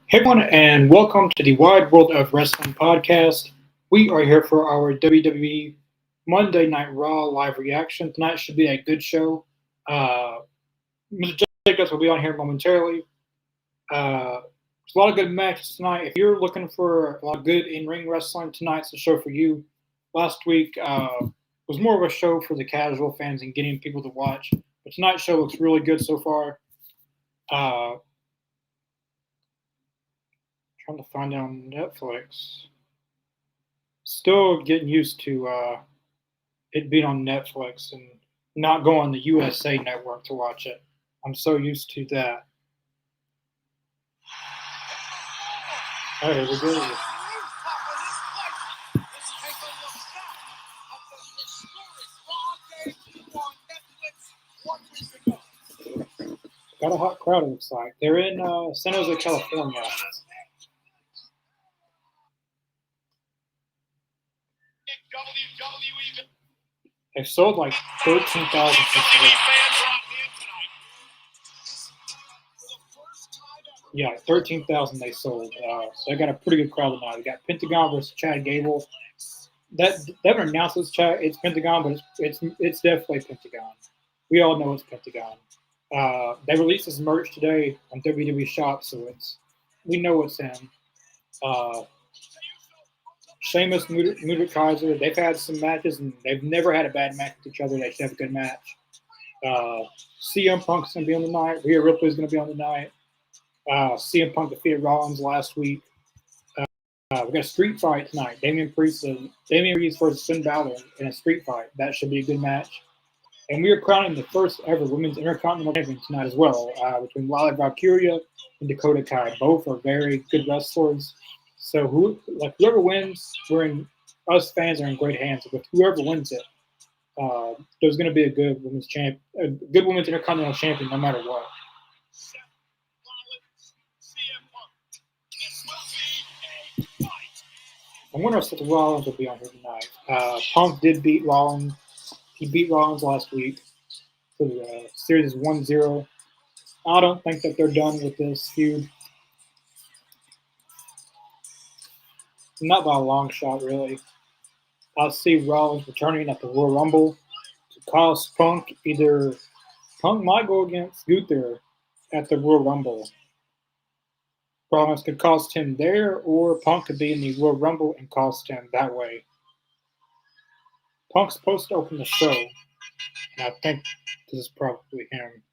Hey everyone, and welcome to the Wide World of Wrestling podcast. We are here for our WWE Monday Night Raw live reaction. Tonight should be a good show. Mr. Jacobs will be on here momentarily. There's a lot of good matches tonight. If you're looking for a lot of good in-ring wrestling, tonight's the show for you. Last week was more of a show for the casual fans and getting people to watch. But tonight's show looks really good so far. Trying to find it on Netflix. Still getting used to it being on Netflix and not going on the USA Network to watch it. I'm so used to that. Oh, here we go. Got a hot crowd, it looks like. They're in San Jose, California. They've sold like 13,000 tickets. Yeah, 13,000 they sold. So they got a pretty good crowd tonight. We got Pentagon versus Chad Gable. They haven't announced it's Pentagon, but it's definitely Pentagon. We all know it's Pentagon. They released this merch today on WWE Shop, so we know it's him. Sheamus, Kaiser, they've had some matches, and they've never had a bad match with each other. They should have a good match. CM Punk's going to be on the night. Rhea Ripley's going to be on the night. CM Punk defeated Rollins last week. We got a street fight tonight. Damian Priest versus Finn Balor in a street fight. That should be a good match. And we are crowning the first ever Women's Intercontinental Champion tonight as well, between Lala Valkyria and Dakota Kai. Both are very good wrestlers. So whoever wins, us fans are in great hands. With whoever wins it, there's going to be a good women's Intercontinental Champion, no matter what. I wonder if Seth Rollins will be on here tonight. Punk did beat Rollins. He beat Rollins last week. So the series is 1-0. I don't think that they're done with this feud. Not by a long shot, really. I see Rollins returning at the Royal Rumble to cost Punk. Either Punk might go against Gunther at the Royal Rumble. Rollins could cost him there, or Punk could be in the Royal Rumble and cost him that way. Punk's supposed to open the show, and I think this is probably him.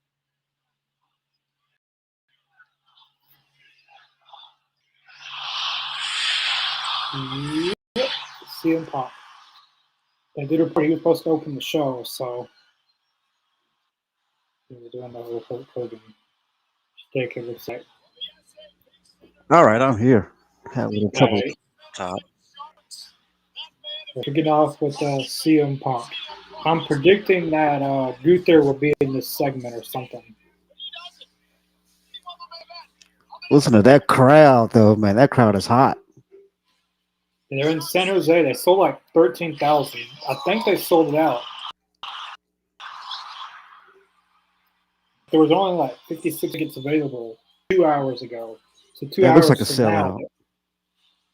Yep, CM Punk. They did he was supposed to open the show, so he was doing that with Hulk Hogan. Stick, it looks like. All right, I'm here. Had a little trouble. Right. We're getting off with CM Punk. I'm predicting that Gunther will be in this segment or something. Listen to that crowd, though, man. That crowd is hot. They're in San Jose. They sold like 13,000. I think they sold it out. There was only like 56 tickets available 2 hours ago. So two hours looks like a from sellout. now,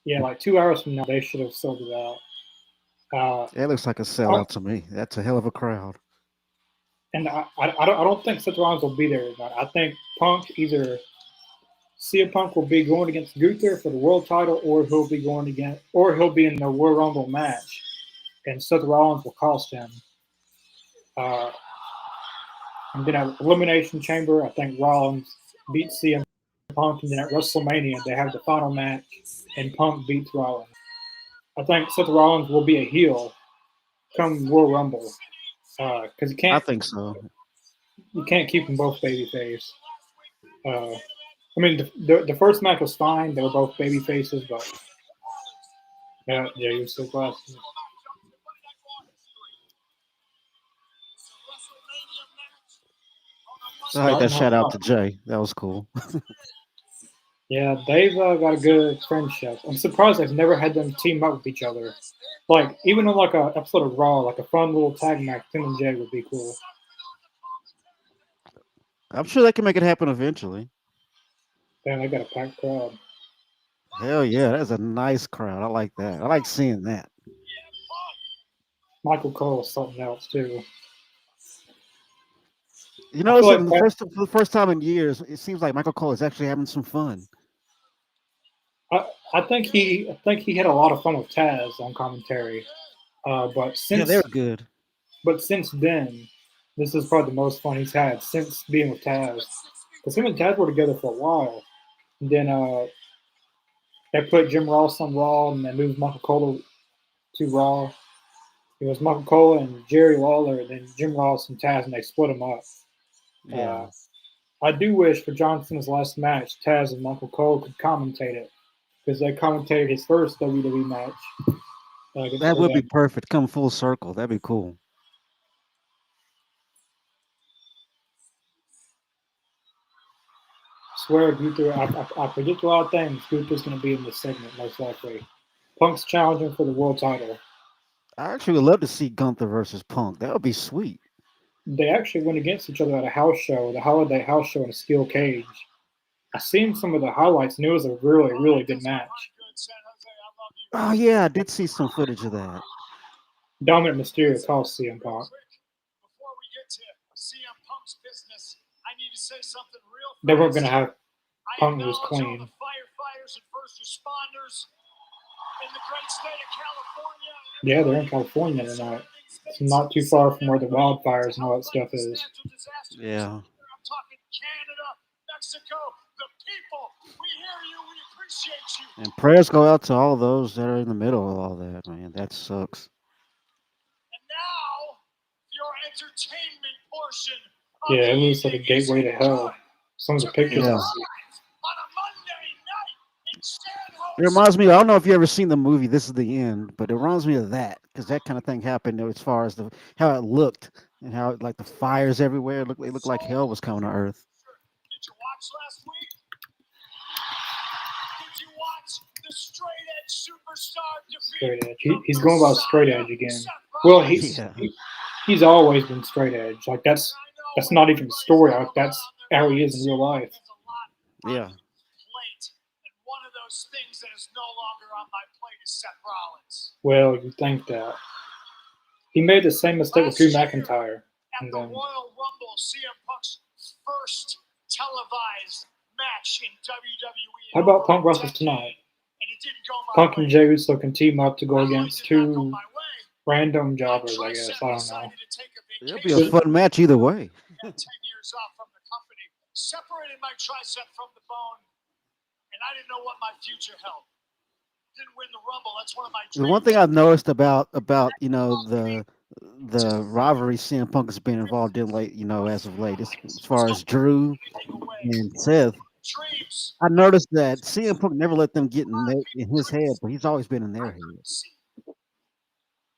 yeah, like 2 hours from now, they should have sold it out. It looks like a sellout to me. That's a hell of a crowd. And I don't think Seth Rollins will be there tonight. I think CM Punk will be going against Gunther for the world title, or he'll be in the Royal Rumble match, and Seth Rollins will cost him. And then at Elimination Chamber, I think Rollins beats CM Punk, and then at WrestleMania they have the final match, and Punk beats Rollins. I think Seth Rollins will be a heel come Royal Rumble because I think so. You can't keep them both babyface. I mean, the first match was fine. They were both baby faces, but yeah, you still glasses. All right, that shout out to Jay. That was cool. Yeah, they've got a good friendship. I'm surprised they've never had them team up with each other. Like, even on like a episode of Raw, like a fun little tag match, Tim and Jay would be cool. I'm sure they can make it happen eventually. Damn, they got a packed crowd. Hell yeah, that's a nice crowd. I like that. I like seeing that. Michael Cole is something else too. You I feel notice like in the first for the first time in years, it seems like Michael Cole is actually having some fun. I, I think he had a lot of fun with Taz on commentary. But Yeah, they were since good. but since then, this is probably the most fun he's had since being with Taz. Because him and Taz were together for a while. And then they put Jim Ross on Raw and they moved Michael Cole to Raw. It was Michael Cole and Jerry Lawler, then Jim Ross and Taz, and they split them up. Uh, Yeah, I do wish for John Cena's last match, Taz and Michael Cole could commentate it because they commentated his first WWE match against that for would be them. perfect. Come full circle. That'd be cool. I swear, Gunther, I predict a lot of things. Gunther's going to be in this segment, most likely. Punk's challenging for the world title. I actually would love to see Gunther versus Punk. That would be sweet. They actually went against each other at a house show, the Holiday House Show in a steel cage. I seen some of the highlights, and it was a really, really good match. Oh yeah, I did see some footage of that. Dominic Mysterio calls CM Punk. They weren't going to have Punk lose clean. Yeah, they're in California tonight. It's not too far from where the wildfires and all that stuff is. Yeah. And prayers go out to all those that are in the middle of all that, man. That sucks. Yeah, it looks like a gateway to hell. Some of the pictures I Yeah. see. It reminds me, I don't know if you ever seen the movie This Is the End, but it reminds me of that because that kind of thing happened as far as the how it looked and how like the fires everywhere it looked like hell was coming to earth. Straight edge. He's going about straight edge again. Well, Yeah. he's always been straight edge. Like that's not even a story. Like that's how he is in real life. Yeah. Well, you think that he made the same mistake with Drew McIntyre, and then how about Punk wrestles tonight? Punk and Jey Uso can team up to go against two random jobbers. I guess I don't know. It'll be a fun match either way. The one thing I've noticed about the rivalry CM Punk has been involved in late, as of late, as far as Drew and Seth. I noticed that CM Punk never let them get in his head, but he's always been in their head.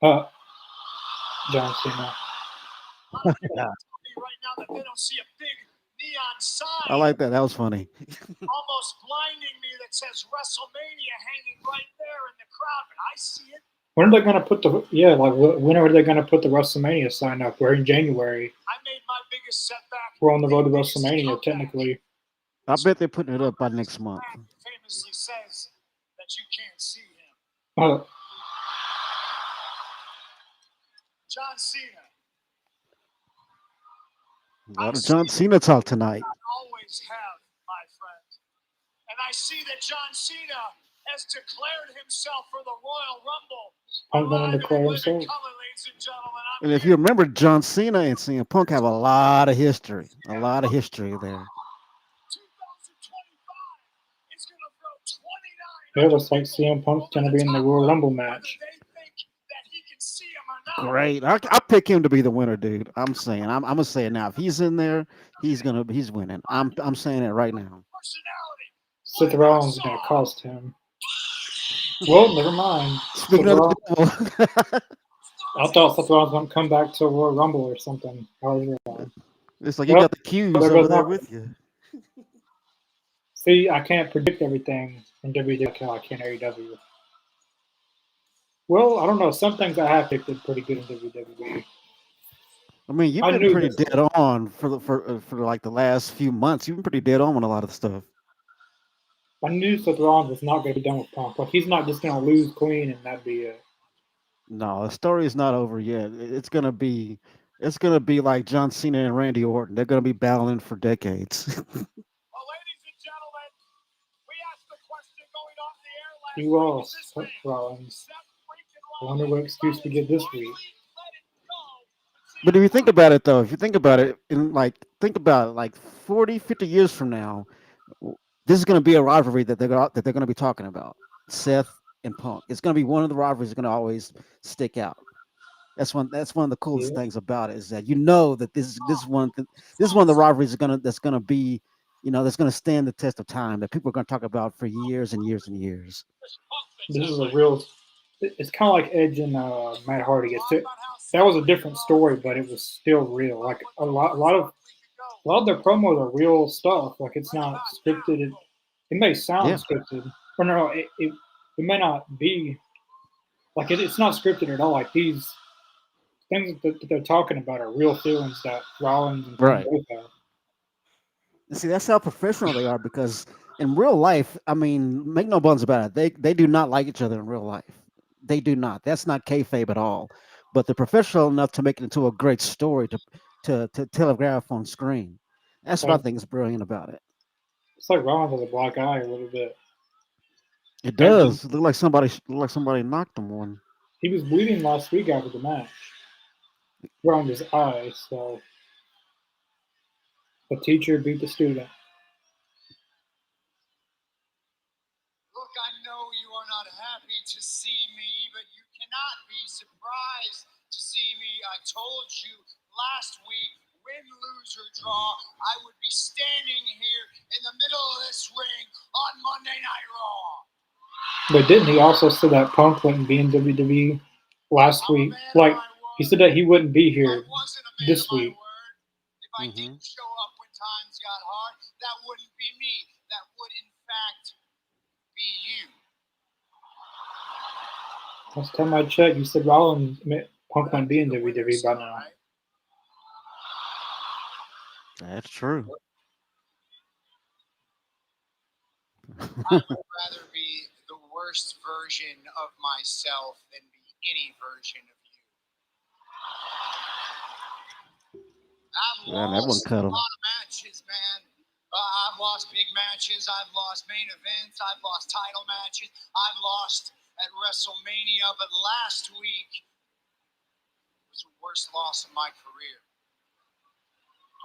Uh, John Cena. Yeah. I like that. That was funny. When are they gonna put the when are they gonna put the WrestleMania sign up? We're in January. We're on the road to WrestleMania technically. I bet they're putting it up by next month. Uh, A lot of John Cena talk tonight. Punk gonna declare himself. And if you remember, John Cena and CM Punk have a lot of history. A lot of history there. It looks like CM Punk's gonna be in the Royal Rumble match. Great. I pick him to be the winner, dude. I'm saying. I'm gonna say it now. If he's in there, he's winning. I'm saying it right now. Seth Rollins is gonna cost him. Well, never mind. Speaking Seth of Rollins, the devil, I thought Seth Rollins was gonna come back to Royal Rumble or something. I was wrong. it's like you Well, got the cues there over goes there nothing. with you. See, I can't predict everything in WWE like how I can AEW. Well, I don't know. Some things I have predicted pretty good in WWE. I mean, you've I been knew pretty this. dead on for like the last few months. You've been pretty dead on with a lot of stuff. I knew Seth Rollins was not going to be done with Punk. Like he's not just going to lose clean and that'd be it. No, the story is not over yet. It's gonna be like John Cena and Randy Orton. They're gonna be battling for decades. Who else? Seth Rollins. I wonder what excuse we get this week. But if you think about it, though, if you think about it, in like think about it, like 40, 50 years from now, this is going to be a rivalry that they're going to be talking about. Seth and Punk. It's going to be one of the rivalries that's going to always stick out. That's one of the coolest Yeah. things about it is that you know that this is one of the rivalries that's gonna be that's gonna stand the test of time that people are gonna talk about for years and years and years. This is a real. It's kind of like Edge and Matt Hardy. That was a different story, but it was still real. Like a lot of their promos are real stuff. Like it's not scripted. It may sound Yeah, scripted, or no, it may not be like it's not scripted at all. Like these things that they're talking about are real feelings that Rollins and Punk right. both have. And see, that's how professional they are because in real life, I mean, make no bones about it, they do not like each other in real life. They do not. That's not kayfabe at all. But they're professional enough to make it into a great story to telegraph on screen. That's what I Like think is brilliant about it. it's like Rollins has a black eye a little bit. It Edge, does look like somebody knocked him one. he was bleeding last week after the match around his eye. So the teacher beat the student. But didn't he also say that Punk wouldn't be in WWE last week? Like he said that he wouldn't be here this week. Hmm. Last time I checked, you said Punk wouldn't be in WWE by now. That's true. Man, that one cut him.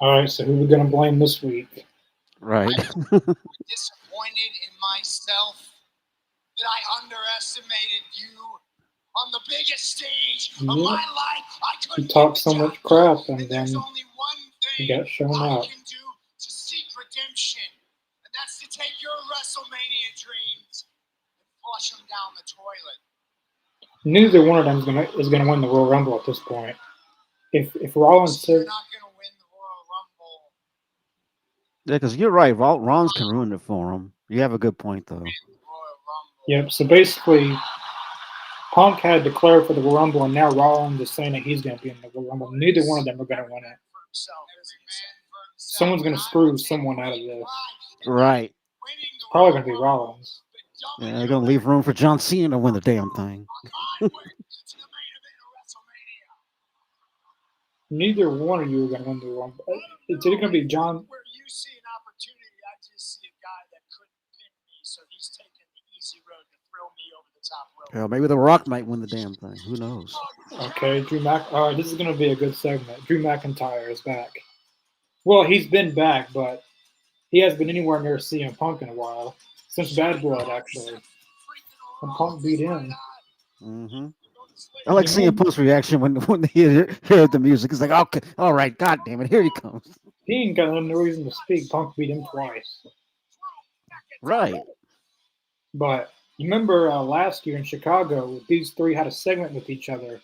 All right, so who are we gonna blame this week? Right. Yeah, he talked so much crap and then he got shown out. Neither one of them is gonna win the Royal Rumble at this point. If Rollins says, Yeah, because you're right. Ron's can ruin it for him. You have a good point, though. yep, so basically Punk had declared for the Royal Rumble, and now Rollins is saying that he's going to be in the Royal Rumble. Neither one of them are going to win it. Someone's going to screw someone out of this. Right. It's probably going to be Rollins. Yeah, they're gonna leave room for John Cena to win the damn thing. Neither one of you are going to win the Royal Rumble. It's either going to be John. Yeah, maybe The Rock might win the damn thing. Who knows? Okay, Drew Mac. All right, this is going to be a good segment. Drew McIntyre is back. Well, he's been back, but he hasn't been anywhere near CM Punk in a while since Bad Blood, actually. And Punk beat him. Hmm. I like You seeing know, Punk's reaction when they hear the music. It's like, okay, all right, God damn it, here he comes. he ain't got no reason to speak. Punk beat him twice. Right. But you remember last year in Chicago, these three had a segment with each other,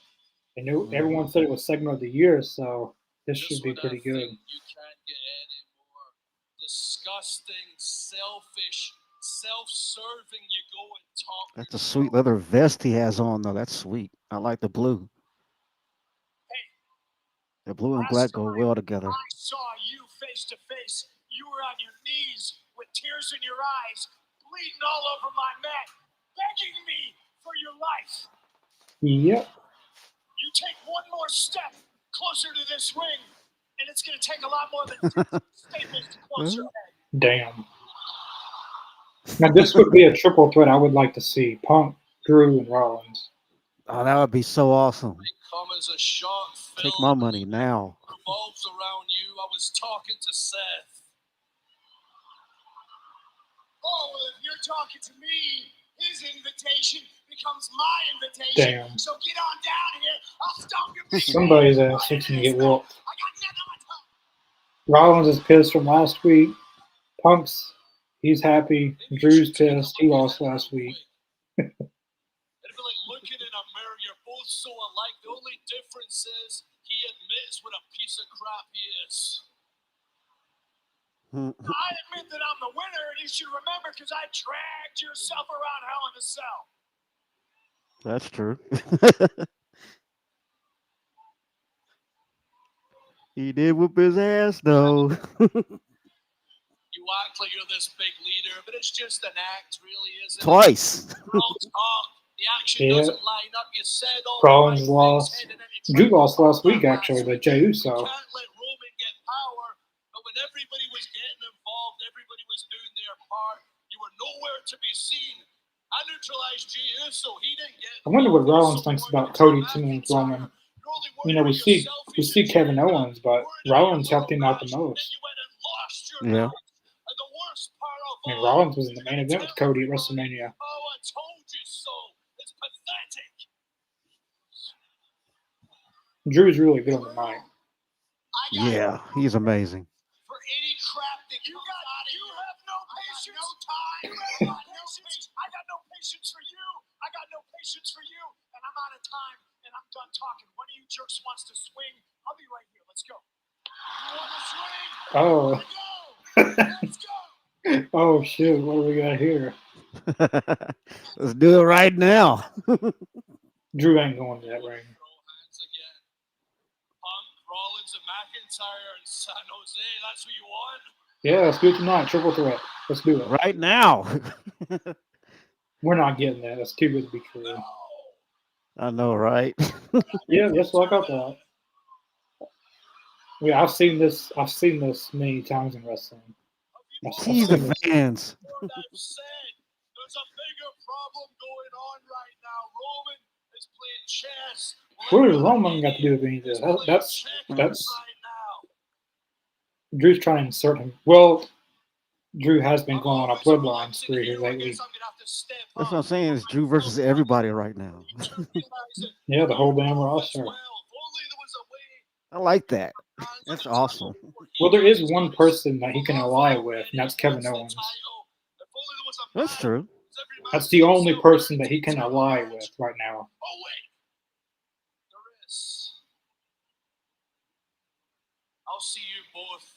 and Hmm. everyone said it was segment of the year. So this should be pretty good. That's a sweet leather vest he has on, though. That's sweet. I like the blue. The blue and black go well together. bleeding all over my mat, begging me for your life. Yep. You take one more step closer to this ring, and it's going to take a lot more than staples to close your head. Damn. Now this would be a triple threat I would like to see: Punk, Drew, and Rollins. Oh, that would be so awesome. Come as a short Take film my money now. revolves around you. I was talking to Seth. Oh, well, if you're talking to me, his invitation becomes my invitation. Damn. So get on down here. I'll stomp your big Somebody's head. ass fixing to get I whooped. got nothing on my tongue. Rollins is pissed from last week. Punk's, he's happy. Drew's pissed. He lost last week. It'd be like looking in a mirror. You're both so alike. The only difference is he admits what a piece of crap he is. I admit that I'm the winner, and you should remember because I dragged yourself around Hell in a Cell. That's true. He did whoop his ass, though. You act like you're this big leader, but it's just an act, really, isn't it? Twice. All talk. The action Yeah. doesn't line up. You said all Rollins the right lost. things, and then you Drew tried lost to last hold week, that actually, last to Jey week. Uso. You can't let Roman get power, but when everybody was getting involved, everybody was doing their part. You were nowhere to be seen. I neutralized Jey Uso. He didn't get I wonder what involved. Rollins thinks about Cody, Tim, and Roman. You know, we see Kevin Owens, but Rollins helped him out the most. Yeah. And the worst part of I mean, all, Rollins was in the main event with Cody at WrestleMania. oh, I told you so. It's pathetic. Drew's really good on the mic. Yeah, he's amazing. For any crap that you got, you have no patience. No time. I got no patience for you. I got no patience for you. And I'm out of time. And I'm done talking. One of you jerks wants to swing. I'll be right here. Let's go. You want to swing? Oh. Let's go. Oh, shit. What do we got here? Let's do it right now. Drew ain't going to that ring. Hands again. Punk, Rollins, and McIntyre in San Jose. That's what you want? Yeah, let's do it tonight. Triple threat. Let's do it. Right now. We're not getting that. That's too good to be true. I know, right? Yeah, just like I thought. Yeah, I've seen this many times in wrestling. Tease the fans. I've said there's a bigger problem going on right now. Roman is playing chess. What does Roman got to do with any of this? That's right now. Drew's trying to insert him. Well, Drew has been going on a bloodline spree here lately. That's what I'm saying. It's Drew versus everybody right now. Yeah, the whole damn roster. I like that. That's awesome. Well, there is one person that he can ally with, and that's Kevin Owens. That's true. That's the only person that he can ally with right now. Oh, wait. There is. I'll see you both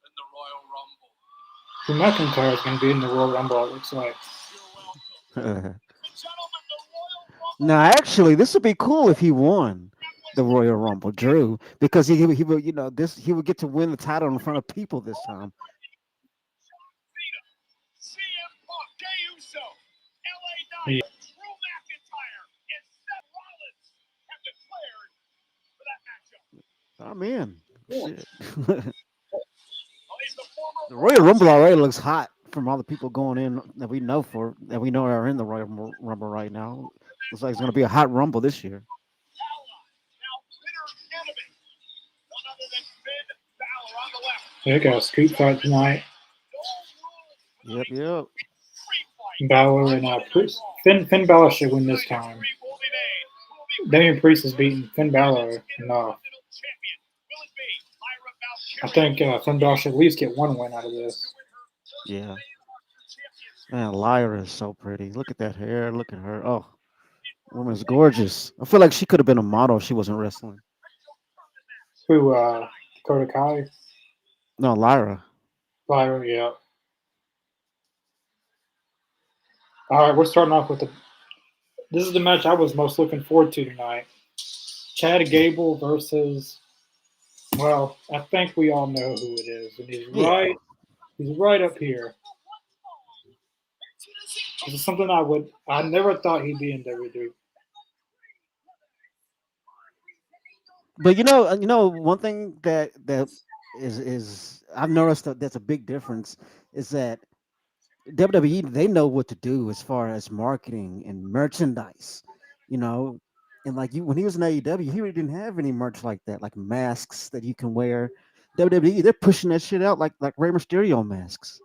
in the Royal Rumble. Drew McIntyre is going to be in the Royal Rumble, it looks like. You're welcome. Gentlemen, the Royal Rumble. Now, actually, this would be cool if he won the Royal Rumble, Drew, because he would, you know, he would get to win the title in front of people this time. CM Punk, Jey Uso, LA Knight, Drew McIntyre, and Seth Rollins have declared for that matchup. I'm in. Yeah. Shit. The Royal Rumble already looks hot from all the people going in that we know are in the Royal Rumble right now. Looks like it's going to be a hot Rumble this year. They got a street fight tonight. Yep. Balor and Finn Balor should win this time. Damian Priest is beating Finn Balor enough. I think Finn Balor should at least get one win out of this. Yeah. Man, Lyra is so pretty. Look at that hair. Look at her. Oh, woman's gorgeous. I feel like she could have been a model if she wasn't wrestling. Who, Dakota Kai? No, Lyra. Lyra, yeah. All right, we're starting off with this is the match I was most looking forward to tonight. Chad Gable versus, well, I think we all know who it is. And he's right up here. This is something I never thought he'd be in WWE. But one thing that is I've noticed that there's a big difference is that WWE, they know what to do as far as marketing and merchandise, you know. And like you, when he was in AEW, he really didn't have any merch like that, like masks that you can wear. WWE, they're pushing that shit out like Rey Mysterio masks.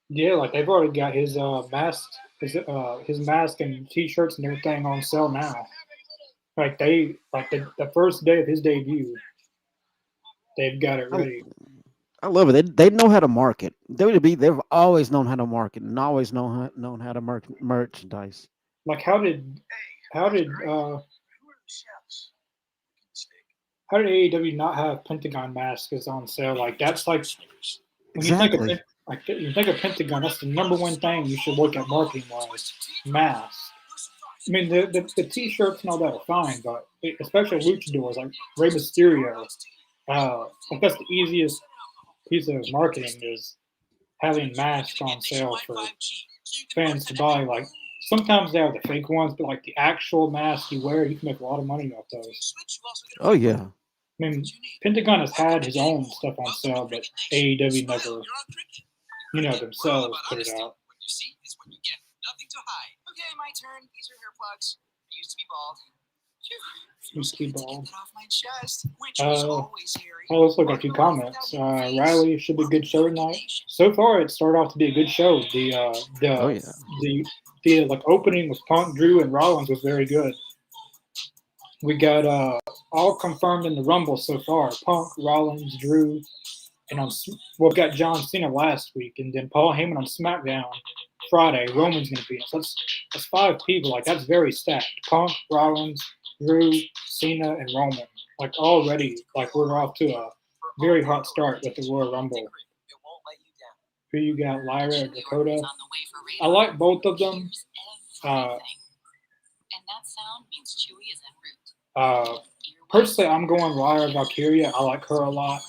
Yeah, like they've already got his mask and T-shirts and everything on sale now. Like the first day of his debut, they've got it I, ready. I love it. They know how to market. WWE, they've always known how to market and always known how to merchandise. Like how did how did AEW not have Pentagon masks on sale? Like that's like when you think of Exactly. you think of Pentagon, that's the number one thing you should look at marketing wise. Masks. I mean the T-shirts and all that are fine, but especially luchadors like Rey Mysterio, like that's the easiest piece of marketing is having masks on sale for fans to buy. Like sometimes they have the fake ones, but like the actual mask you wear, you can make a lot of money off those. Oh yeah. I mean, Pentagon has had his own stuff on sale, but AEW never, themselves put it out. Used to be bald. Let's look at a few comments. Riley should be a good show tonight. So far, it started off to be a good show. Oh yeah. The like opening with Punk, Drew, and Rollins was very good. We got all confirmed in the Rumble so far. Punk, Rollins, Drew, and we got John Cena last week, and then Paul Heyman on SmackDown Friday. Roman's going to be in. So that's 5 people. Like that's very stacked. Punk, Rollins, Drew, Cena, and Roman. Like already, like we're off to a very hot start with the Royal Rumble. Who you got, Lyra or Dakota? I like both of them. Personally, I'm going Lyra Valkyria. I like her a lot.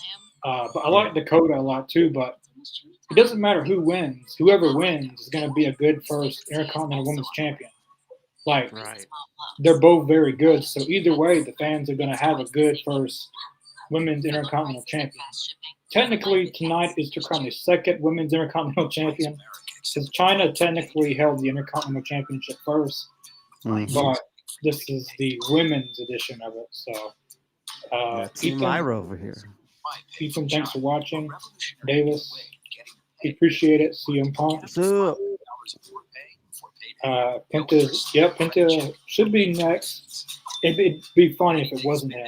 But I like Dakota a lot too. But it doesn't matter who wins. Whoever wins is going to be a good first Intercontinental Women's Champion. Like, Right. they're both very good. So either way, the fans are going to have a good first Women's Intercontinental Champion. Technically, tonight is to crown the second Women's Intercontinental Champion. Because China technically held the Intercontinental Championship first. Mhm. But this is the women's edition of it. So, Got Team Lyra over here. Ethan, thanks for watching. Davis, we appreciate it. CM Punk. So Penta should be next. It'd be funny if it wasn't him.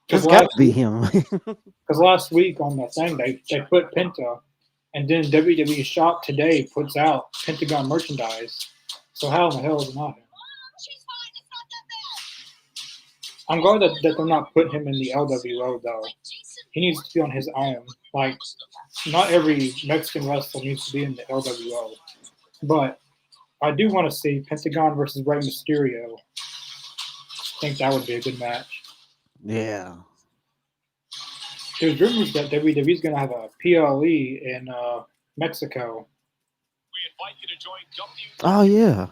it's got to be him. Because last week on the thing, they put Penta, and then WWE Shop today puts out Pentagon merchandise. So how in the hell is it not him? I'm glad that they're not putting him in the LWO, though. He needs to be on his own. Like, not every Mexican wrestler needs to be in the LWO. But I do want to see Pentagon versus Rey Mysterio. I think that would be a good match. Yeah. There's rumors that WWE's going to have a PLE in Mexico. Oh yeah.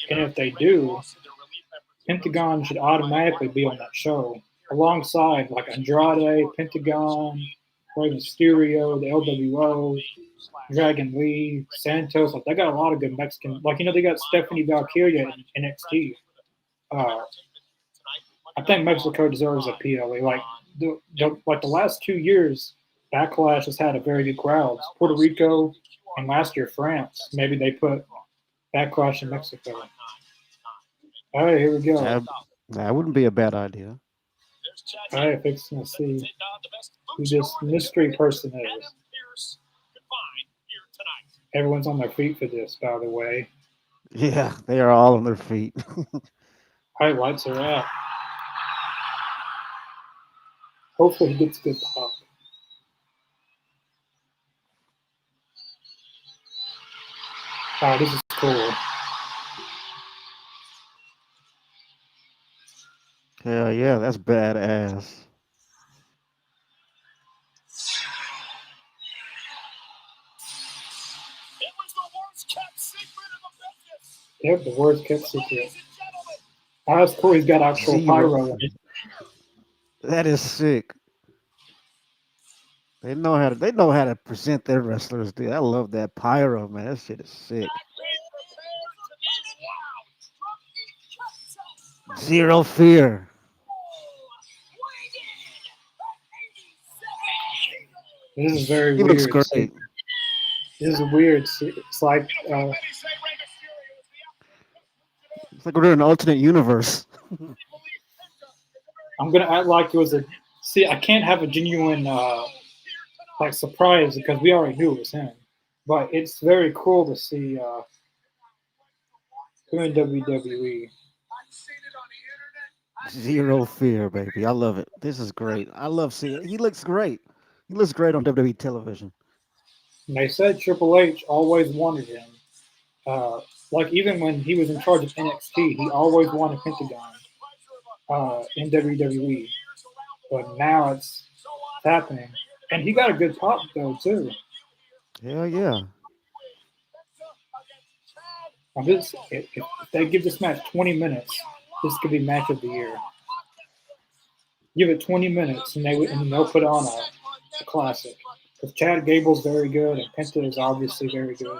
And if they do, Pentagon should automatically be on that show alongside like Andrade, Pentagon, Rey Mysterio, the LWO, Dragon Lee, Santos. Like they got a lot of good Mexican. Like they got Stephanie Valkyria in NXT. I think Mexico deserves a PLE. Like the last 2 years, Backlash has had a very good crowd. Puerto Rico and last year France. Maybe they put Backlash in Mexico. All right, here we go. That wouldn't be a bad idea. All right, fixing to see who this mystery person is. Everyone's on their feet for this, by the way. Yeah, they are all on their feet. All right, lights are out. Hopefully he gets a good pop. Wow, this is cool. Hell yeah, that's badass. It was the worst catch Yep, the worst kept secret. Oh, that's cool. He's got actual Zero. pyro in it. That is sick. They know how to present their wrestlers, dude. I love that pyro, man. That shit is sick. Zero fear. This is very He looks weird. See, great. this is weird. See, it's like It's like we're in an alternate universe. I'm gonna act like it was a. See, I can't have a genuine like surprise because we already knew it was him. But it's very cool to see him in WWE. Zero fear, baby. I love it. This is great. I love seeing. He looks great. He looks great on WWE television. And they said Triple H always wanted him. Like even when he was in charge of NXT, he always wanted Pentagon in WWE. But now it's happening, and he got a good pop though too. Hell yeah. If they give this match 20 minutes, this could be match of the year. Give it 20 minutes, and they'll put on a classic. Because Chad Gable's very good, and Penta is obviously very good.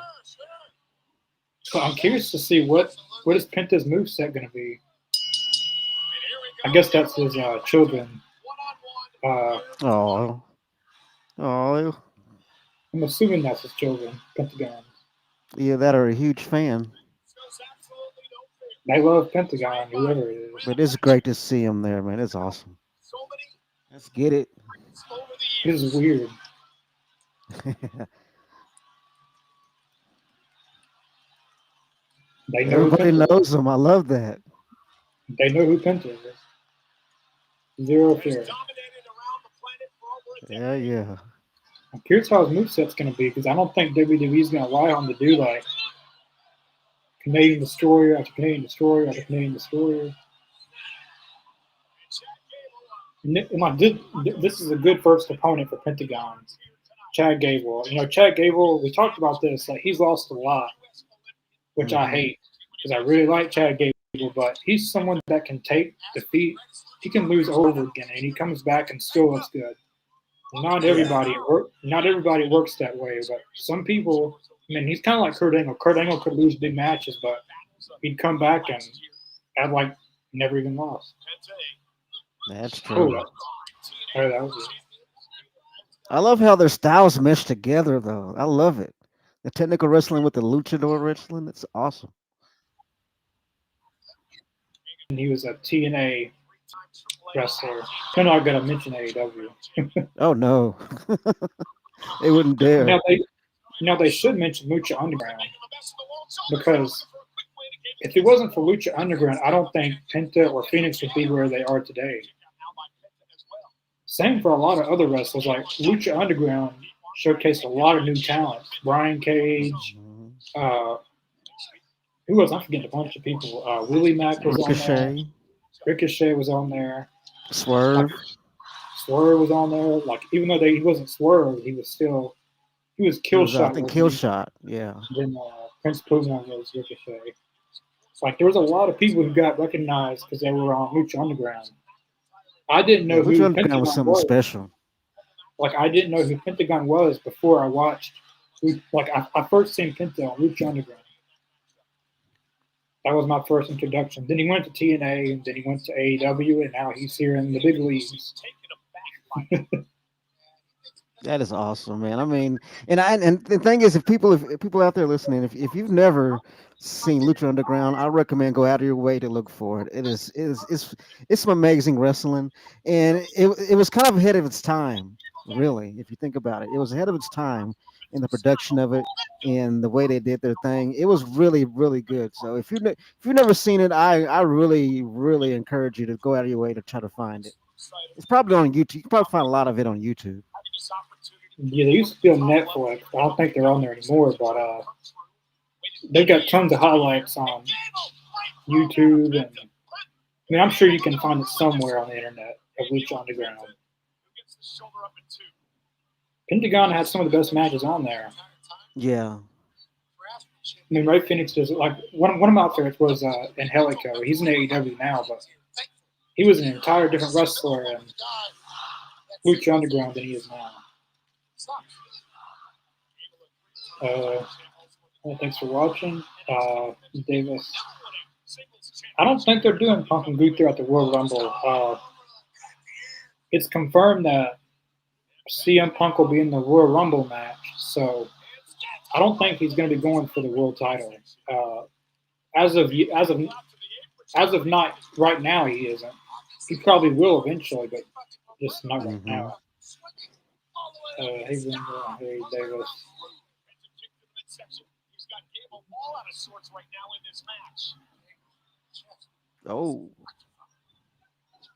So I'm curious to see what is Penta's moveset going to be. I guess that's his children. Oh. Oh. I'm assuming that's his children, Pentagon. Yeah, that are a huge fan. They love Pentagon, whoever it is. But it's great to see him there, man. It's awesome. Let's get it. This is weird. They know who Everybody Penta is. knows him. I love that. They know who Penta is. Zero fear. Yeah, yeah. I'm curious how his moveset's going to be because I don't think WWE's going to allow him to do like Canadian Destroyer after Canadian Destroyer after Canadian Destroyer. This is a good first opponent for Pentagon. Chad Gable. You know, Chad Gable, we talked about this. Like, he's lost a lot, which I hate because I really like Chad Gable, but he's someone that can take defeat. He can lose over again, and he comes back and still looks good. Not everybody works that way, but some people. I mean, he's kind of like Kurt Angle. Kurt Angle could lose big matches, but he'd come back and act like never even lost. That's true. That was it. I love how their styles mesh together, though. I love it. The technical wrestling with the luchador wrestling, it's awesome. And he was a TNA wrestler. We're not going to mention AEW. Oh, no. They wouldn't dare. Now they should mention Lucha Underground because if it wasn't for Lucha Underground, I don't think Penta or Phoenix would be where they are today. Same for a lot of other wrestlers. Like Lucha Underground showcased a lot of new talent. Brian Cage, who was? I'm forgetting a bunch of people. Willie Mack was on there. Ricochet was on there. Swerve. Swerve was on there. Like even though he wasn't Swerve, he was Killshot. I think Killshot. Yeah. Then Prince Puma was Ricochet. Like there was a lot of people who got recognized because they were on Lucha Underground. I didn't know who Lucha Underground was something was. special. Like I didn't know who Pentagon was before I watched. Like I first seen Penta on Lucha Underground. That was my first introduction. Then he went to TNA, and then he went to AEW, and now he's here in the big leagues. That is awesome, man. I mean, and the thing is, if people out there listening, if you've never seen Lucha Underground, I recommend go out of your way to look for it. It's some amazing wrestling, and it was kind of ahead of its time, really. If you think about it, it was ahead of its time in the production of it and the way they did their thing. It was really, really good. So if you've never seen it, I really, really encourage you to go out of your way to try to find it. It's probably on YouTube. You can probably find a lot of it on YouTube. Yeah, they used to be on Netflix. I don't think they're on there anymore, but they've got tons of highlights on YouTube, and I mean, I'm sure you can find it somewhere on the internet of Lucha Underground. Pentagon had some of the best matches on there. Yeah. mean, Ray Phoenix does like one of my favorites was Angelico. He's in AEW now, but he was an entire different wrestler in Lucha Underground than he is now. Thanks for watching, Davis. I don't think they're doing Punk and Gunther at the Royal Rumble. It's confirmed that CM Punk will be in the Royal Rumble match, so I don't think he's going to be going for the world title. As of not right now, he isn't. He probably will eventually, but just not right now. Hey, Linda, hey, Davis. Oh,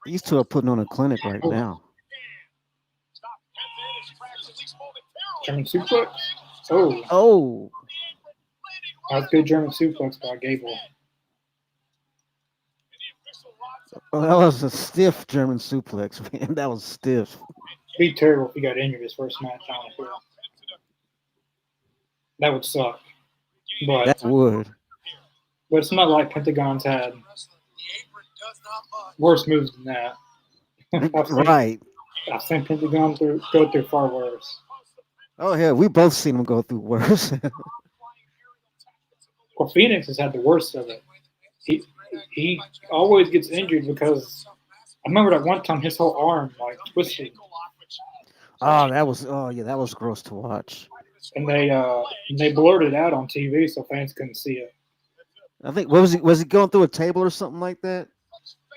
these two are putting on a clinic right now. German suplex. Oh, Oh, that's good German suplex by Gable. well, that was a stiff German suplex, man. That was stiff. It'd be terrible if he got injured his first match on it. That would suck. But That would. But it's not like Pentagon's had worse moves than that. Right. I've seen Pentagon go through far worse. Oh, yeah, we both seen him go through worse. Well, Phoenix has had the worst of it. He always gets injured because I remember that one time his whole arm like twisted. that was gross to watch. And they blurred it out on TV so fans couldn't see it. I think was he going through a table or something like that?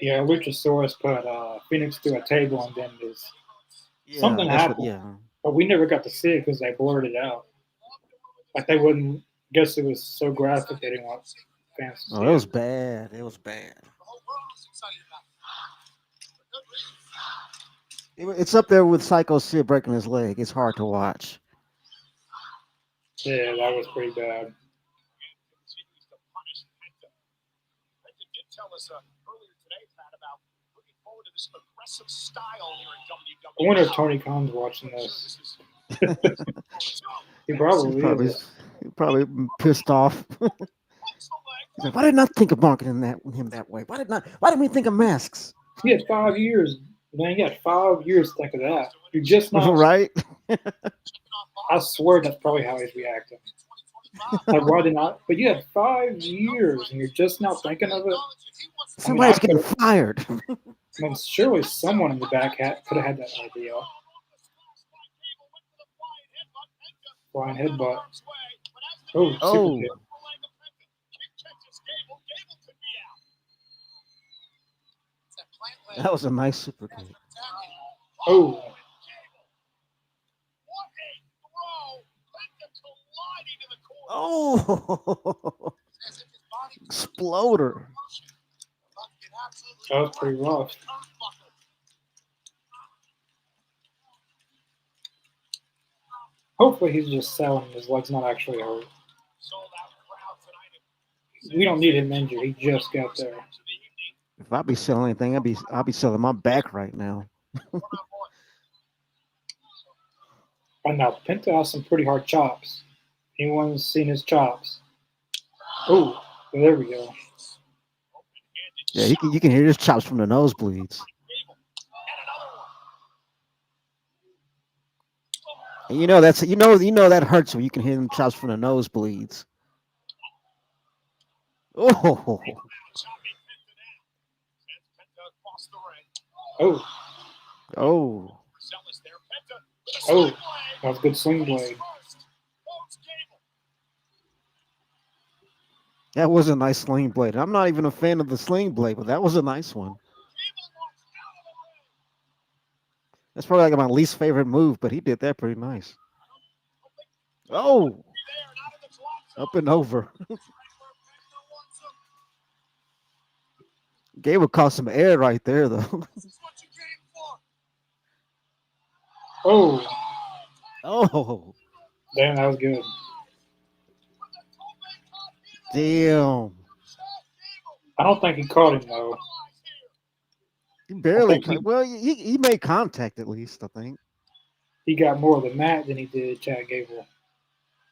Yeah, Luchasaurus put Phoenix through a table and then something happened. But we never got to see it because they blurred it out. Like they wouldn't guess it was so graphic they didn't want fans to see it was bad. It was bad. It's up there with Psycho Sid breaking his leg. It's hard to watch. Yeah, that was pretty bad. I wonder if Tony Khan's watching this. He probably is. He's probably pissed off. He's like, why didn't I think of marketing him that way? Why didn't we think of masks? He had 5 years. Man, you got 5 years to think of that. You're just not right. I swear that's probably how he's reacting. Like, why did not? But you had 5 years and you're just now thinking of it. Somebody's getting fired. I mean, surely someone in the back could have had that idea. Flying headbutt. Oh, super kick. That was a nice super kick. Oh. Oh. Exploder. That was pretty rough. Hopefully he's just selling. His leg's not actually hurt. We don't need him injured. He just got there. If I be selling anything, I'll be selling my back right now. And now Penta has some pretty hard chops. Anyone's seen his chops? Oh, well, there we go. Yeah, you can hear his chops from the nosebleeds. And you know that hurts when you can hear them chops from the nosebleeds. Oh. Oh. Oh. Oh. That was a good swing blade. That was a nice sling blade. I'm not even a fan of the sling blade, but that was a nice one. That's probably like my least favorite move, but he did that pretty nice. Oh. Up and over. Gable caught some air right there, though. Oh. Oh. Damn, that was good. Damn. I don't think he caught him, though. He barely caught. Well, he made contact at least, I think. He got more of the mat than he did Chad Gable.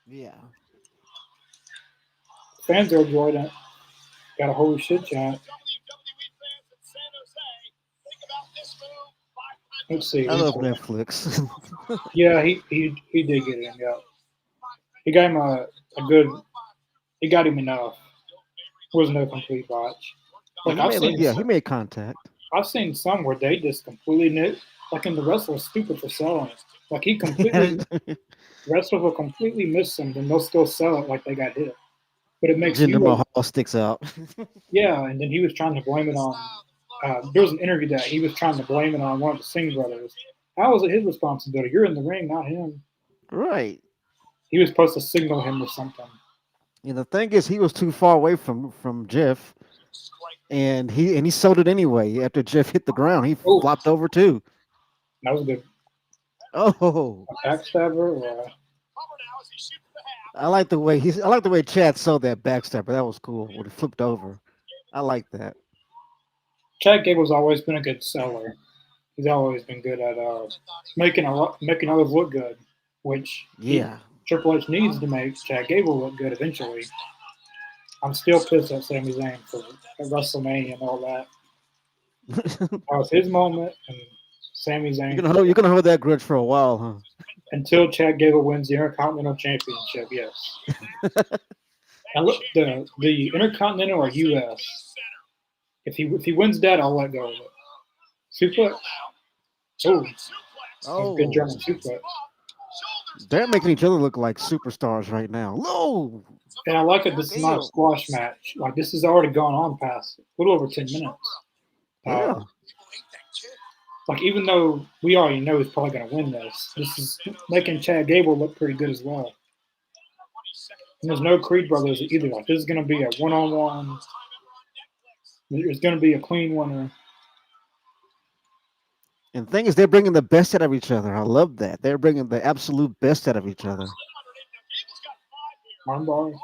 Yeah. fans are enjoying it. Got a holy shit chant. Let's see. I love Netflix. Yeah, he did get him. Yeah, he got him a good. He got him enough. It wasn't a complete botch. Like he made contact. I've seen some where they just completely knew. Like, and the wrestler's stupid for selling it. Like he completely wrestlers will completely miss them, and they'll still sell it like they got hit. But it makes Jinder you look, Mahal sticks out. yeah. And then he was trying to blame it on. There was an interview that he was trying to blame it on one of the Singh brothers. How was it his responsibility? You're in the ring, not him. Right. He was supposed to signal him or something. And the thing is, he was too far away from Jeff, and he sold it anyway. After Jeff hit the ground, he flopped over too. That was good. Oh, A backstabber or I like the way Chad sold that backstabber. That was cool when he flipped over. I like that. Chad Gable's always been a good seller. He's always been good at making others look good, which Triple H needs to make Chad Gable look good eventually. I'm still pissed at Sami Zayn for WrestleMania and all that. That was his moment, and Sami Zayn. You're gonna hold that grudge for a while, huh? Until Chad Gable wins the Intercontinental Championship, yes. And look, the Intercontinental or US. If he wins that, I'll let go of it. Suplex. Oh, good German suplex. They're making each other look like superstars right now. Low. And I like it. This is not a squash match. Like, this has already gone on past a little over 10 minutes. Yeah. Like, even though we already know he's probably going to win this is making Chad Gable look pretty good as well. And there's no Creed brothers either. Like, this is going to be a one-on-one. There's going to be a clean winner. And the thing is, they're bringing the best out of each other. I love that. They're bringing the absolute best out of each other. Armbar.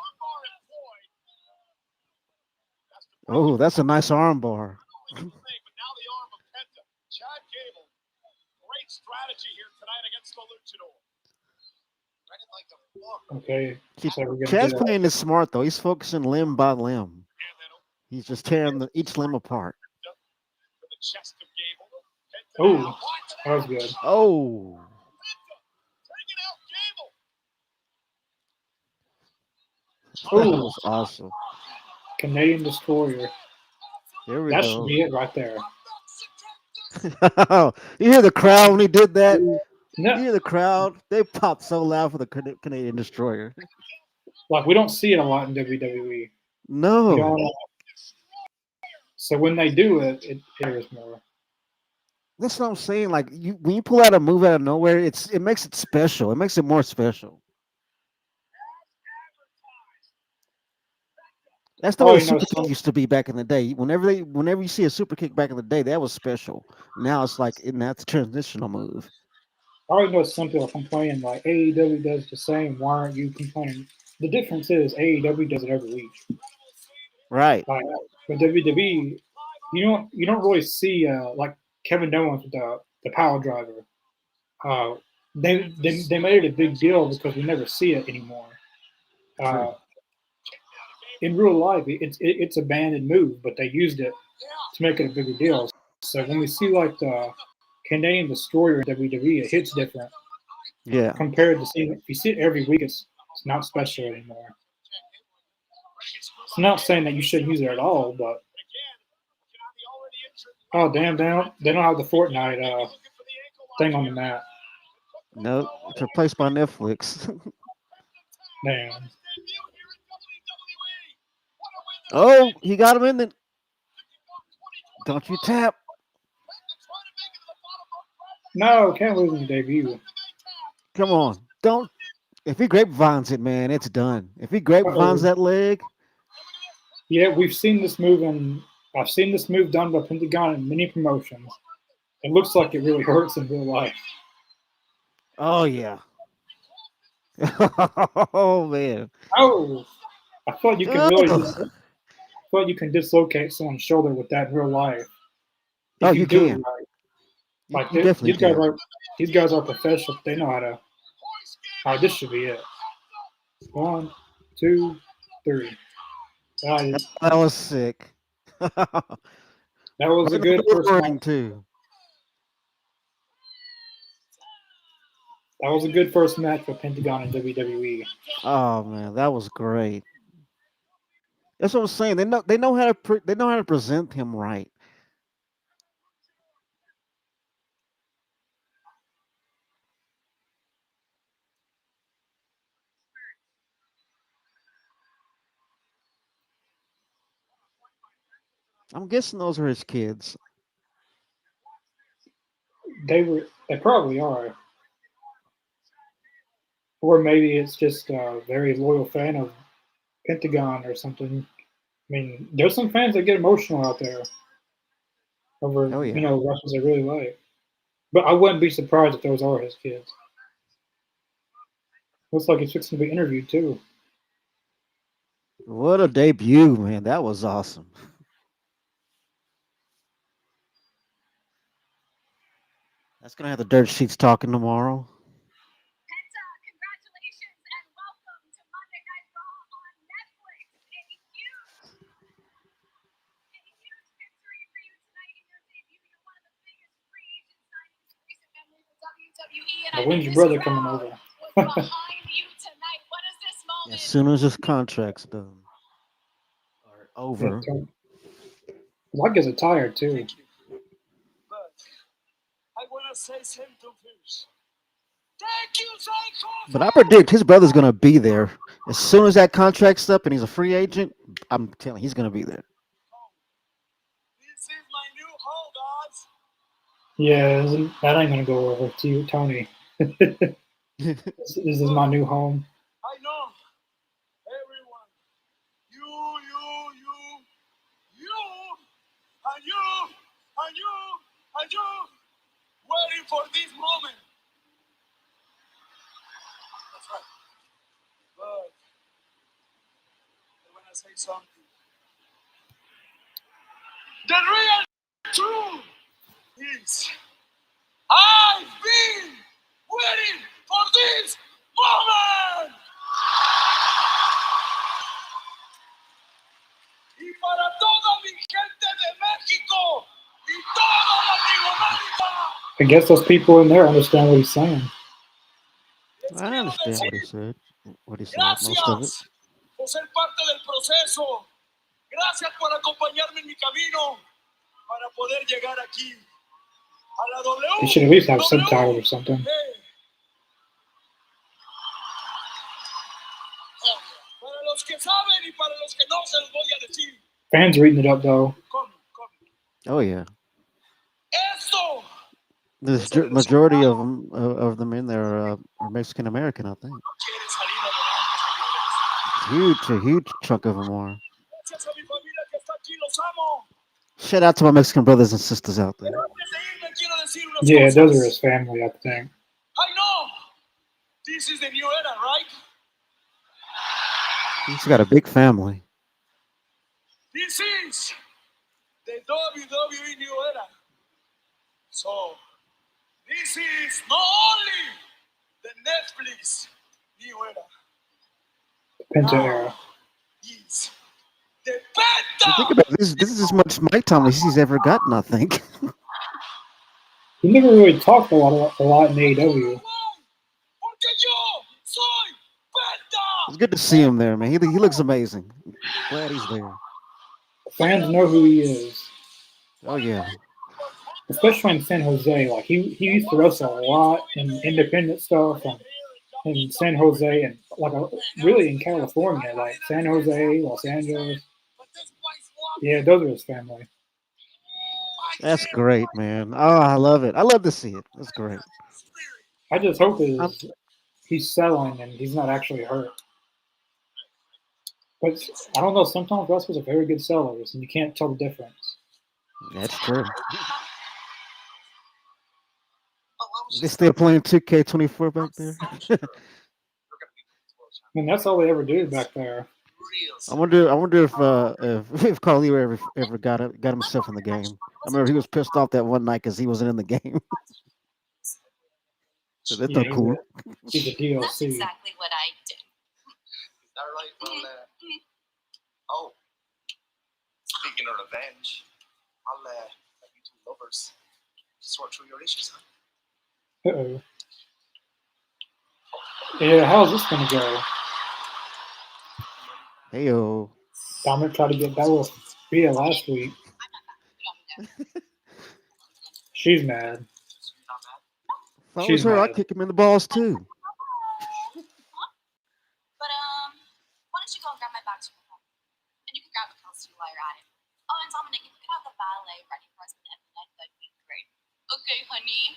Oh, that's a nice armbar. Okay. Chad's playing this smart, though. He's focusing limb by limb. He's just tearing each limb apart. Oh, that was good. Oh. That was awesome. Canadian Destroyer. There we that go. Should be it right there. You hear the crowd when he did that? No. You hear the crowd? They popped so loud for the Canadian Destroyer. Like, we don't see it a lot in WWE. No. So when they do it, it airs more. That's what I'm saying. Like, when you pull out a move out of nowhere, it makes it special. It makes it more special. That's the way super kick used to be back in the day. Whenever you see a super kick back in the day, that was special. Now it's like that's a transitional move. I already know some people complaining like AEW does the same. Why aren't you complaining? The difference is AEW does it every week. Right. Like, but WWE, you don't really see like Kevin Owens with the power driver. They made it a big deal because we never see it anymore. In real life, it's a banned move, but they used it to make it a bigger deal. So when we see like the Canadian Destroyer in WWE, it hits different. Yeah. Compared to seeing, if you see it every week, it's not special anymore. I'm not saying that you shouldn't use it at all, but damn, they don't have the Fortnite thing on the mat. No, it's replaced by Netflix. Damn. Oh, he got him in the. Don't you tap? No, can't lose in the debut. Come on, don't. If he grapevines it, man, it's done. If he grapevines that leg. Yeah, we've seen this move, and I've seen this move done by Pentagon in many promotions. It looks like it really hurts in real life. Oh yeah. Oh man. Oh, I thought you could really. I thought you can dislocate someone's shoulder with that in real life. If you can. It right. Like these guys are professionals. They know how to. All right, this should be it. 1, 2, 3. Uh, That was sick. Right that was a in the good middle of first the match. ring too. That was a good first match for Pentagon and WWE. Oh man, that was great. That's what I'm saying. They know how to they know how to present him right. I'm guessing those are his kids. They probably are, or maybe it's just a very loyal fan of Pentagon or something. I mean, there's some fans that get emotional out there over Oh yeah. wrestlers they really like. But I wouldn't be surprised if those are his kids. Looks like he's fixing to be interviewed too. What a debut, man. That was awesome. That's gonna have the dirt sheets talking tomorrow. Penta, congratulations and welcome to Monday Night Raw on Netflix. A huge victory for you tonight in your debut. You're one of the biggest free agent signings in recent memory for WWE. And Now, I when's mean, your this brother coming crowd over? was behind you tonight. What is this As moment? soon as his contract's done or Yeah, over. I guess it's tired too. Thank you. But I want to say something first. Thank you, Psycho! But I predict his brother's gonna be there as soon as that contract's up and he's a free agent. I'm telling you, he's gonna be there. This is my new home, guys. Yeah, that ain't gonna go over to you, Tony. This is my new home. I know everyone. You, and you, and you, and you, waiting for this moment. That's right. But I want to say something. The real truth is I've been waiting for this moment. Y para toda mi gente de México y toda Latinoamérica, I guess those people in there understand what he's saying. les I quiero understand what he decir said. What he said, most of it. gracias por ser parte del proceso. Gracias por acompañarme en mi camino para poder llegar aquí a la They should at least have WWE. subtitles or something. Para los que saben y para los que no se los voy a decir. Fans are eating it up though. Come. Oh yeah. Esto The majority of them in there are Mexican American, I think. quiere salir adelante, señores. A huge chunk of them are. Gracias a mi familia que está aquí, los amo. Shout out to my Mexican brothers and sisters out there. Pero antes de irme quiero decir unas Yeah, cosas. those are his family, I think. I know this is the new era, right? He's got a big family. This is the WWE new era. So this is not only the Netflix new era. Penta era. It's the You think Penta. about this. This is as much mic time as he's ever gotten, I think. He never really talked a lot in AEW. Porque yo soy Penta. It's good to see him there, man. He looks amazing. Glad he's there. Fans know who he is, Oh yeah. especially in San Jose. Like he used to wrestle a lot in independent stuff in San Jose and really in California, like San Jose, Los Angeles. Yeah, those are his family. That's great, man. Oh, I love it. I love to see it. That's great. I just hope I'm, he's selling and he's not actually hurt. But I don't know. Sometimes wrestlers are very good sellers, and you can't tell the difference. that's true. They still playing 2K24 back there. I mean, that's all they ever do back there. I wonder if Carlito ever got himself in the game. I remember he was pissed off that one night because he wasn't in the game. So that's Yeah, not cool. He's a DLC. Exactly what I did. Is that right? Oh, Speaking of revenge, I'll let you two lovers sort through your issues, huh? Uh-oh. Yeah, how's this gonna go? Heyo. Dominic tried to get Bella Rhea last week. She's mad. If I She's was her, I'd mad. kick him in the balls too. But why don't you go and grab my bags from home? And you can grab a costume while you're at it. Oh, and Dominic, if you could have the ballet ready for us at the end of the night, that'd be great. Okay, honey.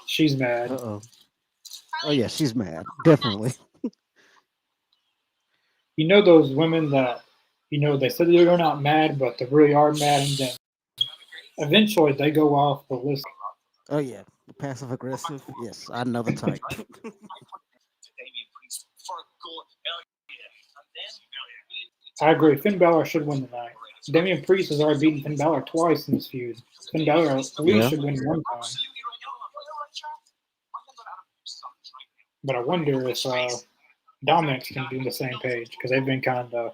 She's mad. Uh-oh. Oh yeah, she's mad. Definitely. You know those women that, they said they're not mad, but they really are mad, and then eventually they go off the list. Oh yeah. Passive aggressive. Yes, I know the type. I agree. Finn Balor should win tonight. Damian Priest has already beaten Finn Balor twice in this feud. Finn Balor at least should win one time. But I wonder if Dominic's going to be on the same page because they've been kind of.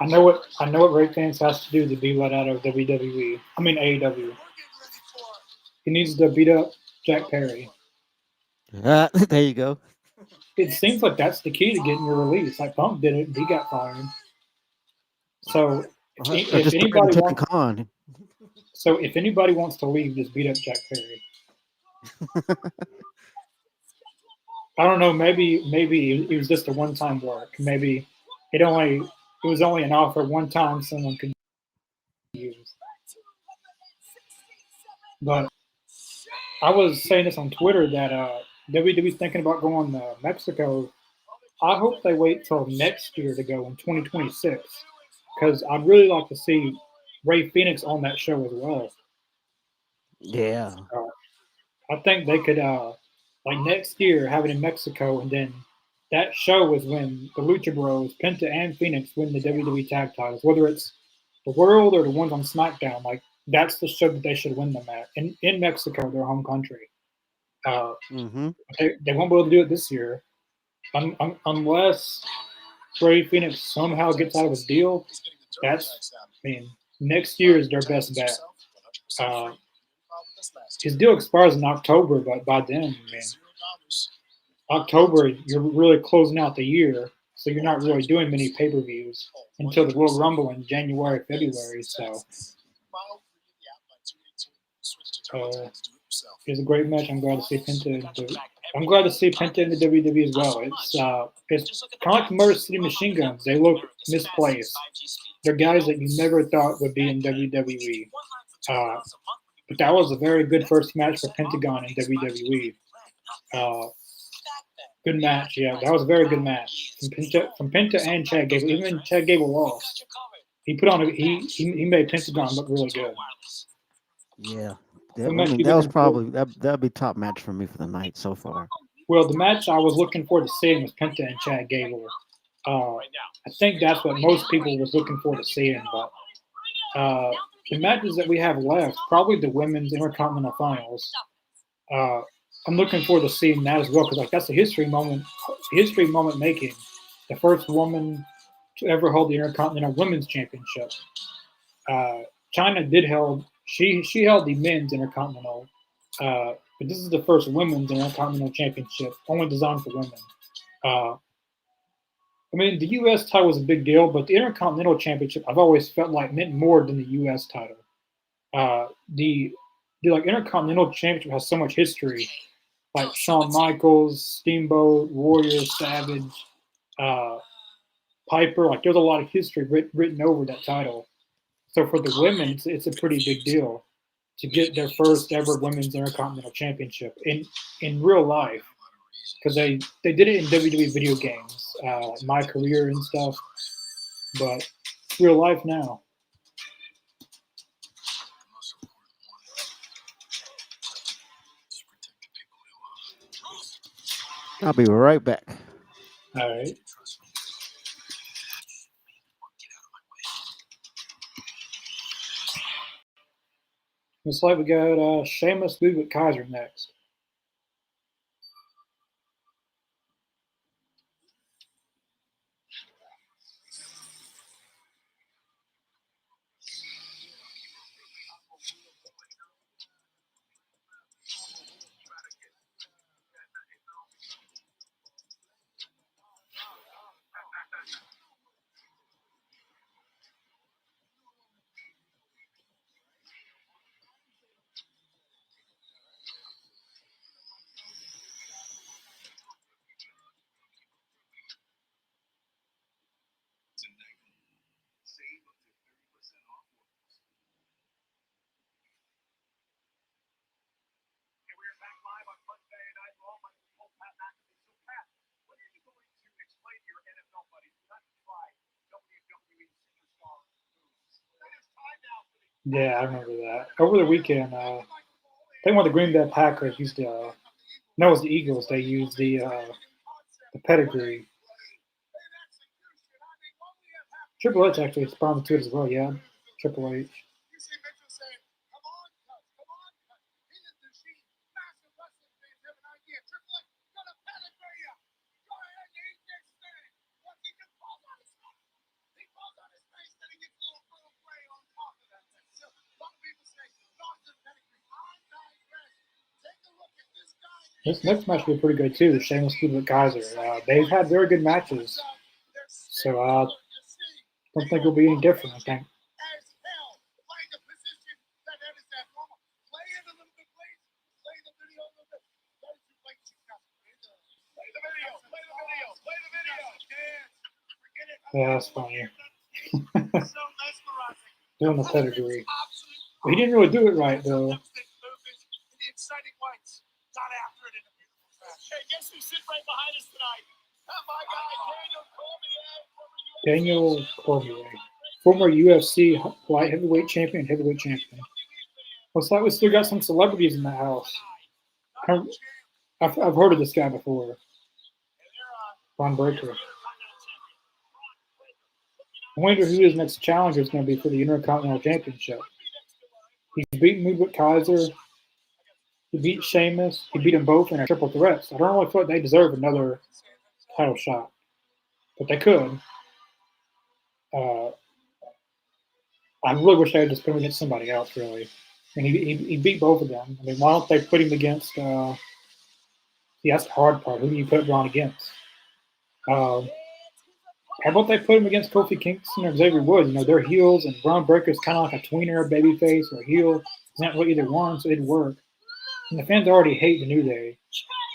I know what Ray Fans has to do to be let out of WWE. I mean AEW. He needs to beat up Jack Perry. There you go. It seems like that's the key to getting your release. Like Punk did it, he got fired. So if anybody wants, if anybody wants to leave, just beat up Jack Perry. I don't know. Maybe it was just a one-time work. Maybe it was only an offer one time someone could use. But I was saying this on Twitter that WWE's thinking about going to Mexico. I hope they wait till next year to go in 2026 because I'd really like to see Ray Phoenix on that show as well. Yeah. I think they could like next year have it in Mexico, and then that show is when the Lucha Bros, Penta and Phoenix win the WWE tag titles, whether it's the World or the ones on SmackDown. Like that's the show that they should win them at in Mexico, their home country. They won't be able to do it this year unless Ray Phoenix somehow gets out of his deal. Next year is their best bet. His deal expires in October, but by then, October, you're really closing out the year, so you're not really doing many pay-per-views until the World Rumble in January, February. So it's a great match. I'm glad to see Penta. I'm glad to see Penta in the WWE as well. It's kind of like the Motor City Machine Guns. They look misplaced. They're guys that you never thought would be in WWE. But that was a very good first match for Pentagon in WWE. Good match, yeah. That was a very good match from Penta and Chad Gable. Even Chad Gable lost. He made Pentagon look really good. Yeah, that was probably that'd be top match for me for the night so far. Well, the match I was looking forward to seeing was Penta and Chad Gable. I think that's what most people was looking forward to seeing, but. The matches that we have left, probably the women's Intercontinental Finals. I'm looking forward to seeing that as well because that's a history moment making. The first woman to ever hold the Intercontinental Women's Championship. China did held she held the men's Intercontinental, but this is the first women's Intercontinental Championship, only designed for women. The U.S. title was a big deal, but the Intercontinental Championship I've always felt like meant more than the U.S. title. The Intercontinental Championship has so much history, like Shawn Michaels, Steamboat, Warrior, Savage, Piper. Like there's a lot of history written over that title. So for the women, it's a pretty big deal to get their first ever women's Intercontinental Championship in real life. Because they did it in WWE video games, My Career and stuff, but real life now. I'll be right back. All right. Looks like we got Sheamus Ludwig Kaiser next. Yeah, I remember that. Over the weekend, I think one of the Green Bay Packers used to, no, it was the Eagles. They used the pedigree. Triple H actually responded to it as well. Yeah, Triple H. This next match will be pretty good too. Sheamus Ludwig Kaiser. They've had very good matches, so I don't think it'll be any different. I think. Yeah, that's funny. Doing the pedigree. He didn't really do it right though. Daniel Cormier, former UFC light heavyweight champion, heavyweight champion. Looks like we still got some celebrities in the house. I've heard of this guy before. Ron Breaker. I wonder who his next challenger is going to be for the Intercontinental Championship. He's beaten Ludwig Kaiser. He beat Sheamus. He beat them both in a triple threat. So I don't really feel like they deserve another title shot, but they could. I really wish they had just put him against somebody else, really. And he beat both of them. I mean, why don't they put him against? See, that's the hard part. Who do you put Braun against? How about they put him against Kofi Kingston or Xavier Woods? You know, they're heels, and Braun Breaker's kind of like a tweener, babyface, or a heel. He's not really either one, so it'd work. And the fans already hate the New Day.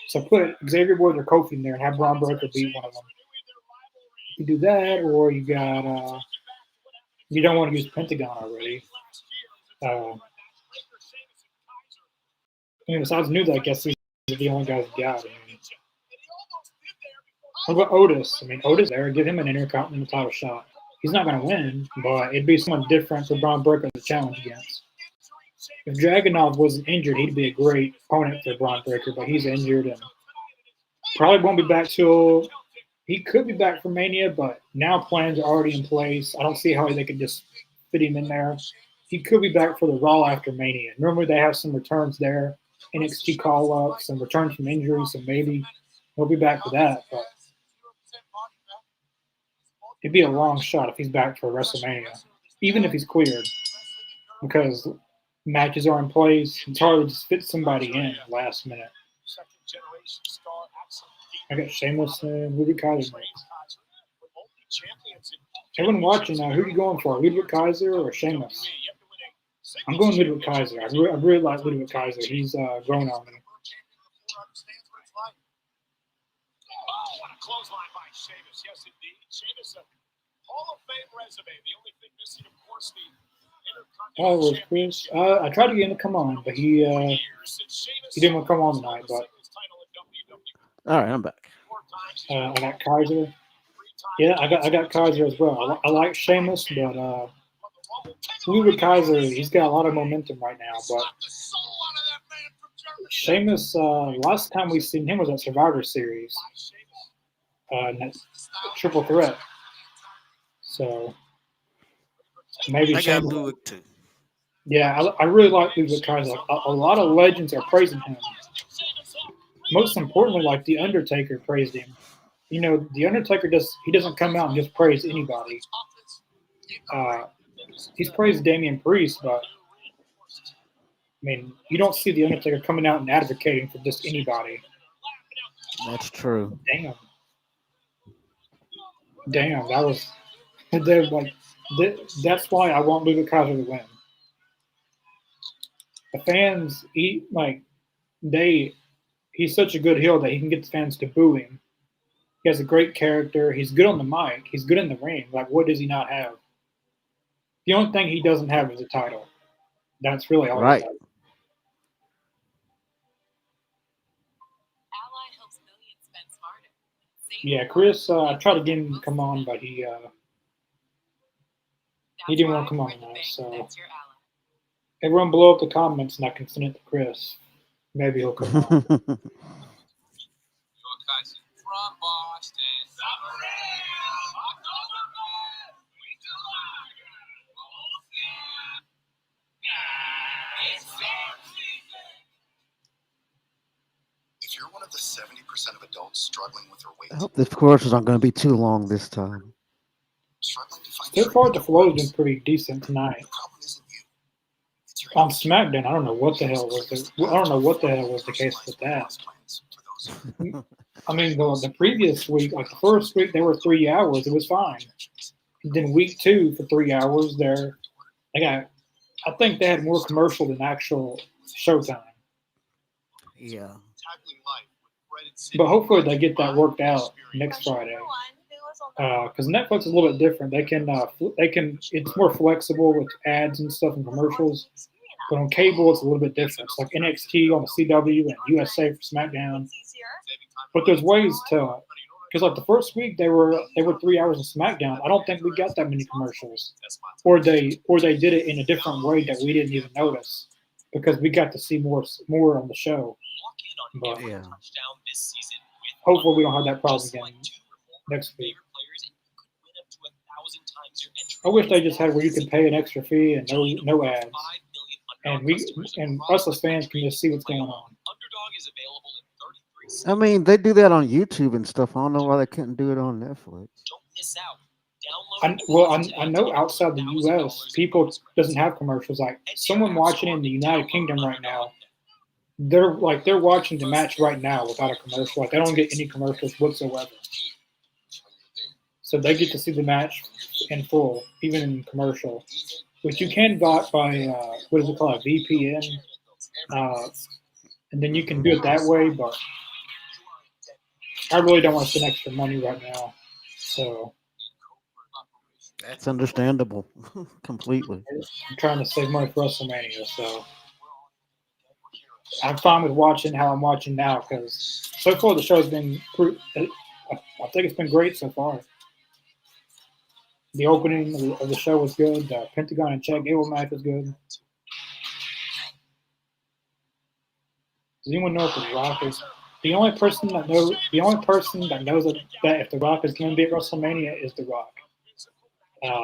So put Xavier Woods or Kofi in there and have Braun Breaker beat one of them. You do that, or you got you don't want to use Pentagon already. Besides New Day, I guess these are the only guys got. What about Otis? I mean, Otis there, give him an Intercontinental title shot. He's not going to win, but it'd be someone different for Braun Breaker to challenge against. If Dragunov wasn't injured, he'd be a great opponent for Braun Breaker, but he's injured and probably won't be back till he could be back for Mania, but now plans are already in place. I don't see how they could just fit him in there. He could be back for the Raw after Mania. Normally they have some returns there, NXT call-ups and returns from injury, so maybe he'll be back for that. But it'd be a long shot if he's back for WrestleMania, even if he's cleared, because matches are in place. It's hard to just fit somebody in last minute. I got Sheamus and Ludwig Kaiser next. Everyone watching now, who are you going for, Ludwig Kaiser or Sheamus? I'm going Ludwig Kaiser. I really like Ludwig Kaiser. He's grown on me. Clothesline by Sheamus, yes indeed. Sheamus, a Hall of Fame resume. The only thing missing, of course, the Oh, it was Chris. I tried to get him to come on, but he didn't want to come on tonight. But all right, I'm back. I got Kaiser. Yeah, I got Kaiser as well. I like Sheamus, but Ludwig Kaiser, he's got a lot of momentum right now. But Sheamus, last time we seen him was at Survivor Series, in that triple threat. So maybe I got Sheamus. Ludwig too. Yeah, I really like Ludwig Kaiser. A lot of legends are praising him. Most importantly, like The Undertaker praised him. You know, The Undertaker doesn't come out and just praise anybody. He's praised Damian Priest, but I mean, you don't see The Undertaker coming out and advocating for just anybody. That's true. Damn, that was they're like that's why I want Ludwig Kaiser to win. The fans, he's such a good heel that he can get the fans to boo him. He has a great character. He's good on the mic. He's good in the ring. Like, what does he not have? The only thing he doesn't have is a title. That's really all Right. he has. Yeah, Chris, I tried to get him to come on, but he didn't want to come on tonight. So everyone blow up the comments and I can send it to Chris. Maybe he'll come on. From Boston. If you're one of the 70% of adults struggling with their weight, I hope this course is not going to be too long this time. struggling to find So far, the treatment flow that has been pretty decent works, tonight. the problem isn't you. It's your On health. SmackDown, I don't know what the hell was the case with that. I mean, the previous week, like the first week, they were 3 hours. It was fine. And then week 2 for 3 hours, I think they had more commercial than actual showtime. Yeah. But hopefully they get that worked out next Friday. Because Netflix is a little bit different. They can it's more flexible with ads and stuff and commercials. But on cable, it's a little bit different. It's like NXT on the CW and USA for SmackDown. But there's ways to, because like the first week they were 3 hours of SmackDown. I don't think we got that many commercials, or they did it in a different way that we didn't even notice because we got to see more on the show. But Yeah. hopefully we don't have that problem again next week. I wish they just had where you can pay an extra fee and no ads, and us as fans can just see what's going on. I mean, they do that on YouTube and stuff. I don't know why they couldn't do it on Netflix. I know outside the U.S. people doesn't have commercials. Like someone watching in the United Kingdom right now, they're watching the match right now without a commercial. Like they don't get any commercials whatsoever. So they get to see the match in full, even in commercial, which you can buy by what is it called, VPN, and then you can do it that way. But I really don't want to spend extra money right now, so That's understandable, completely. I'm trying to save money for WrestleMania. So I'm fine with watching how I'm watching now because so far the show's been. I think it's been great so far. The opening of the show was good. The Pentagon and Chad Gable match was good. Does anyone know if The Rock is the only person that knows? The only person that knows that if The Rock is going to be at WrestleMania is The Rock.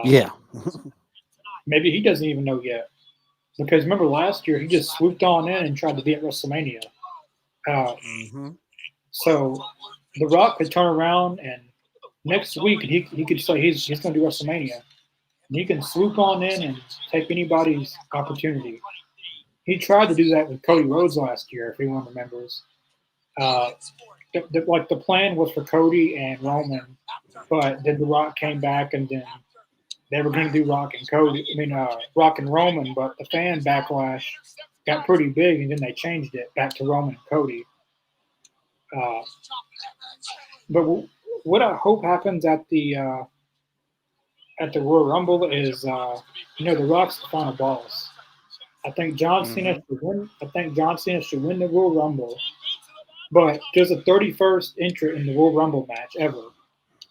Yeah. Maybe he doesn't even know yet because remember last year he just swooped on in and tried to be at WrestleMania. So The Rock could turn around and next week he could say he's going to do WrestleMania. And he can swoop on in and take anybody's opportunity. He tried to do that with Cody Rhodes last year, if anyone remembers. The plan was for Cody and Roman, but then The Rock came back, and then they were going to do Rock and Roman, but the fan backlash got pretty big, and then they changed it back to Roman and Cody. But what I hope happens at the Royal Rumble is, The Rock's the final boss. I think John Cena should win. I think John Cena should win the Royal Rumble. But there's a 31st entrant in the Royal Rumble match ever,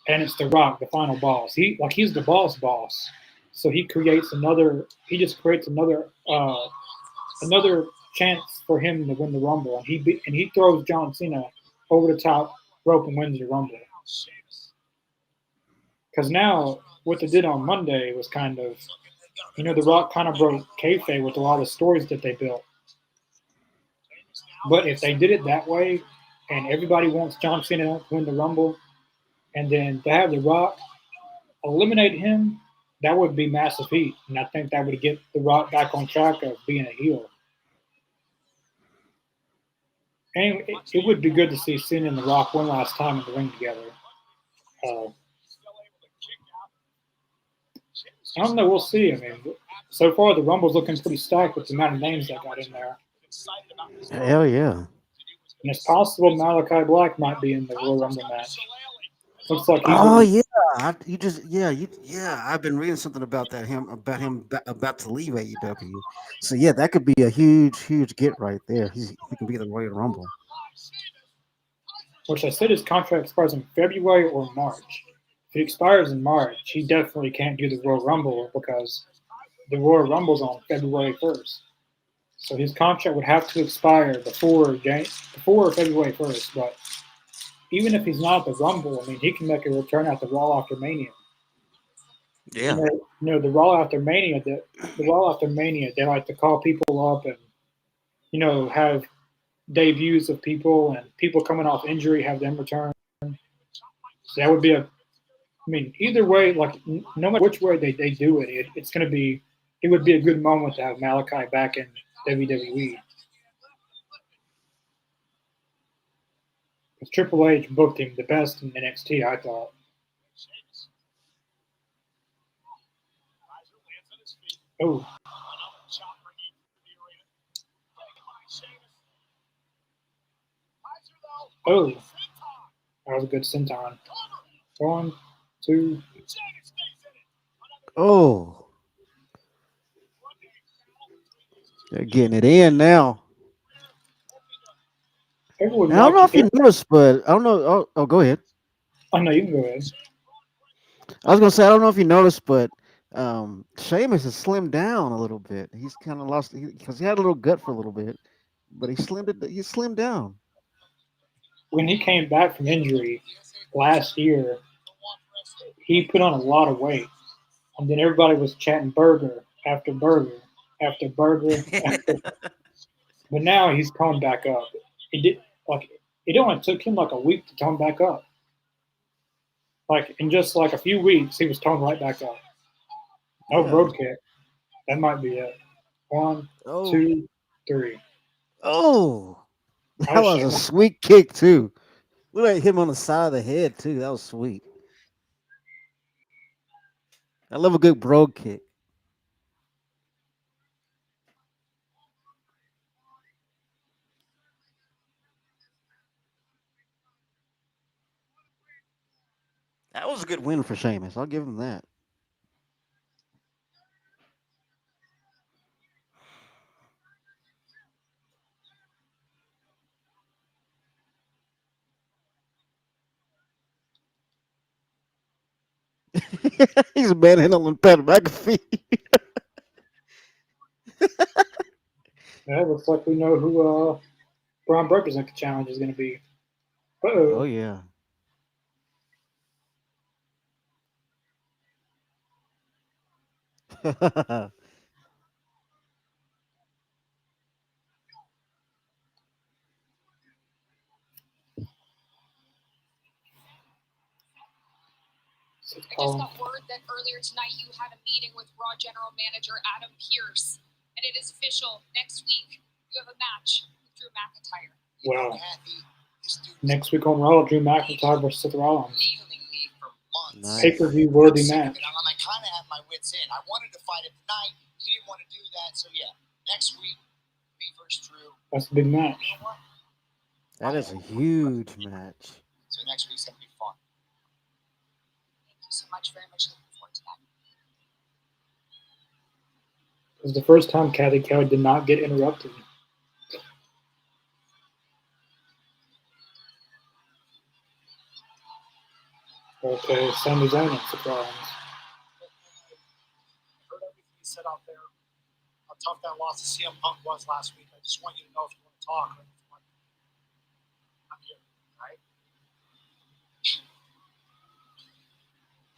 and it's The Rock, the final boss. He's the boss. So he just creates another chance for him to win the Rumble, and he throws John Cena over the top rope and wins the Rumble. Because now what they did on Monday was kind of, The Rock kind of broke kayfabe with a lot of stories that they built. But if they did it that way, and everybody wants John Cena to win the Rumble, and then to have The Rock eliminate him, that would be massive heat, and I think that would get The Rock back on track of being a heel. And it would be good to see Cena and The Rock one last time in the ring together. I don't know. We'll see. I mean, so far the Rumble's looking pretty stacked with the amount of names that got in there. Hell yeah. And it's possible Malachi Black might be in the Royal Rumble match. Looks like he's Oh yeah, I've been reading something about that about to leave AEW. So yeah, that could be a huge get right there. He can be the Royal Rumble. which I said his contract expires in February or March. If it expires in March, he definitely can't do the Royal Rumble because the Royal Rumble's on February 1st. So his contract would have to expire before February 1st. But even if he's not at the Rumble, I mean, he can make a return at the Raw after Mania. Yeah. The Raw after Mania, they like to call people up and have debuts of people and people coming off injury, have them return. So that would be either way, like no matter which way they do it, it would be a good moment to have Malachi back in WWE. Because Triple H booked him the best in NXT, I thought. Oh. Oh. That was a good senton. 1, 2. Oh. They're getting it in now. I don't know if you noticed, but I don't know. Oh, go ahead. Oh, no, you can go ahead. I was gonna say I don't know if you noticed, but Sheamus has slimmed down a little bit. He's kind of lost because he had a little gut for a little bit, but he slimmed down. When he came back from injury last year, he put on a lot of weight, and then everybody was chanting burger after burger after burger. But now he's toned back up. It only took him like a week to tone back up. Like in just like a few weeks, he was toned right back up. No road kick. That might be it. 1, 2, 3. Oh, that was a sweet kick too. Look at him on the side of the head too. That was sweet. I love a good brogue kick. That was a good win for Sheamus. I'll give him that. He's manhandling Pat McAfee. Yeah, it looks like we know who Braun Breaker's next challenge is going to be. Uh-oh. Oh yeah. I just got word that earlier tonight you had a meeting with Raw General Manager Adam Pearce, and it is official. Next week, you have a match with Drew McIntyre. Wow. Next week on Raw, Drew McIntyre versus Seth Rollins. Nice. Pay-per-view worthy match. I kind of have my wits in. I wanted to fight it tonight. He didn't want to do that. So, yeah, next week, me versus Drew. That's a big match. You know what? That is a huge match. So next week's going to be fun. Thank you so much. Very much looking forward to that. It was the first time Kathy Kelly did not get interrupted. Okay, Sami Zayn and Seth Rollins. Heard everything he said out there. How tough that loss to CM Punk was last week. I just want you to know if you want to talk. Or if you want, I'm here, right?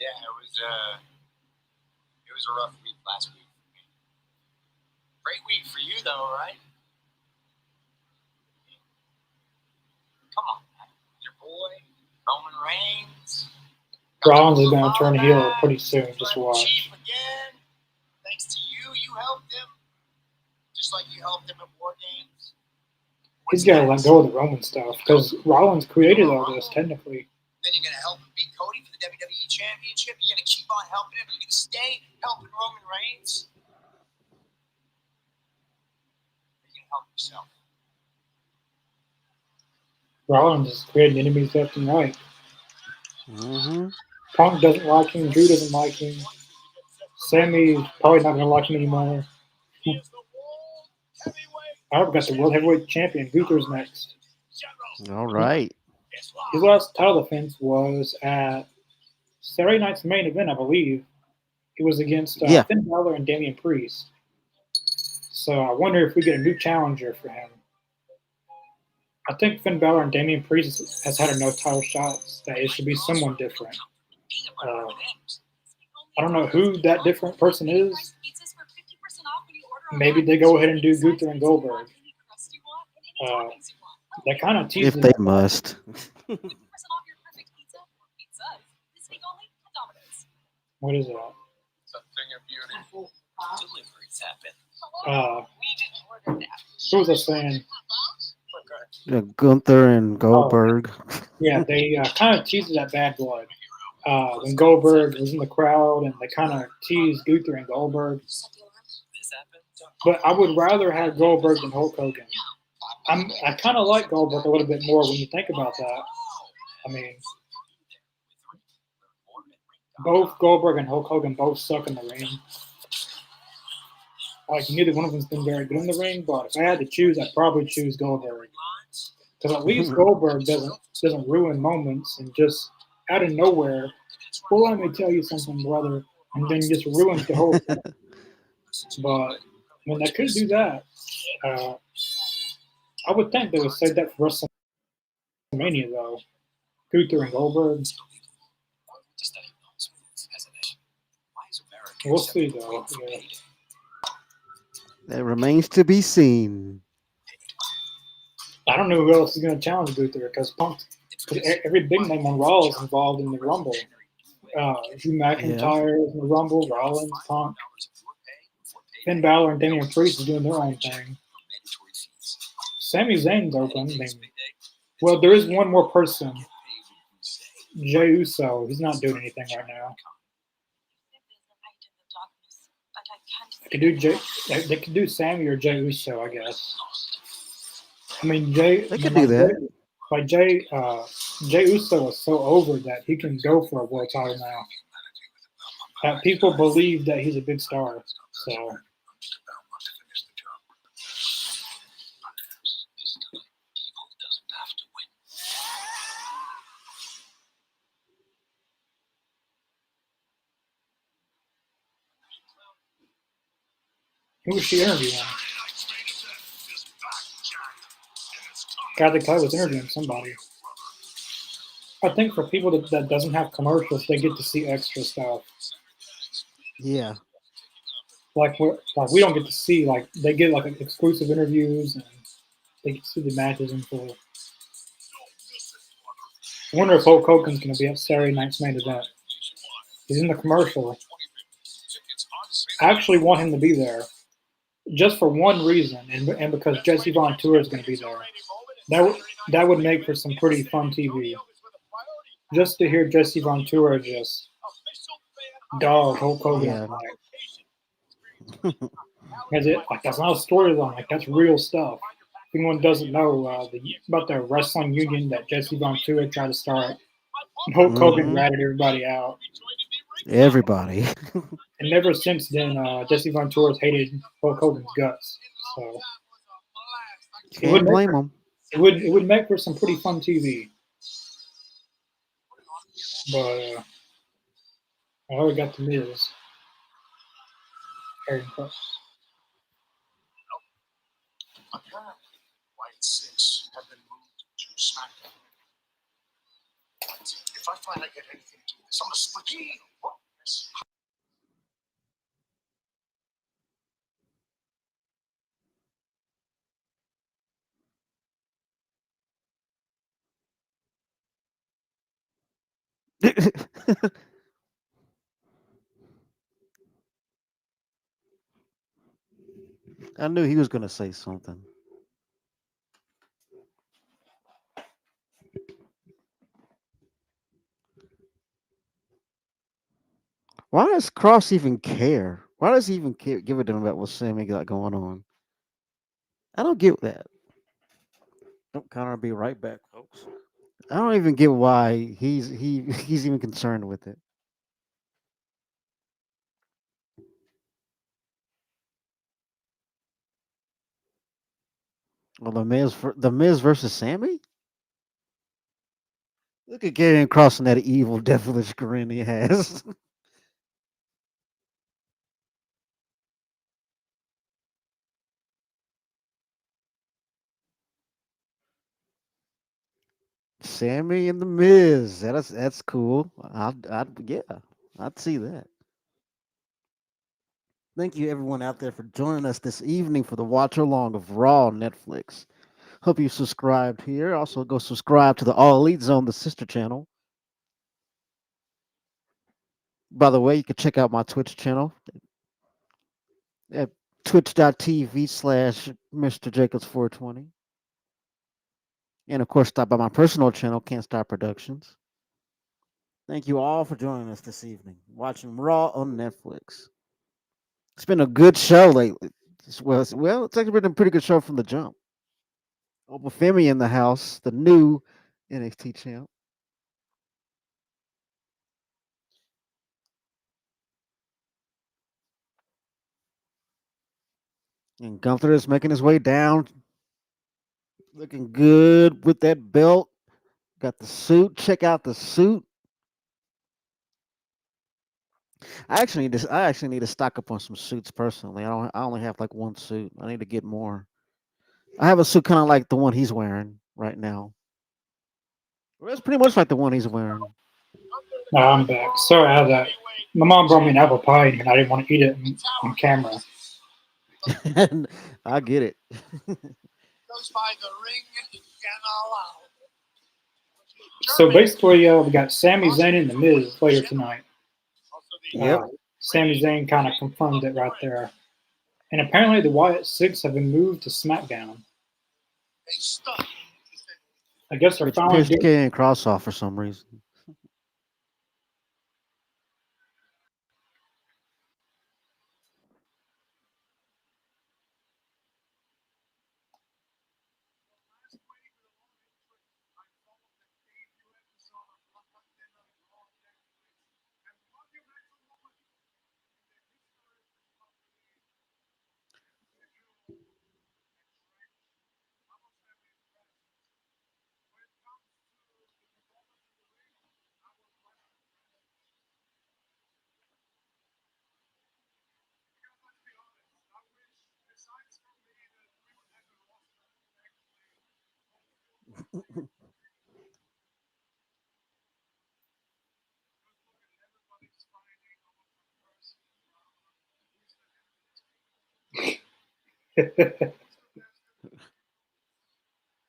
Yeah, it was a rough week last week for me. Great week for you, though, right? Come on, man. Your boy, Roman Reigns. Rollins is going to turn heel pretty soon. Just watch. Chief again. Thanks to you, you helped him. Just like you helped him at War Games. He's got to let go of the Roman stuff because Rollins created all this technically. Then you're going to help him beat Cody for the WWE Championship. You're going to keep on helping him. You're going to stay helping Roman Reigns. You're going to help yourself. Rollins is creating enemies left and right. Mm-hmm. Punk doesn't like him. Drew doesn't like him. Sammy's probably not going to like him anymore. I've got the World Heavyweight Champion. Gunther's next. All right. His last title defense was at Saturday night's main event, I believe. It was against Finn Balor and Damian Priest. So I wonder if we get a new challenger for him. I think Finn Balor and Damian Priest has had enough title shots that it should be someone different. I don't know who that different person is. Maybe they go ahead and do Gunther and Goldberg. They kind of tease if they must. What is that? Something of beautiful deliveries happen. What was I saying? Gunther and Goldberg. Yeah, they kind of teased that bad blood. When Goldberg was in the crowd and they kind of teased Gunther and Goldberg. But I would rather have Goldberg than Hulk Hogan. I kind of like Goldberg a little bit more when you think about that. I mean, both Goldberg and Hulk Hogan both suck in the ring. Like, neither one of them's been very good in the ring, but if I had to choose, I'd probably choose Goldberg. Because at least Goldberg doesn't ruin moments and just out of nowhere, well, let me tell you something, brother, and then just ruins the whole thing. But when they could do that, I would think they would save that for WrestleMania, though. Gunther and Goldberg. We'll see, though. Yeah. That remains to be seen. I don't know who else is going to challenge Gunther because every big name on Raw is involved in the Rumble. Drew McIntyre is in the Rumble, Rollins, Punk. Finn Balor and Damian Priest are doing their own thing. Sami Zayn's open. Well, there is one more person. Jey Uso. He's not doing anything right now. They could do Sami or Jey Uso, I guess. I mean, Jey. They could do that. Like Jey Uso is so over that he can go for a world title now. People believe that he's a big star. So. Who was she interviewing? Kathy Clay was interviewing somebody. I think for people that doesn't have commercials, they get to see extra stuff. Yeah. Like we don't get to see, like, they get like exclusive interviews and they get to see the matches in full. I wonder if Hulk Hogan's going to be at Saturday night's main event. He's in the commercial. I actually want him to be there. Just for one reason, and because Jesse Von Tour is going to be there. That would make for some pretty fun TV. Just to hear Jesse Von Tour just dog Hulk Hogan. Yeah. That's not a storyline. Like, that's real stuff. If anyone doesn't know about the wrestling union that Jesse Von Tour tried to start, Hulk Hogan ratted everybody out. Everybody. And ever since then, Jesse Von Tour's hated Hulk Hogan's guts. So Can't blame him. It would make for some pretty fun TV. But I already got the Miz. White 6 have been moved to SmackDown. If I find I get anything to do with this, I'm gonna split you. What? I knew he was gonna say something. Why does Cross even care? Why does he even care, give a damn about what Sammy got going on? I don't get that. Don't Connor be right back, folks. I don't even get why he's even concerned with it. Well, the Miz versus Sammy. Look at Karrion Cross and that evil, devilish grin he has. Sammy and the Miz. That's cool. Yeah, I'd see that. Thank you everyone out there for joining us this evening for the watch along of Raw on Netflix. Hope you subscribed here. Also go subscribe to the All Elite Zone, the sister channel. By the way, you can check out my Twitch channel at twitch.tv/Mr. Jacobs 420. And of course, stop by my personal channel, Can't Stop Productions. Thank you all for joining us this evening, watching Raw on Netflix. It's been a good show lately. It's actually been a pretty good show from the jump. Obafemi in the house, the new NXT champ. And Gunther is making his way down, looking good with that belt. Got the suit. Check out the suit. I actually need to stock up on some suits personally. I only have like one suit. I need to get more. I have a suit kind of like the one he's wearing right now. Well, it's pretty much like the one he's wearing. No, I'm back. Sorry, I had that. My mom brought me an apple pie, and I didn't want to eat it on camera. I get it. Goes by the ring and So basically, we got Sami Zayn and The Miz later tonight. Yep. Sami Zayn kind of confirmed it right there. And apparently, the Wyatt Six have been moved to SmackDown. I guess they're Which finally pissed doing. Karrion Cross off for some reason.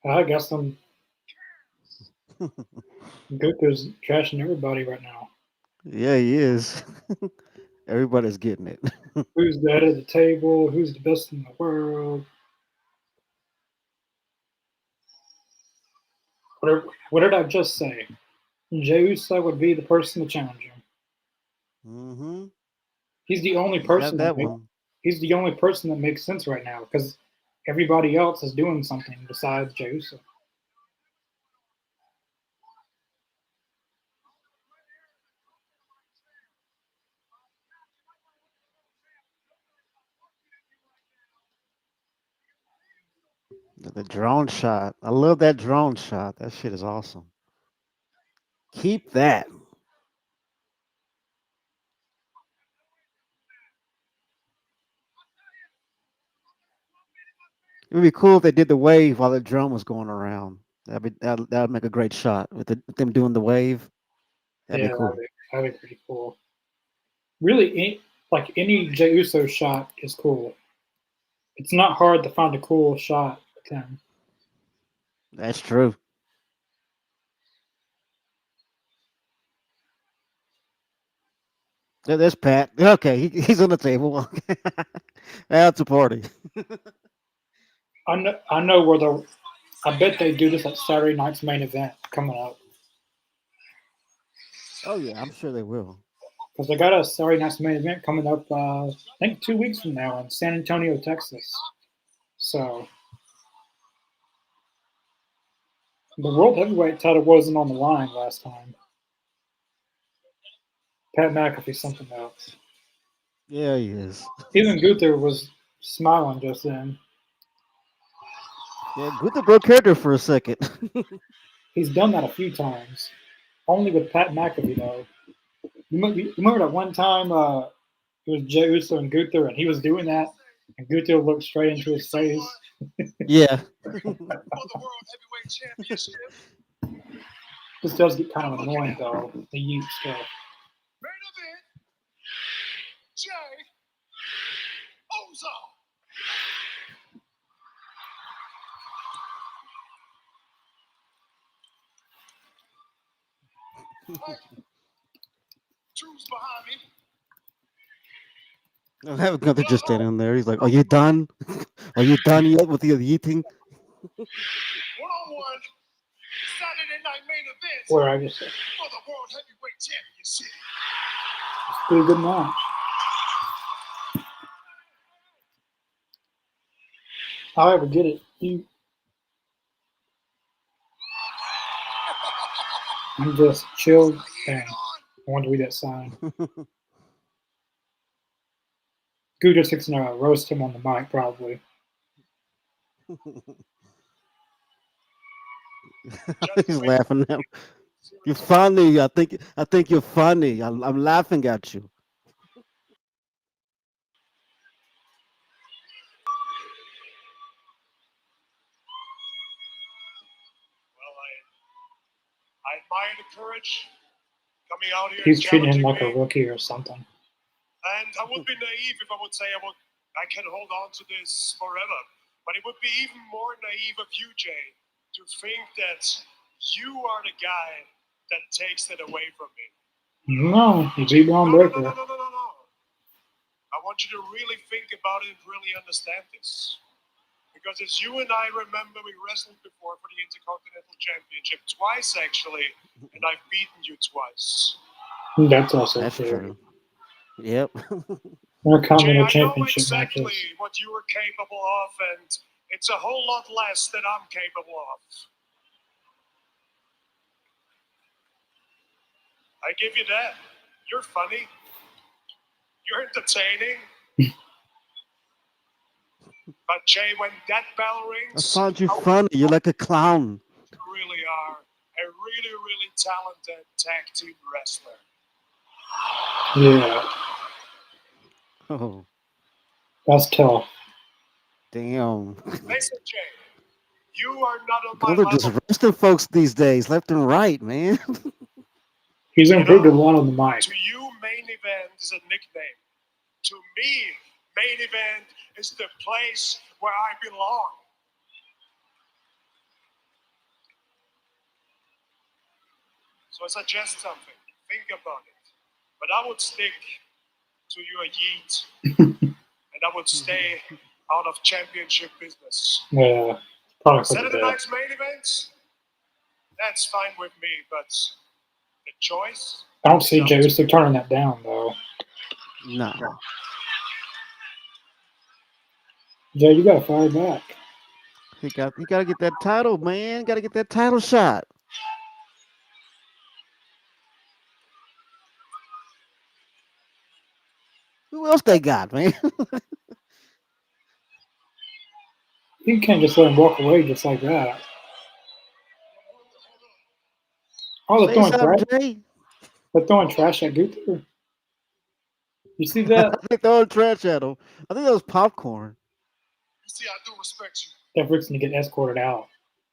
I guess Goku's trashing everybody right now. Yeah, he is. Everybody's getting it. Who's the head of the table? Who's the best in the world? What did I just say? Jey Uso would be the person to challenge him. Mm-hmm. He's the only You got person that one. he's the only person that makes sense right now because everybody else is doing something besides Jey Uso. The drone shot. I love that drone shot. That shit is awesome. Keep that. It would be cool if they did the wave while the drum was going around. That'd make a great shot with them doing the wave. That'd Yeah, be cool. that'd be pretty cool. Really, any Jey Uso shot is cool. It's not hard to find a cool shot with him. That's true. There's Pat. Okay, he's on the table. That's a party. I know where the. I bet they do this at Saturday night's main event coming up Oh yeah, I'm sure they will. because they got a Saturday night's main event coming up. I think 2 weeks from now in San Antonio, Texas. So the world heavyweight title wasn't on the line last time. Pat McAfee's something else. Yeah, he is. Even Gunther was smiling just then. Yeah, Gunther broke character for a second. He's done that a few times. Only with Pat McAfee though. You remember that one time it was Jey Uso and Gunther, and he was doing that, and Gunther looked straight into his face. Yeah. For the World Heavyweight Championship. This does get kind of annoying though, the Ute stuff. Main event. Jey Uso. Drew's behind me. I have Gunther just standing there. He's like, "Are you done? Are you done yet with your eating?" One-on-one Saturday night main event Where I just for the World Heavyweight Championship. it's a pretty good match. However, get it. I'm just chilled. Dang. I wanted to read that sign. Gunther's fixing to roast him on the mic, probably. He's laughing at him. You're funny. I think you're funny. I'm laughing at you. Well, I admire the courage coming out here. He's and treating him challenging like a me. rookie or something. And I would be naive if I would say I can hold on to this forever. But it would be even more naive of you, Jay, to think that you are the guy that takes it away from me. No, he's a Braun Breaker. No. I want you to really think about it and really understand this. Because as you and I remember, we wrestled before for the Intercontinental Championship twice, actually, and I've beaten you twice. That's also That's true. true. Yep. More Jay, common in I know championship exactly matches. what you were capable of, and it's a whole lot less than I'm capable of. I give you that. You're funny. You're entertaining. But Jay, when that bell I rings, found you funny. You're like a clown. you really are a really, really talented tag team wrestler. Yeah, Oh, that's tough. damn. Listen, Jay, you are not on my Gunther just level. roasting folks these days, left and right, man. He's improved a lot on the mic. To you, main event is a nickname. To me, main event is the place where I belong. So I suggest something. Think about it. But I would stick to your yeet, and I would stay out of championship business. Yeah, probably for the Saturday best. night's main events, that's fine with me, but the choice. I don't see Jey Uso turning that down though. No. Jay, you gotta fire back. He got to get that title, man. Got to get that title shot. Who else they got, man? You can't just let him walk away just like that. Oh, Say something, Jay. they're throwing trash at Gunther. You see that? They throwing trash at him. I think that was popcorn. You see, I do respect you. That freak's gonna get escorted out.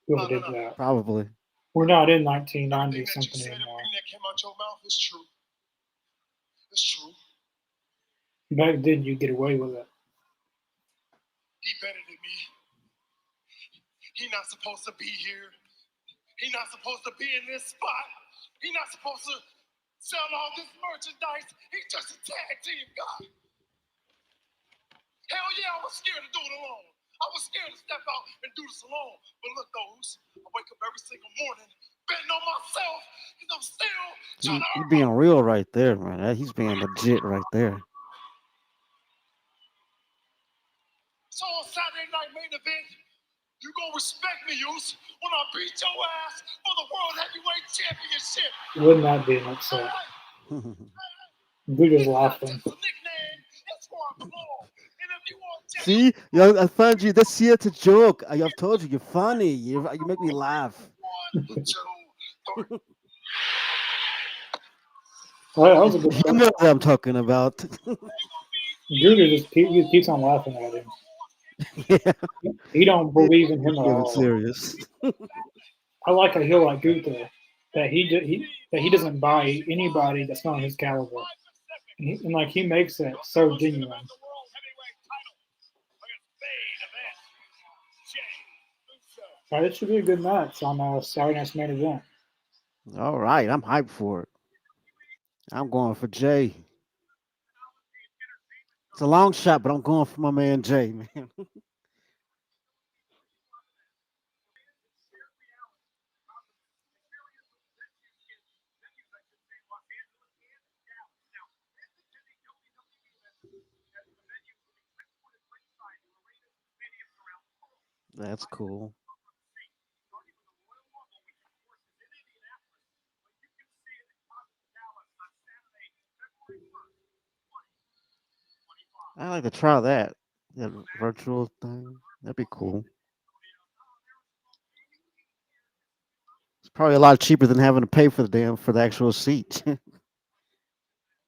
Whoever No, did no, no. that. Probably. We're not in Everything 1990 that you something said, anymore. everything that came out your mouth is true. It's true. Back then, you get away with it. He better than me. He not supposed to be here. He not supposed to be in this spot. He not supposed to sell all this merchandise. He's just a tag team guy. Hell yeah, I was scared to do it alone. I was scared to step out and do this alone. But look, those, I wake up every single morning betting on myself because I'm still trying to He earn being my. real right there, man. He's being legit right there. So on Saturday night main event, you gonna respect me, Use, when I beat your ass for the World Heavyweight Championship. Wouldn't that be an upset? We're just It's not laughing. just a nickname, it's where I belong. And if you want to See, yo, I found you. That's it's a joke. I've told you, you're funny. You make me laugh. 1, 2, 3. Well, that was a good You one. know what I'm talking about. Judah just keeps on laughing at him. Yeah, He don't believe in him at it all. was serious. I like a heel like Gunther that he doesn't buy anybody that's not his caliber, and like he makes it so genuine. Right, it should be a good match on Saturday Night's main event. All right, I'm hyped for it. I'm going for Jay. It's a long shot, but I'm going for my man Jay, man. That's cool. I like to try that virtual thing. That'd be cool. It's probably a lot cheaper than having to pay for the actual seat.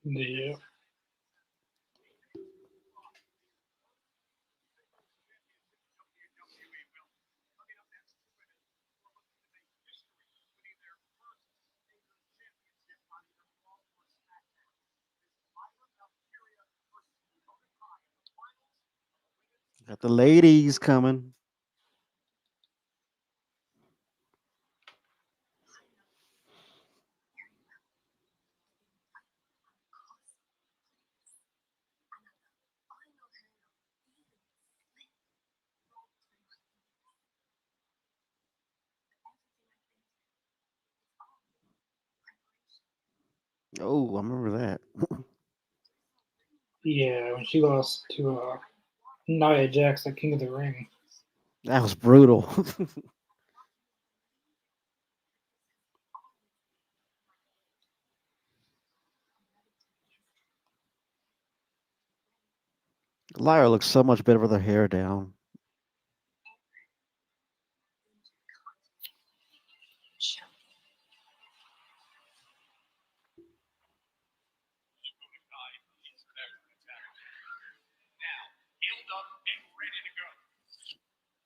Yeah. Got the ladies coming. Oh, I remember that. Yeah, when she lost to Nia Jax at King of the Ring. That was brutal. Lyra looks so much better with her hair down.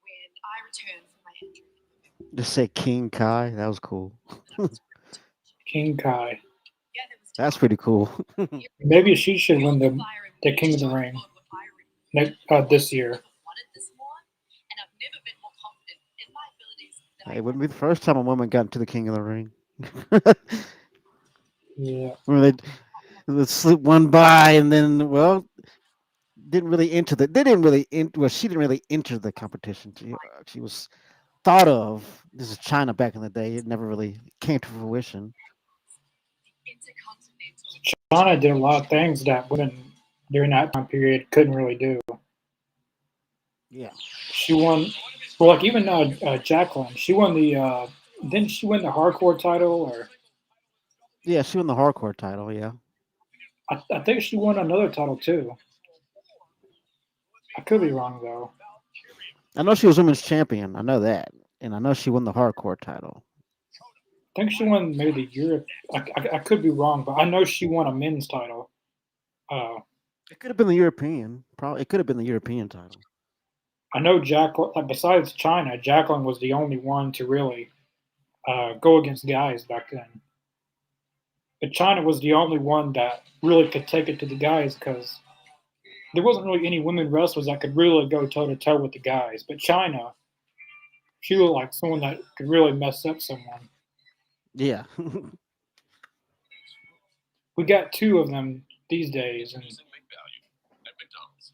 When I return from my injury, Just say King Kai. That was cool. King Kai. yeah, there was That's pretty cool. Maybe she should win the King of the Ring this year. wanted this more, and I've never been more confident in my abilities than It wouldn't be the first time a woman got into the King of the Ring. Yeah. Remember they slip one by and then didn't really enter the. They didn't really. Well, she didn't really enter the competition. She was thought of. This is China back in the day. It never really came to fruition. intercontinental. Shauna did a lot of things that women during that time period couldn't really do. Yeah. She won, well, like even Jacqueline, she won the. Didn't she win the hardcore title? Or Yeah, she won the hardcore title. Yeah. I think she won another title too. I could be wrong though. I know she was women's champion. I know that, and I know she won the hardcore title. I think she won maybe the Europe. I could be wrong, but I know she won a men's title. Uh, It could have been the European. Probably, it could have been the European title. I know Jacqueline, like besides China, Jacqueline was the only one to really go against guys back then. But China was the only one that really could take it to the guys because there wasn't really any women wrestlers that could really go toe to toe with the guys. But China, she looked like someone that could really mess up someone. Yeah. We got two of them these days, and Using big value at McDonald's.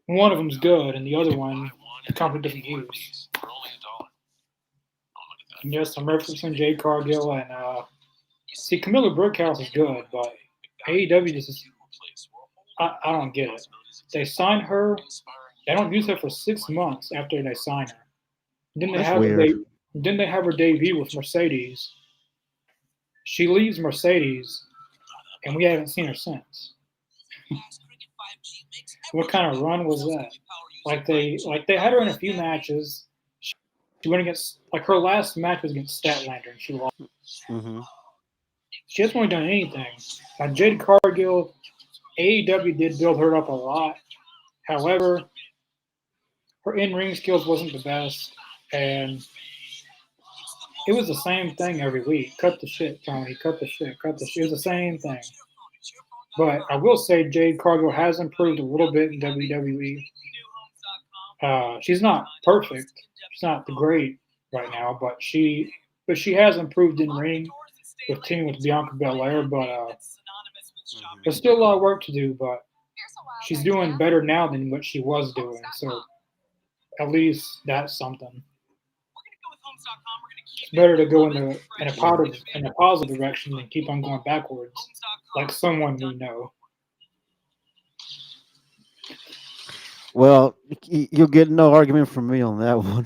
one of them's good, and the other one Buy one the and company get doesn't one use. piece for only $1. Oh, look at that. And yes, I'm referencing Jade Cargill, and see, Camilla Brickhouse is good, but AEW just is, I don't get it. They sign her, they don't use her for 6 months after they sign her. Then they That's have her weird. then they have her debut with Mercedes. She leaves Mercedes, and we haven't seen her since. What kind of run was that? Like they had her in a few matches. She went against like her last match was against Statlander, and she lost. Hmm. She hasn't really done anything. Jade Cargill, AEW did build her up a lot. However, her in-ring skills wasn't the best, and it was the same thing every week. Cut the shit, Tony. Cut the shit. Cut the shit. It was the same thing. But I will say Jade Cargill has improved a little bit in WWE. She's not perfect. She's not the great right now, but she has improved in ring with teaming with Bianca Belair. But there's still a lot of work to do. But she's doing better now than what she was doing. So at least that's something. It's better to go in a positive direction than keep on going backwards, like someone we know. Well, you'll get no argument from me on that one.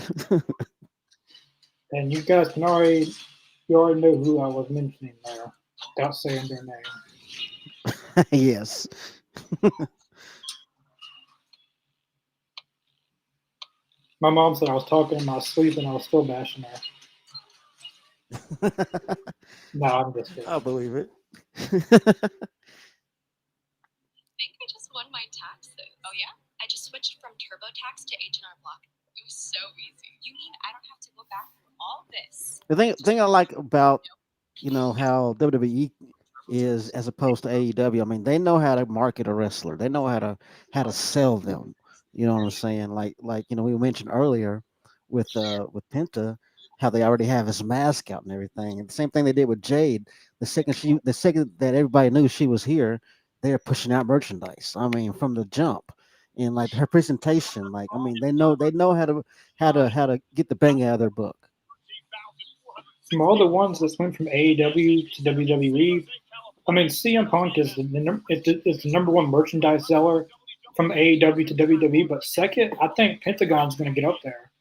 And you guys can already know who I was mentioning there, without saying their name. Yes. My mom said I was talking in my sleep and I was still bashing her. No, I'm just kidding. I believe it. I think I just won my taxes. Oh yeah? I just switched from TurboTax to H&R Block. It was so easy. You mean I don't have to go back through all this? The thing I like about how WWE is as opposed to AEW. I mean, they know how to market a wrestler. They know how to sell them. You know what I'm saying? Like we mentioned earlier with Penta, how they already have his mask out and everything. And the same thing they did with Jade. The second that everybody knew she was here, they're pushing out merchandise. I mean, from the jump. And like her presentation, like I mean, they know how to get the bang out of their book. From all the ones that went from AEW to WWE, I mean, CM Punk is the number one merchandise seller from AEW to WWE, but second, I think Pentagon's going to get up there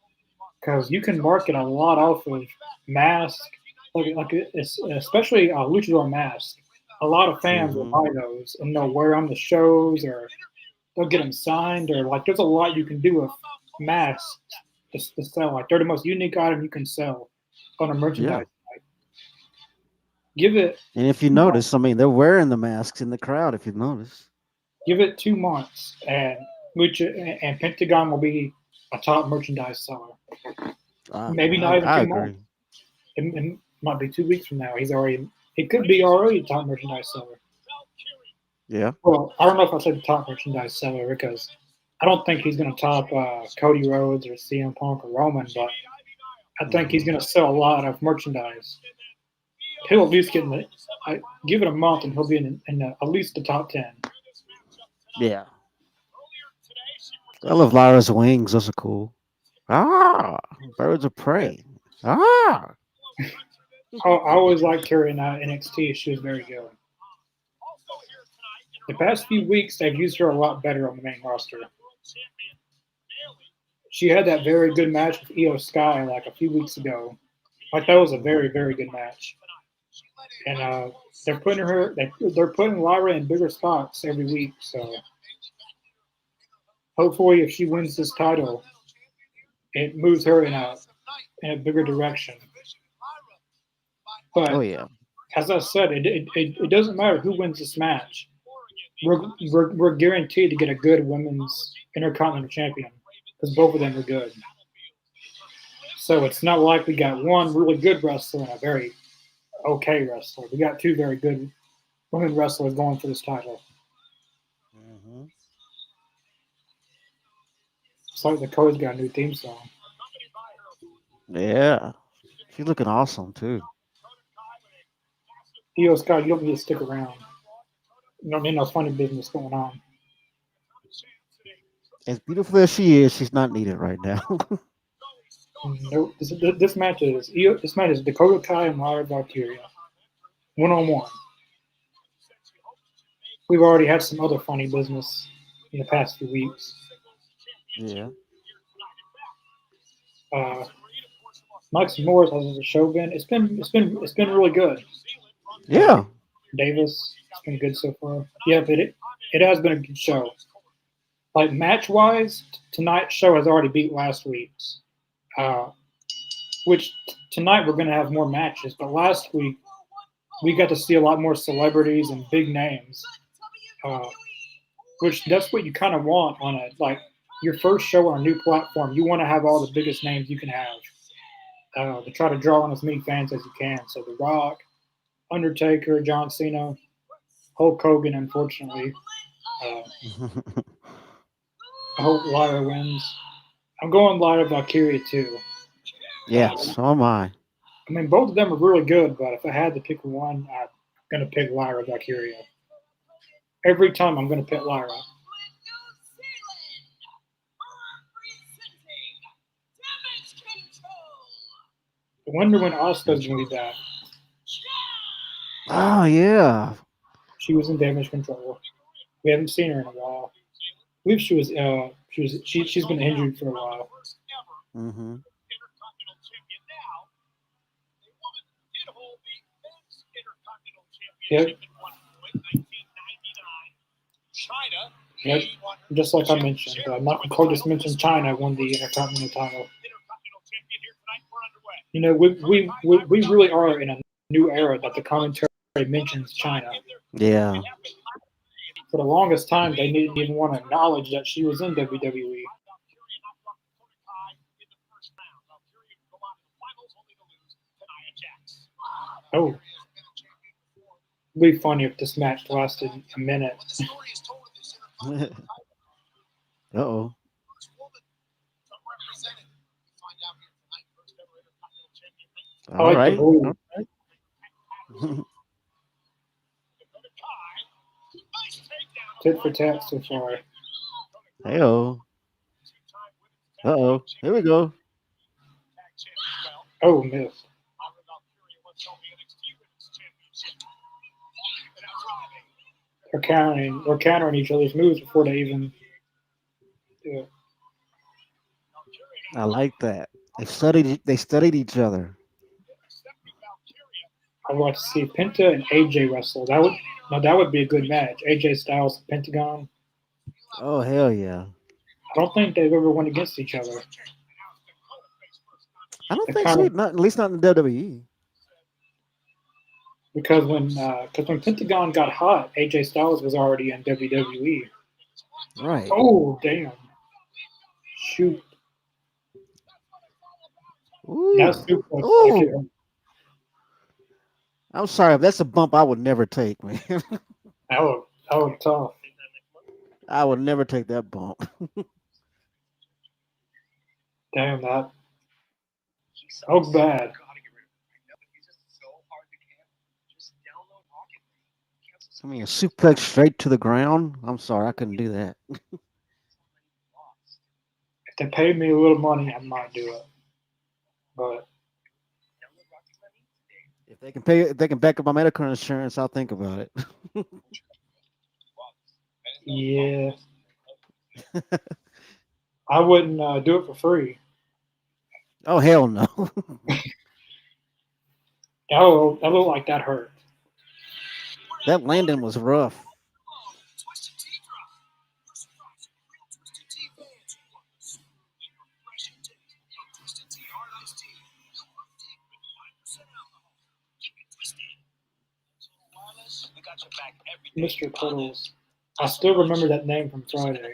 because you can market a lot off of mask, especially Luchador mask. A lot of fans will Hmm. buy those and they'll wear them to shows or they'll get them signed or like there's a lot you can do with masks to sell. Like they're the most unique item you can sell on a Yeah. merchandise site. Give it And if you notice, I mean, they're wearing the masks in the crowd. If you notice. give it 2 months and Lucha and Pentagon will be a top merchandise seller. Maybe not even I 2 months. agree. It might be 2 weeks from now. It could be already a top merchandise seller. Yeah. Well, I don't know if I said top merchandise seller because I don't think he's going to top Cody Rhodes or CM Punk or Roman, but I think he's going to sell a lot of merchandise. He'll at least give it a month and he'll be in at least the top 10. Yeah. I love Lyra's wings. Those are cool. Ah, birds of prey. Ah. I always liked her in NXT. She was very good. The past few weeks, they've used her a lot better on the main roster. She had that very good match with Io Sky like a few weeks ago. Like that was a very, very good match. And they're putting Lyra in bigger spots every week. So hopefully, if she wins this title, it moves her in a bigger direction. Oh But yeah. as I said, it doesn't matter who wins this match. We're guaranteed to get a good women's Intercontinental Champion. because both of them are good. So it's not like we got one really good wrestler and a very okay wrestler. We got two very good women wrestlers going for this title. Mm-hmm. It's like Dakota's got a new theme song. Yeah, she's looking awesome too. Io Scott, you don't need to stick around. You don't need no funny business going on. As beautiful as she is, she's not needed right now. Nope. This match is Dakota Kai and Lyra Valkyria. 1-on-1. We've already had some other funny business in the past few weeks. Yeah. Max Morris has the show been. It's been really good. Yeah. Davis, it's been good so far. Yeah, but it has been a good show. Like match wise, tonight's show has already beat last week's. Which tonight we're going to have more matches, but last week we got to see a lot more celebrities and big names, which that's what you kind of want on your first show on a new platform. You want to have all the biggest names you can have to try to draw in as many fans as you can. So The Rock, Undertaker, John Cena, Hulk Hogan, unfortunately. I hope Lyra wins. I'm going Lyra Valkyria too. Yeah, so am I. I mean, both of them are really good, but if I had to pick one, I'm going to pick Lyra Valkyria. Every time I'm going to pick Lyra. I wonder when Asuka's going to be back. Oh yeah. She was in Damage Control. We haven't seen her in a while. I believe she's been injured for a while. Mm-hmm. Yep. Yep. Just like I mentioned, Michael Cole just mentioned China won the Intercontinental title. You know, we really are in a new era that the commentary mentions China. Yeah. For the longest time, they didn't even want to acknowledge that she was in WWE. Oh. It'd be funny if this match lasted a minute. Uh-oh. I like Right. the blue. All right. Tit for tat so far. Hey-oh. Uh-oh. Here we go. Oh, missed. We're countering each other's moves before they even do it. I like that. They studied each other. I'd like to see Penta and AJ wrestle. That would be a good match. AJ Styles and Pentagon. Oh hell yeah. I don't think they've ever went against each other. I don't They think kind so. of- Not at least not in WWE. Because when Pentagon got hot, AJ Styles was already in WWE. Right. Oh damn! Shoot, Ooh. that's suplex. Ooh. I'm sorry, but that's a bump I would never take, man. That would tough. I would never take that bump. Damn that. Oh bad. I mean, a suplex straight to the ground. I'm sorry, I couldn't do that. If they paid me a little money, I might do it. But If they can back up my medical insurance, I'll think about it. yeah, I wouldn't do it for free. Oh hell no. That looked like that hurt. That landing was rough. Mr. Cuddles. I still remember that name from Friday.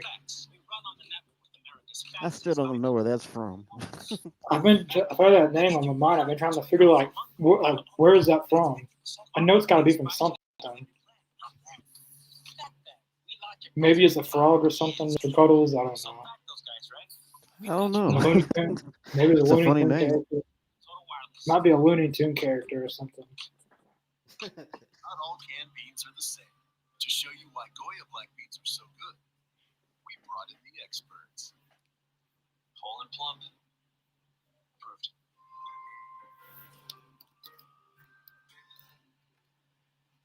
I still don't know where that's from. I've heard that name on my mind. I've been trying to figure where is that from? I know it's got to be from something. Maybe it's a frog or something. The cuddles. I don't know. I don't know. Looney Tune. Maybe the It's a Looney funny Tune name. character. Might be a Looney Tune character or something. Not all canned beans are the same. To show you why Goya black beans are so good, we brought in the experts. Paul and Plum. Approved.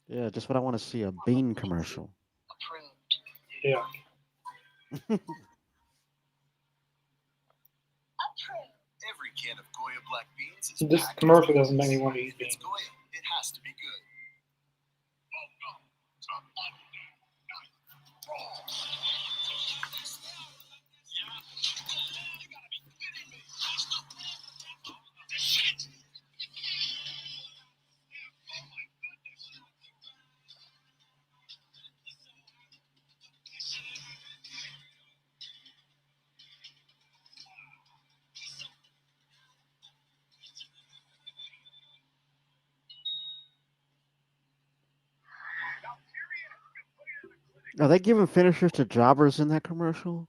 Yeah, just what I want to see, a bean commercial. Approved. Yeah. Every can of Goya black beans is This packed commercial with doesn't make me beans. want to eat If it's beans. Goya, it has to be good. Are they giving finishers to jobbers in that commercial?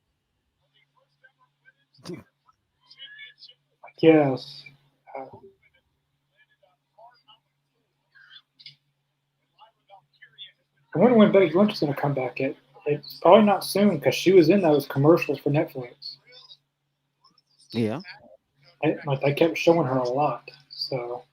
Yes. I wonder when Becky Lynch is going to come back. It's probably not soon because she was in those commercials for Netflix. Yeah. They kept showing her a lot. So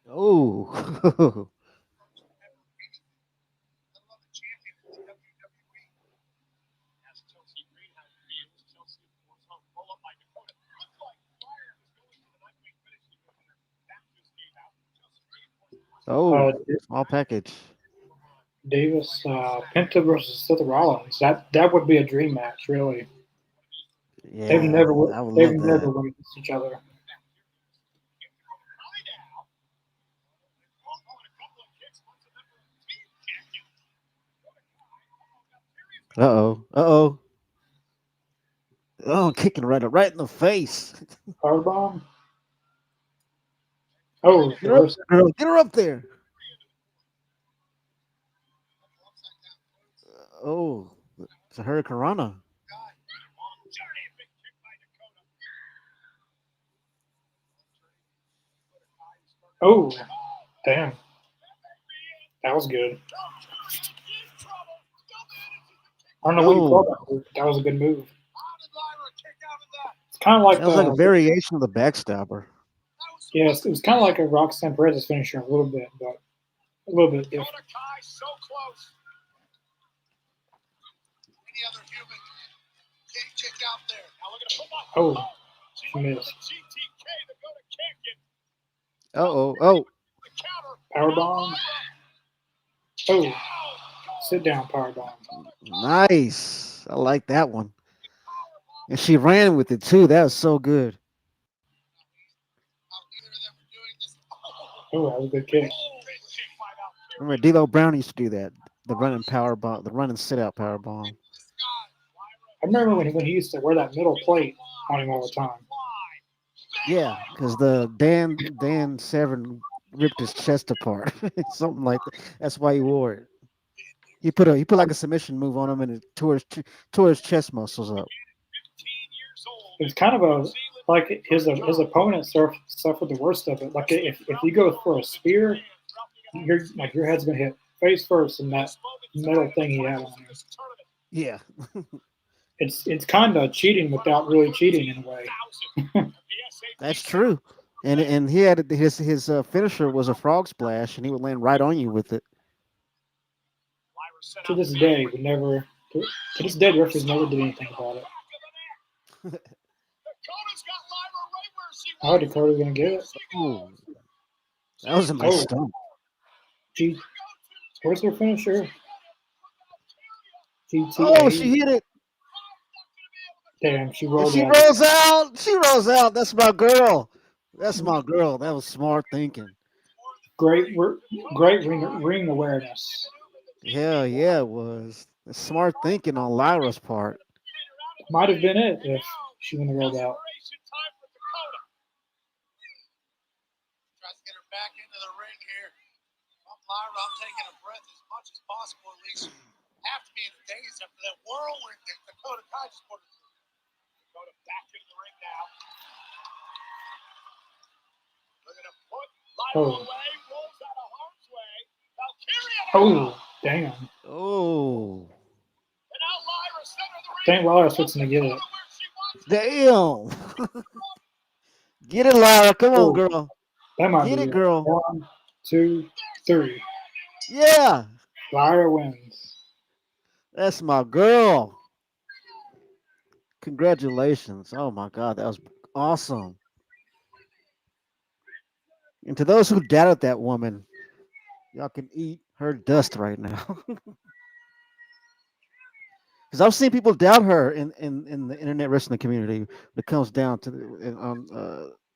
Oh. Oh, uh, small package. Davis Penta versus Seth Rollins. That would be a dream match, really. They've Yeah, never I would they've love never that. won against each other. Uh-oh. Uh-oh. Oh, kicking right in the face. Powerbomb. Oh, Get her up reverse. there, girl. Get her up there. Oh, it's a Hurricanrana. Oh, damn. That was good. I don't know what you call Oh, that move, but that was a good move. It's kind of like that was like a variation of the backstabber. yes, it was kind of like a Roxanne Perez's finisher a little bit, but a little bit different. So close. Any other human can't kick out there. Now look at him. Oh, she missed. Uh-oh. Oh, Powerbomb. Oh, sit down powerbomb. nice. I like that one. And she ran with it too. That was so good. Oh, that was a good kick. Remember, D'Lo Brown used to do that. The running power bomb, the running sit out power bomb. I remember when he used to wear that middle plate on him all the time. Yeah, because the Dan Severn ripped his chest apart, something like that. That's why he wore it. He put like a submission move on him and it tore his chest muscles up. It was kind of like his opponent suffered the worst of it. Like if you go for a spear, your head's gonna hit face first in that metal thing he had on him. Yeah, It's kind of cheating without really cheating in a way. that's true. And he had his finisher was a frog splash, and he would land right on you with it. To this day, to this day, the referees never did anything about it. Oh, Dakota's gonna get it. Ooh, that was a nice Oh, stump. where's her finisher? Oh, she GTA. hit it. Damn, she And rolled she out. rolls out. She rolls out. That's my girl. That's my girl. That was smart thinking. Great, great ring awareness. Hell yeah, it was. That's smart thinking on Lyra's part. Might have been it if she wouldn't have rolled out. Tries to get her back into the ring here. I'm Lyra. I'm taking a breath as much as possible, at least. Have to be in a daze after that whirlwind that Dakota Kai just put her through. Dakota back into the ring now. Looking to put Lyra away. Rolls out of harm's way. Valkyria. Oh, damn. Oh, And now Lyra center the ring. Dang, Lyra's fixing to get it. damn. Get it, Lyra. Come on, Oh, girl. that might Get be it, it. girl. 1, 2, 3. Yeah, Lyra wins. that's my girl. Congratulations. Oh my God, that was awesome. And to those who doubted that woman, y'all can eat her dust right now. Because I've seen people doubt her in the internet wrestling community when it comes down to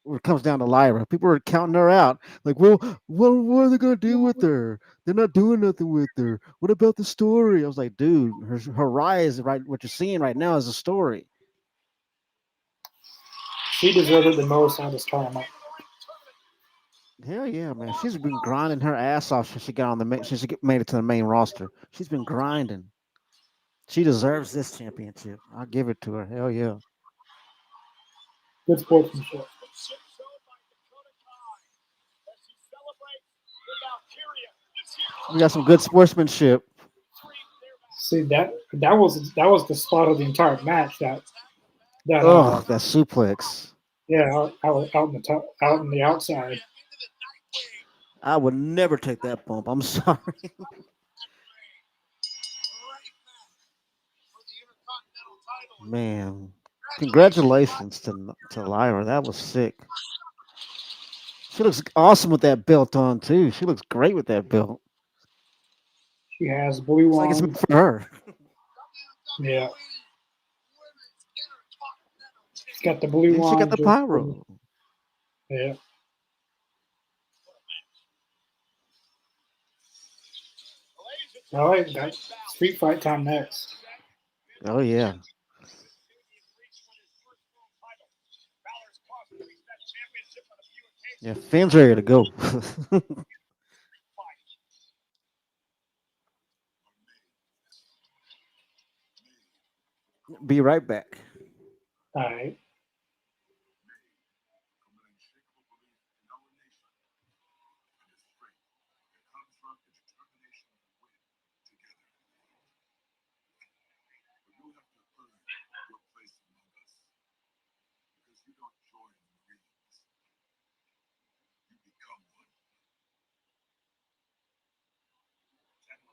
when it comes down to Lyra. People are counting her out. Like, well, what are they gonna do with her? They're not doing nothing with her. What about the story? I was like, dude, her rise, right? What you're seeing right now is a story. She deserved it the most out of this tournament. Hell yeah, man. She's been grinding her ass off since she got on the since she made it to the main roster. She's been grinding. She deserves this championship. I'll give it to her. Hell yeah. Good sportsmanship. We got some good sportsmanship. See that was the spot of the entire match. That Oh, that suplex. yeah, out in the top, out in the outside. I would never take that bump. I'm sorry. Man, congratulations to Lyra. That was sick. She looks awesome with that belt on too. She looks great with that belt. She has blue It's like it's on. meant for her. Yeah, she's got the blue And she got on. the pyro. Yeah. All right, got street fight time next. Oh yeah. Yeah, Finn's ready to go. Be right back. All right.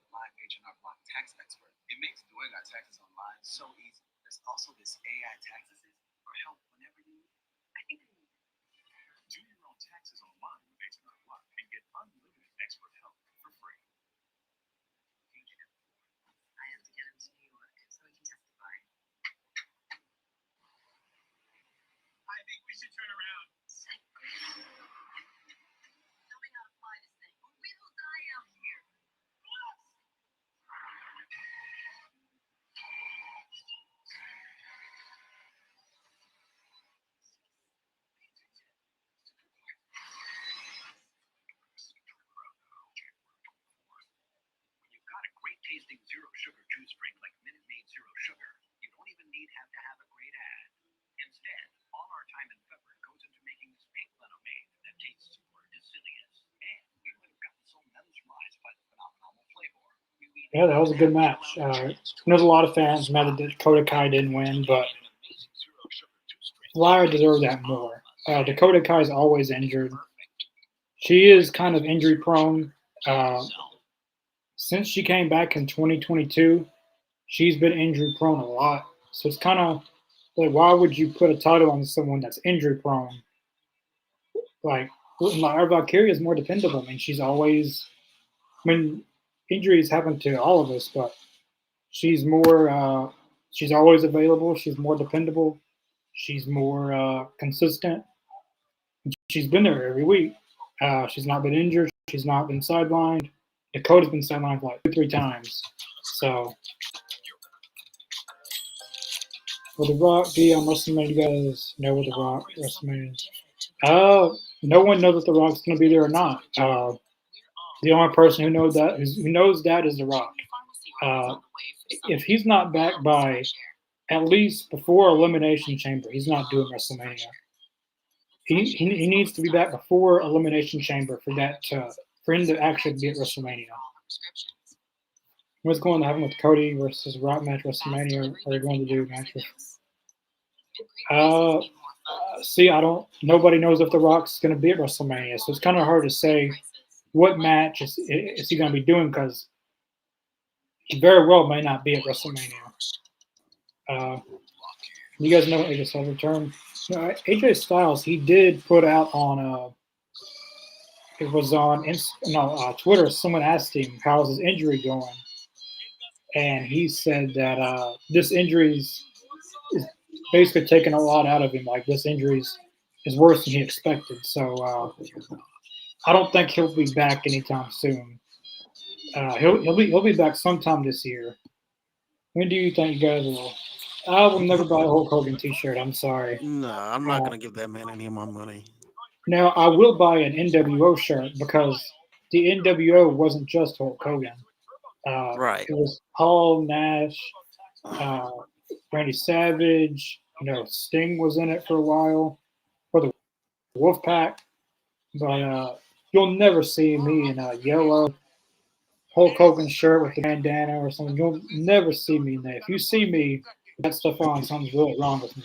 Live H&R Block tax expert. It makes doing our taxes online so easy. There's also this AI tax assist for help whenever you need. I think we need it. Do your own taxes online with H&R Block and get unlimited expert help for free. I have to get him to New York so he can testify. I think we should turn around. Tell me how to fly this thing. We will die out here. When you've got a great tasting zero sugar juice drink like Minute Maid Zero Sugar, you don't even have to have a great ad. Instead, all our time and effort goes into making this pink lemonade that tastes super delicious. And we would have gotten so mesmerized by the phenomenal flavor. Yeah, that was a good match. There's a lot of fans mad that Dakota Kai didn't win, but Lyra deserved that more. Dakota Kai is always injured. She is kind of injury prone. Since she came back in 2022, she's been injury prone a lot. So it's kind of like, why would you put a title on someone that's injury prone? Like, Lyra Valkyria is more dependable. I mean, she's always, I mean, injuries happen to all of us, but she's more, she's always available. She's more dependable. She's more consistent. she's been there every week. She's not been injured. She's not been sidelined. Dakota's been sidelined like 2-3 times. So, will The Rock be on WrestleMania? You guys know what The Rock WrestleMania is? No one knows if The Rock's going to be there or not. The only person who knows that is The Rock. If he's not back by at least before Elimination Chamber, he's not doing WrestleMania. He needs to be back before Elimination Chamber for him to actually be at WrestleMania. What's going to happen with Cody versus Rock match WrestleMania? Are they going to do matches? See, nobody knows if The Rock's going to be at WrestleMania, so it's kind of hard to say what match is he going to be doing because he very well may not be at WrestleMania. You guys know AJ Styles return? AJ Styles, he did put out on it was on Twitter. Someone asked him how's his injury going, and he said that this injury is basically taking a lot out of him. Like this injury is worse than he expected. So I don't think he'll be back anytime soon. He'll be back sometime this year. When do you think you guys will? I will never buy a Hulk Hogan T-shirt. I'm sorry. No, I'm not gonna give that man any of my money. Now I will buy an NWO shirt because the NWO wasn't just Hulk Hogan. Right. It was Hall, Nash, Randy Savage. Sting was in it for a while for the Wolfpack. But you'll never see me in a yellow Hulk Hogan shirt with the bandana or something. You'll never see me in that. If you see me with that stuff on, something's really wrong with me.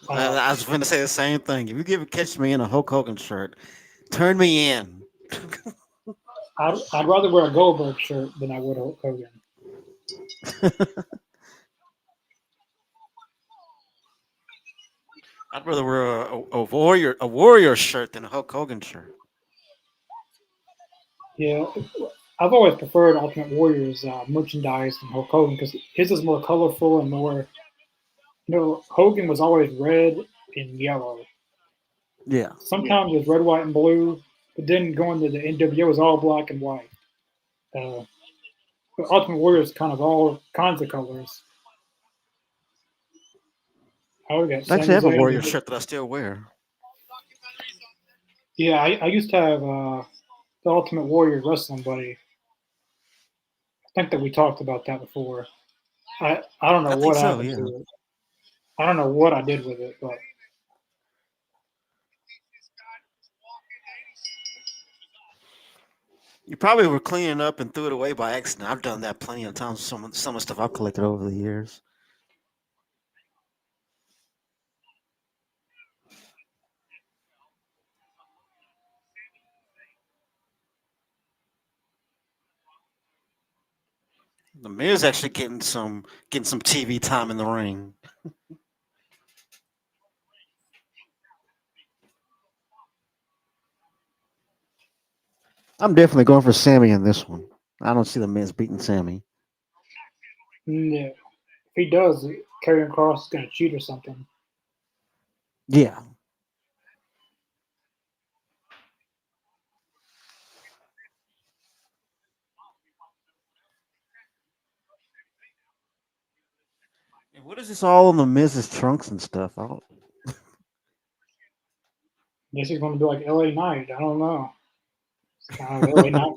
I was going to say the same thing. If you catch me in a Hulk Hogan shirt, turn me in. I'd rather wear a Goldberg shirt than I would Hulk Hogan. I'd rather wear a warrior shirt than a Hulk Hogan shirt. Yeah, I've always preferred Ultimate Warrior's merchandise than Hulk Hogan because his is more colorful and more. Hogan was always red and yellow. Yeah. Sometimes it was red, white, and blue, but then going to the NWO it was all black and white. But Ultimate Warrior is kind of all kinds of colors. I actually have a warrior shirt that I still wear. Yeah, I used to have the Ultimate Warrior wrestling buddy. I think that we talked about that before. I don't know what happened to it. I don't know what I did with it, but You probably were cleaning up and threw it away by accident. I've done that plenty of times. Some of the stuff I've collected over the years. The Miz actually getting some TV time in the ring. I'm definitely going for Sammy in this one. I don't see the Miz beating Sammy. no. If he does, Karrion Kross is going to cheat or something. Yeah. And what is this all in the Miz's trunks and stuff? I don't. Guess he's going to be like LA Knight. I don't know. It's kind of LA Knight.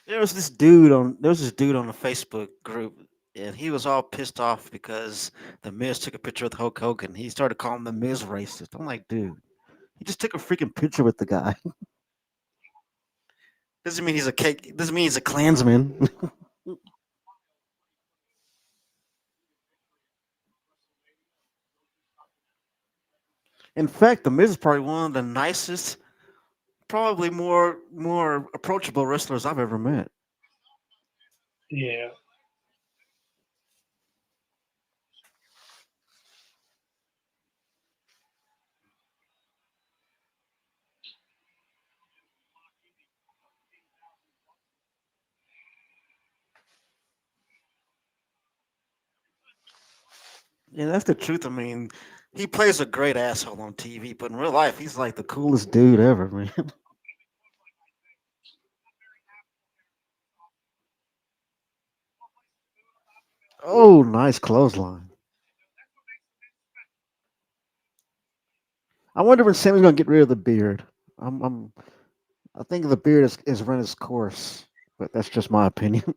There was this dude on the Facebook group, and he was all pissed off because the Miz took a picture with Hulk Hogan. He started calling the Miz racist. I'm like, dude, he just took a freaking picture with the guy. Doesn't mean he's a cake. Doesn't mean he's a Klansman. In fact, the Miz is probably one of the nicest, probably more approachable wrestlers I've ever met. Yeah. Yeah, that's the truth. I mean, he plays a great asshole on TV, but in real life, he's like the coolest dude ever, man. Oh, nice clothesline. I wonder when Sammy's gonna get rid of the beard. I'm I think the beard is run its course, but that's just my opinion.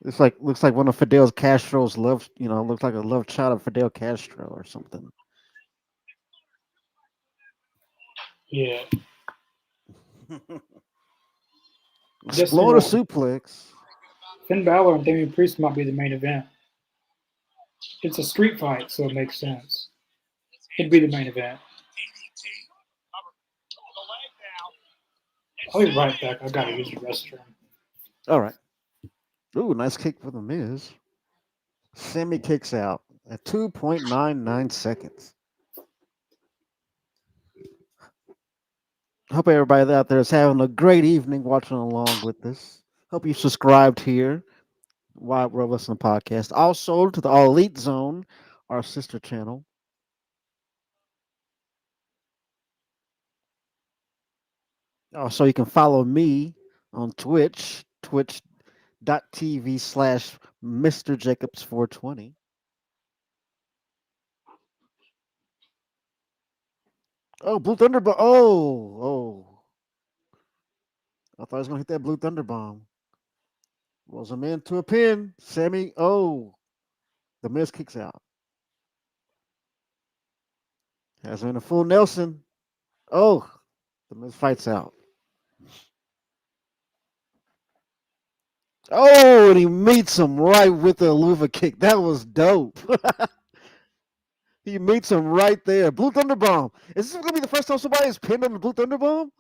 It's like looks like one of Fidel Castro's love, looks like a love child of Fidel Castro or something. Yeah, just Explode a suplex. Finn Balor and Damian Priest might be the main event. It's a street fight, so it makes sense. It'd be the main event. I'll be right back. I've got to use the restroom. All right. Ooh, nice kick for the Miz. Sammy kicks out at 2.99 seconds. Hope everybody out there is having a great evening watching along with this. Hope you subscribed here. While we're listening to the podcast. Also to the All Elite Zone, our sister channel. Also, you can follow me on Twitch, twitch.tv/ Mr. Jacobs 420. Oh, Blue Thunder Bomb. Oh. I thought I was going to hit that Blue Thunder Bomb. Was him into a pin. Sammy. Oh. The Miz kicks out. Has him in a full Nelson. Oh. The Miz fights out. Oh, and he meets him right with the Luva kick. That was dope. He meets him right there. Blue Thunder Bomb. Is this gonna be the first time somebody is pinned on the Blue Thunder Bomb?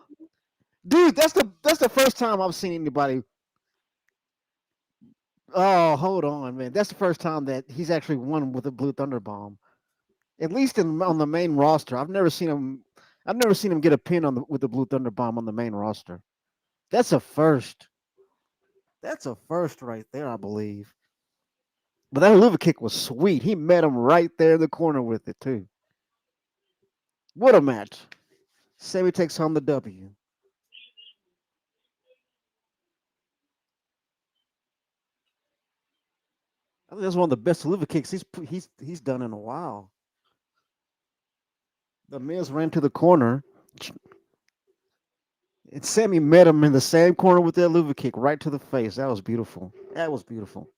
Dude, that's the first time I've seen anybody. Oh, hold on, man. That's the first time that he's actually won with a Blue Thunder Bomb. At least on the main roster. I've never seen him get a pin with the Blue Thunder Bomb on the main roster. That's a first. That's a first right there, I believe. But that Luva kick was sweet. He met him right there in the corner with it too. What a match. Sammy takes home the W. I think that's one of the best Luva kicks he's done in a while. The Miz ran to the corner, and Sammy met him in the same corner with that Luva kick right to the face. That was beautiful. That was beautiful.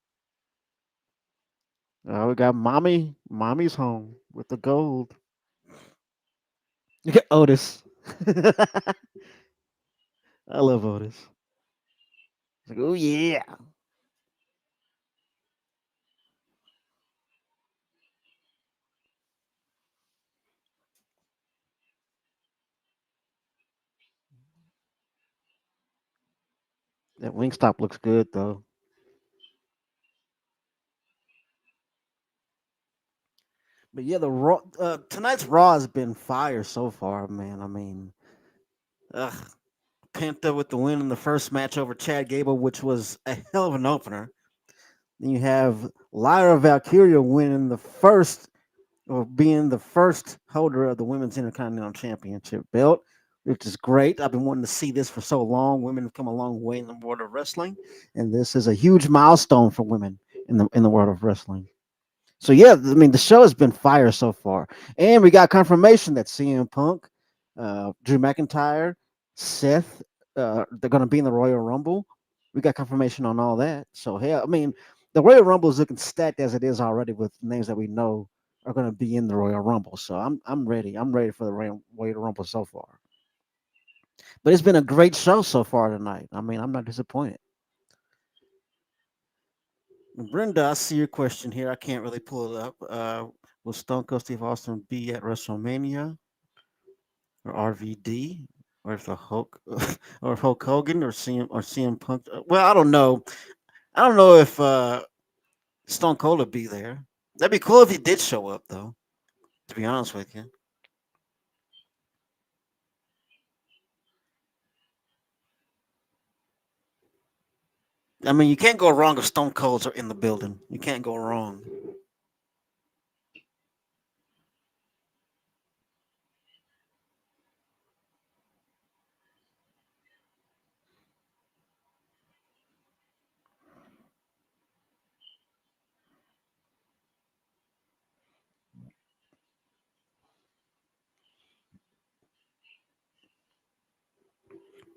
We got mommy. Mommy's home with the gold. You get Otis. I love Otis. It's like, oh yeah. That Wingstop looks good though. But yeah, the Raw tonight's Raw has been fire so far, man. I mean, ugh, Penta with the win in the first match over Chad Gable, which was a hell of an opener. Then you have Lyra Valkyria winning the first, or being the first holder of the Women's Intercontinental Championship belt, which is great. I've been wanting to see this for so long. Women have come a long way in the world of wrestling, and this is a huge milestone for women in the world of wrestling. So yeah, I mean the show has been fire so far, and we got confirmation that CM Punk, Drew McIntyre, Seth, they're going to be in the Royal Rumble. We got confirmation on all that. So hell, I mean, the Royal Rumble is looking stacked as it is already with names that we know are going to be in the Royal Rumble. So I'm ready. I'm ready for the Royal Rumble so far. But it's been a great show so far tonight. I mean, I'm not disappointed. Brenda, I see your question here. I can't really pull it up. Will Stone Cold Steve Austin be at WrestleMania or RVD or if the Hulk or if Hulk Hogan or CM Punk? Well, I don't know. I don't know if Stone Cold would be there. That'd be cool if he did show up, though. To be honest with you. I mean, you can't go wrong if Stone Colds are in the building. You can't go wrong.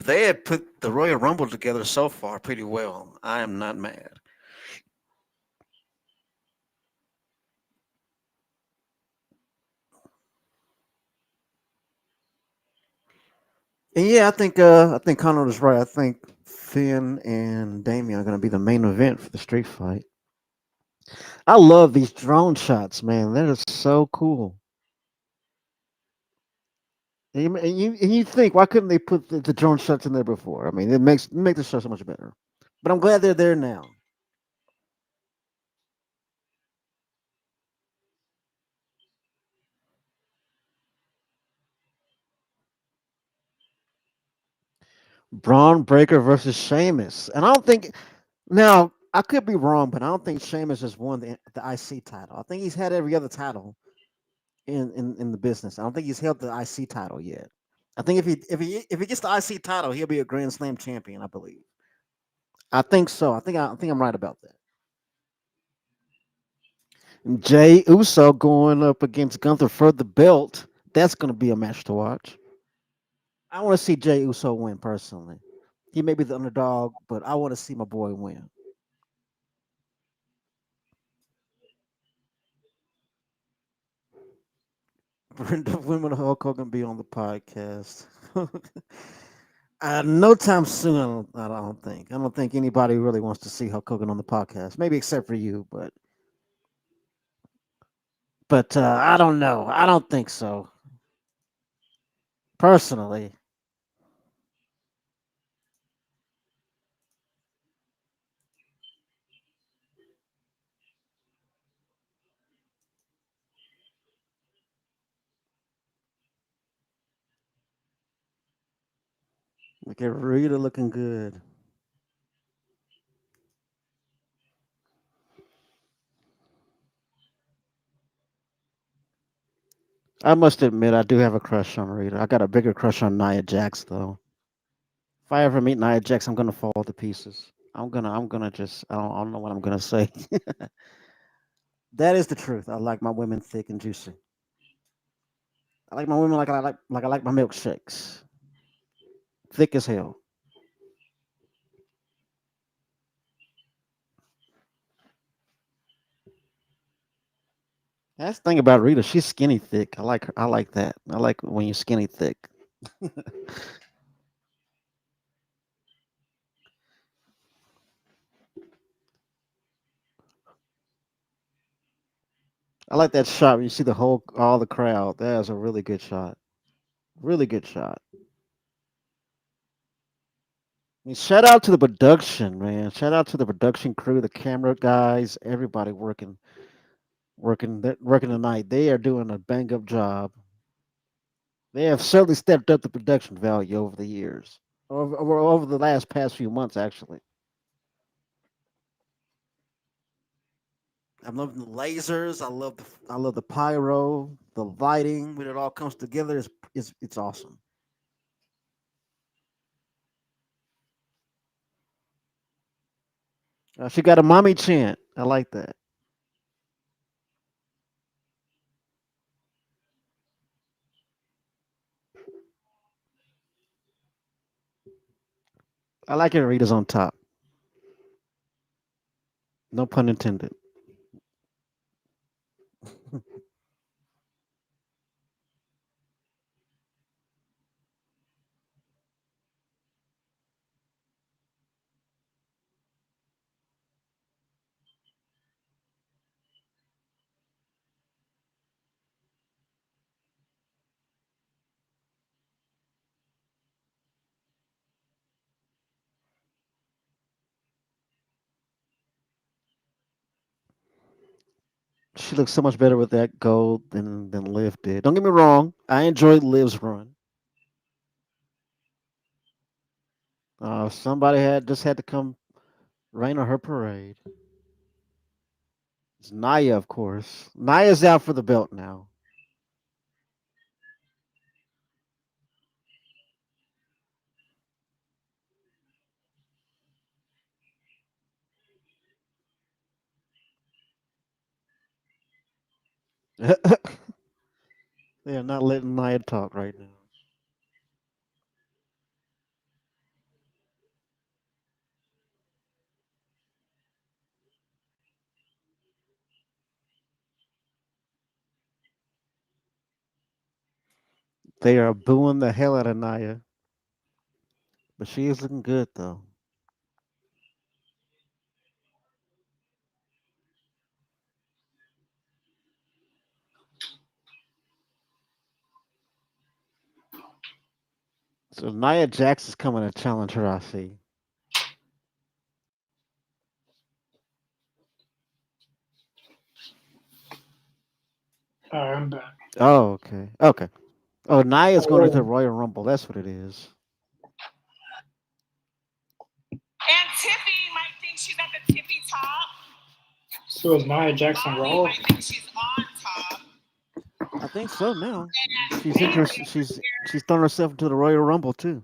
They have put the Royal Rumble together so far pretty well. I am not mad. And yeah, I think Conor was right. I think Finn and Damien are going to be the main event for the street fight. I love these drone shots, man. That is so cool. And you think why couldn't they put the drone shots in there before? I mean, it makes the show so much better. But I'm glad they're there now. Braun Breaker versus Sheamus, and I don't think now I could be wrong, but I don't think Sheamus has won the IC title. I think he's had every other title in the business. I don't think he's held the IC title yet. I think if he gets the IC title, he'll be a Grand Slam champion. I believe. I think so. I think I'm right about that. Jay Uso going up against Gunther for the belt. That's going to be a match to watch. I want to see Jay Uso win personally. He may be the underdog, but I want to see my boy win. Brenda, when will Hulk Hogan be on the podcast? No time soon. I don't think. I don't think anybody really wants to see Hulk Hogan on the podcast. Maybe except for you, but I don't know. I don't think so. Personally, look at Rita looking good. I must admit, I do have a crush on Rita. I got a bigger crush on Nia Jax though. If I ever meet Nia Jax, I'm gonna fall to pieces. I'm gonna just I don't know what I'm gonna say. That is the truth. I like my women thick and juicy. I like my women like I like my milkshakes, thick as hell. That's the thing about Rita. She's skinny thick. I like her. I like that. I like when you're skinny thick. I like that shot where you see the whole all the crowd. That is a really good shot. Really good shot. I mean, shout out to the production, man. Shout out to the production crew, the camera guys, everybody working tonight. They are doing a bang up job. They have certainly stepped up the production value over the years, over the last past few months, actually. I'm loving the lasers. I love the pyro, the lighting when it all comes together. It's awesome. She got a mommy chant. I like that. I like it. Rita's on top. No pun intended. She looks so much better with that gold than Liv did. Don't get me wrong. I enjoyed Liv's run. Somebody had to come. Rain on her parade. It's Naya, of course. Naya's out for the belt now. They are not letting Naya talk right now. They are booing the hell out of Naya. But she is looking good, though. So Nia Jax is coming to challenge her, I see. I'm back. Oh, okay. Okay. Oh, Nia's going to the Oh, Royal Rumble. That's what it is. And Tiffy might think she's at the tippy top. so is Nia Jax on Bobby Raw? might think she's on top. I think so now. And She's Bayley she's thrown herself into the Royal Rumble too.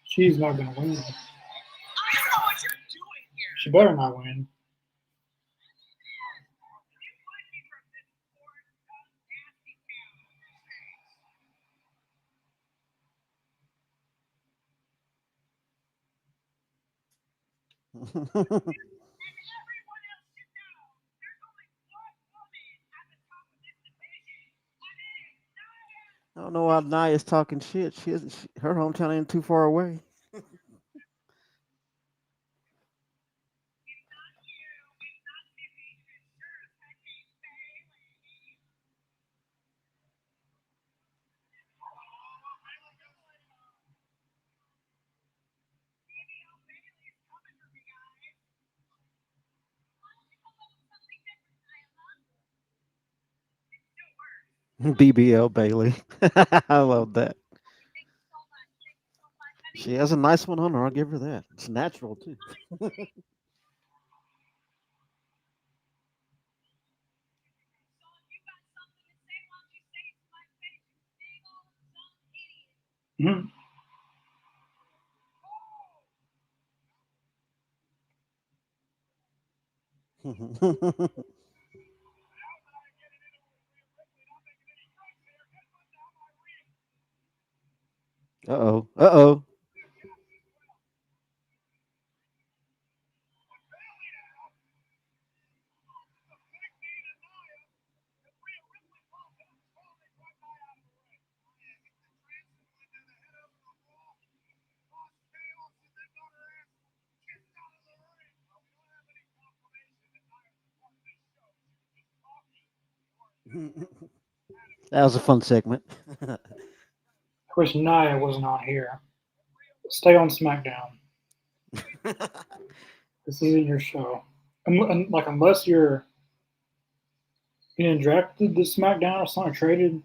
She's not gonna win. I don't know what you're doing here. She better not win. I don't know why Nia's talking shit. Her hometown ain't too far away. BBL Bailey. I love that. She has a nice one on her. I'll give her that. It's natural too. Mhm. Uh-oh. Uh-oh. That was a fun segment. Of course, Nia wasn't on here. Stay on SmackDown. This isn't your show. Like unless you're being drafted to SmackDown or something, traded.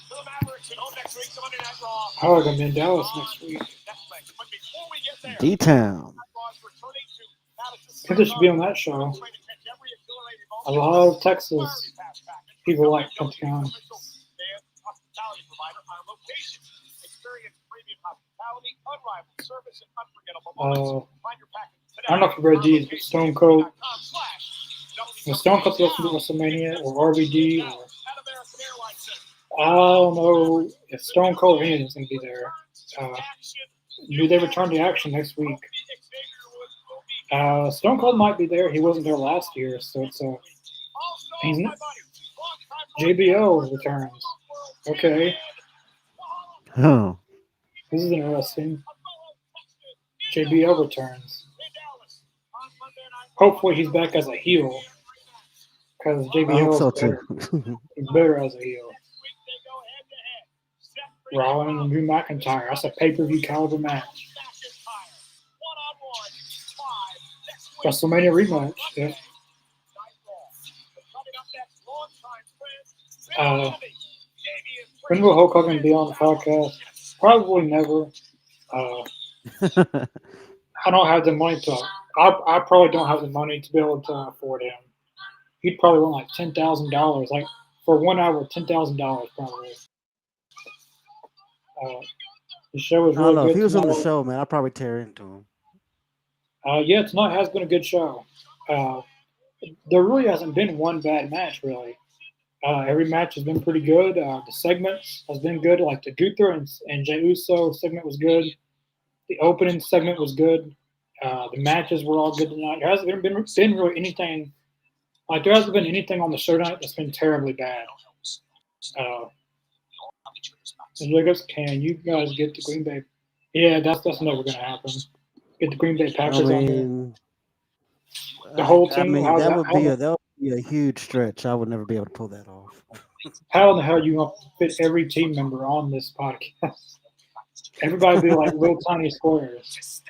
the Mavericks at home next week, Monday Night Raw. Oh, I'm gonna be in Dallas next week. But before we get there, D-Town. I think they should be on that show. A lot of Texas people like Pentagon. Hospitality provider on location. Experience premium hospitality, unrivaled service, and unforgettable moments. Find your package today. I don't know if you read these, but Stone Cold. When Stone Cold goes to WrestleMania or RVD, or I don't know if Stone Cold or anything is going to be there. Do they return to action next week? Stone Cold might be there. He wasn't there last year, so it's he's not. JBL returns. Okay, Oh. this is interesting. JBL returns. Hopefully he's back as a heel, because I hope so JBL is too. better. He's better as a heel. Rollins and Drew McIntyre. That's a pay-per-view caliber match. WrestleMania rematch. Yeah. When will Hulk Hogan be on the podcast? Probably never. I don't have the money to. I probably don't have the money to be able to afford him. He'd probably want like $10,000, like for 1 hour, $10,000 probably. The show was I don't really know. If good he was on the tonight. show, man, I'd probably tear into him. Yeah, tonight has been a good show. There really hasn't been one bad match, really. Every match has been pretty good. The segments has been good. Like the Gunther and Jey Uso segment was good. The opening segment was good. The matches were all good tonight. There hasn't been really anything. Like there hasn't been anything on the show tonight that's been terribly bad. Can you guys get the Green Bay? Yeah, that's never gonna happen. Get the Green Bay I Packers on there. mean, The whole I team. mean that would be a huge stretch. I would never be able to pull that off. How in the hell are you gonna fit every team member on this podcast? Everybody be like little tiny squares.